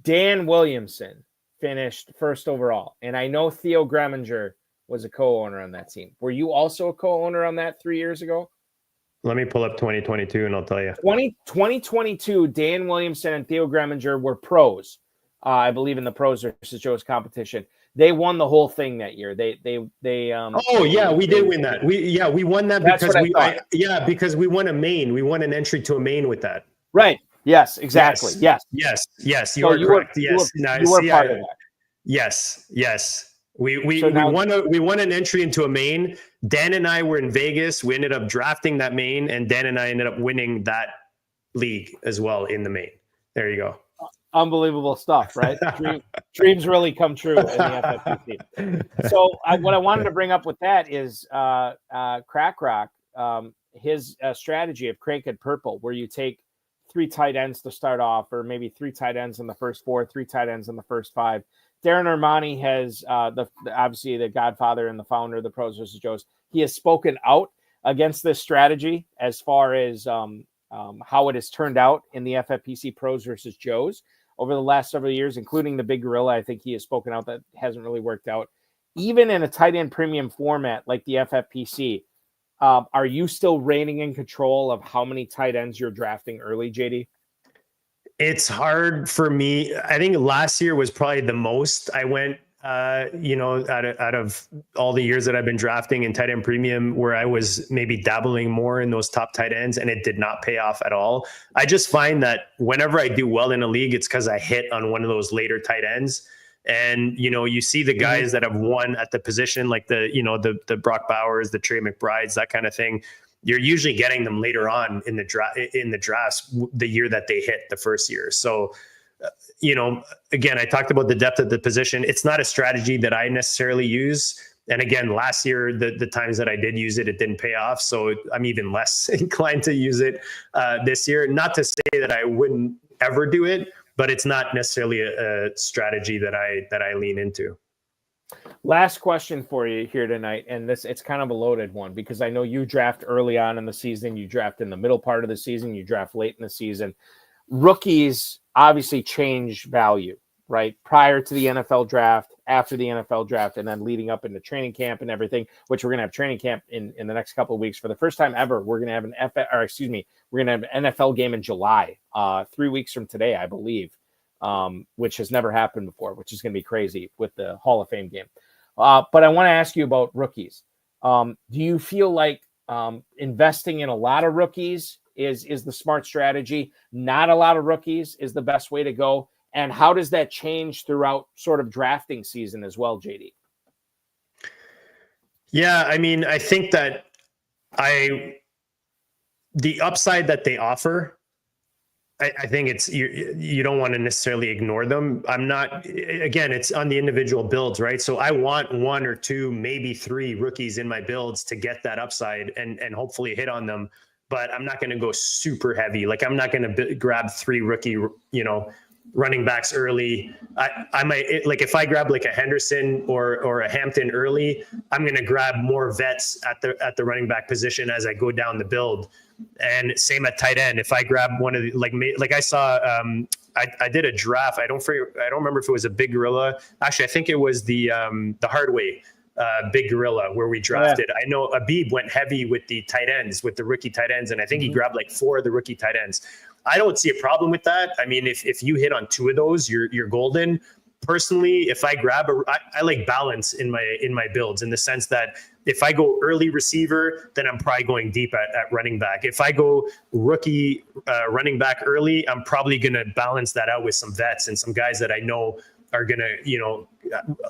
Dan Williamson finished first overall, and I know Theo Greminger was a co-owner on that team. Were you also a co-owner on that 3 years ago? Let me pull up 2022 and I'll tell you. 2022, Dan Williamson and Theo Greminger were pros. I believe in the Pros versus Joes competition. They won the whole thing that year. They we did win that. We won that because we won a main. We won an entry to a main with that. Right. Yes, exactly. Yes. You are correct. You were part of that. Yes. We won an entry into a main. Dan and I were in Vegas. We ended up drafting that main, and Dan and I ended up winning that league as well in the main. There you go. Unbelievable stuff, right? Dreams really come true in the FFPC. So what I wanted to bring up with that is Crack Rock, his strategy of Cranked Purple, where you take 3 tight ends to start off, or maybe 3 tight ends in the first 4, 3 tight ends in the first 5. Darren Armani has obviously the godfather and the founder of the Pros versus Joes. He has spoken out against this strategy as far as how it has turned out in the FFPC Pros versus Joes over the last several years, including the Big Gorilla. I think he has spoken out that hasn't really worked out. Even in a tight end premium format like the FFPC, are you still reigning in control of how many tight ends you're drafting early, JD? It's hard for me. I think last year was probably the most I went, out of all the years that I've been drafting in tight end premium, where I was maybe dabbling more in those top tight ends, and it did not pay off at all. I just find that whenever I do well in a league, it's because I hit on one of those later tight ends. And, you see the guys that have won at the position, like the Brock Bowers, the Trey McBrides, that kind of thing. You're usually getting them later on in the drafts, the year that they hit the first year. So, again, I talked about the depth of the position. It's not a strategy that I necessarily use. And again, last year, the times that I did use it, it didn't pay off. So I'm even less inclined to use it this year. Not to say that I wouldn't ever do it, but it's not necessarily a strategy that I lean into. Last question for you here tonight, and it's kind of a loaded one, because I know you draft early on in the season, you draft in the middle part of the season, you draft late in the season. Rookies obviously change value, right? Prior to the NFL draft, after the NFL draft, and then leading up into training camp and everything, which we're going to have training camp in the next couple of weeks. For the first time ever, we're going to have we're going to have an NFL game in July, 3 weeks from today, I believe. Which has never happened before, which is going to be crazy with the Hall of Fame game. But I want to ask you about rookies. Do you feel like investing in a lot of rookies is the smart strategy? Not a lot of rookies is the best way to go? And how does that change throughout sort of drafting season as well, JD? Yeah, I mean, I think that the upside that they offer, I think it's you don't want to necessarily ignore them. Again, it's on the individual builds, right? So I want 1 or 2, maybe 3 rookies in my builds to get that upside and hopefully hit on them. But I'm not going to go super heavy. Like, I'm not going to grab 3 rookie, running backs early. I might, like, if I grab like a Henderson or a Hampton early, I'm going to grab more vets at the running back position as I go down the build. And same at tight end. If I grab one of the, like I saw, I did a draft. I don't remember if it was a Big Gorilla. Actually, I think it was the hard way, Big Gorilla, where we drafted. Yeah. I know Abib went heavy with the tight ends, with the rookie tight ends, and I think he grabbed like 4 of the rookie tight ends. I don't see a problem with that. I mean, if you hit on 2 of those, you're golden. Personally, if I grab I like balance in my builds, in the sense that if I go early receiver, then I'm probably going deep at running back. If I go rookie running back early, I'm probably going to balance that out with some vets and some guys that I know are going to,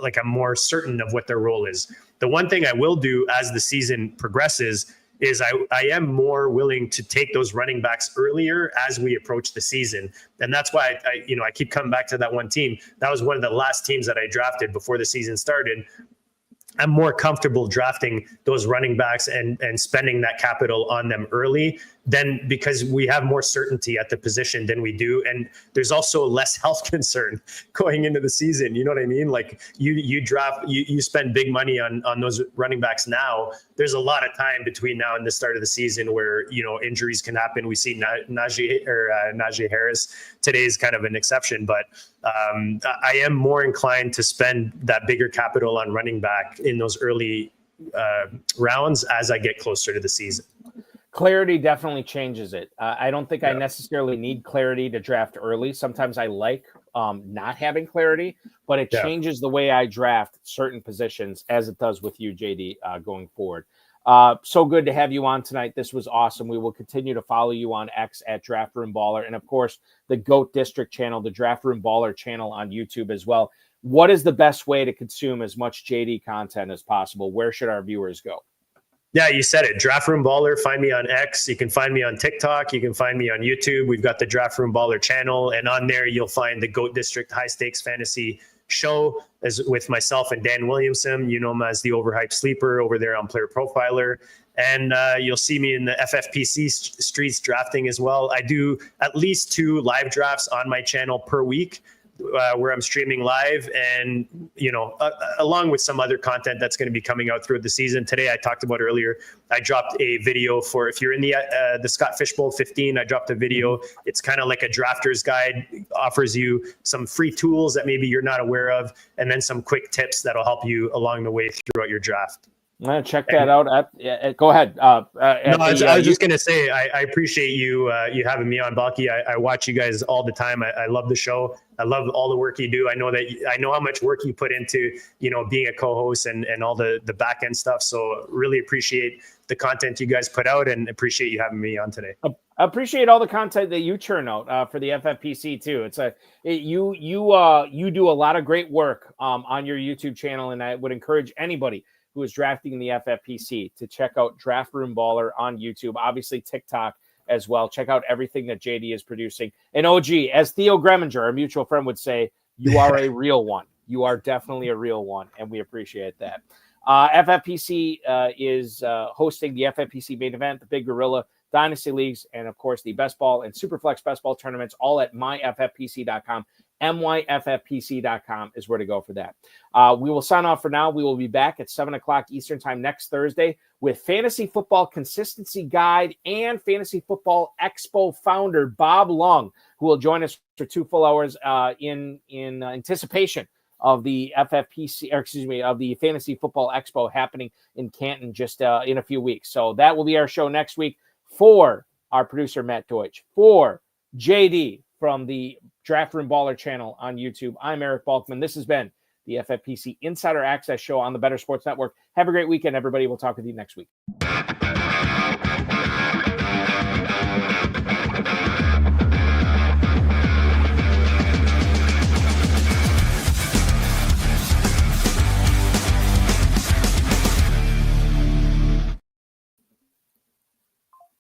like, I'm more certain of what their role is. The one thing I will do as the season progresses is I am more willing to take those running backs earlier as we approach the season. And that's why I keep coming back to that one team. That was one of the last teams that I drafted before the season started. I'm more comfortable drafting those running backs and spending that capital on them early, than because we have more certainty at the position than we do. And there's also less health concern going into the season. You know what I mean? Like you spend big money on those running backs now. There's a lot of time between now and the start of the season where, injuries can happen. We see Najee Harris. Today is kind of an exception, but I am more inclined to spend that bigger capital on running back in those early rounds as I get closer to the season. Clarity definitely changes it. I don't think I necessarily need clarity to draft early. Sometimes I like not having clarity, but it changes the way I draft certain positions, as it does with you, JD, going forward. So good to have you on tonight. This was awesome. We will continue to follow you on X at Draft Room Baller, and of course the GOAT District channel, the Draft Room Baller channel on YouTube as well. What is the best way to consume as much JD content as possible? Where should our viewers go? Yeah, you said it. Draft Room Baller. Find me on X. You can find me on TikTok. You can find me on YouTube. We've got the Draft Room Baller channel, and on there you'll find the GOAT District High Stakes Fantasy Show as with myself and Dan Williamson. You know him as the Overhyped Sleeper over there on Player Profiler. And you'll see me in the FFPC streets drafting as well. I do at least 2 live drafts on my channel per week, where I'm streaming live, and along with some other content that's going to be coming out throughout the season. Today, I talked about earlier, I dropped a video for, if you're in the Scott Fishbowl 15, I dropped a video. It's kind of like a drafter's guide, offers you some free tools that maybe you're not aware of, and then some quick tips that'll help you along the way throughout your draft. I'm going to check that out. Go ahead. I was just going to say, I appreciate you having me on, Balky. I watch you guys all the time. I love the show. I love all the work you do. I know how much work you put into, being a co-host and all the back end stuff. So really appreciate the content you guys put out, and appreciate you having me on today. I appreciate all the content that you churn out for the FFPC too. You do a lot of great work on your YouTube channel, and I would encourage anybody who is drafting in the FFPC to check out Draft Room Baller on YouTube, obviously TikTok as well. Check out everything that JD is producing. And OG, as Theo Greminger, our mutual friend, would say, you are a real one. You are definitely a real one, and we appreciate that. FFPC is hosting the FFPC main event, the Big Gorilla Dynasty Leagues, and of course the Best Ball and Superflex Best Ball tournaments, all at myffpc.com. myffpc.com is where to go for that. We will sign off for now. We will be back at 7 o'clock Eastern time next Thursday with Fantasy Football Consistency Guide and Fantasy Football Expo founder Bob Lung, who will join us for 2 full hours in anticipation of the of the Fantasy Football Expo happening in Canton just in a few weeks. So that will be our show next week. For our producer, Matt Deutsch, for JD from the Draft Room Baller channel on YouTube, I'm Eric Balkman. This has been the FFPC Insider Access Show on the Better Sports Network. Have a great weekend, everybody. We'll talk with you next week.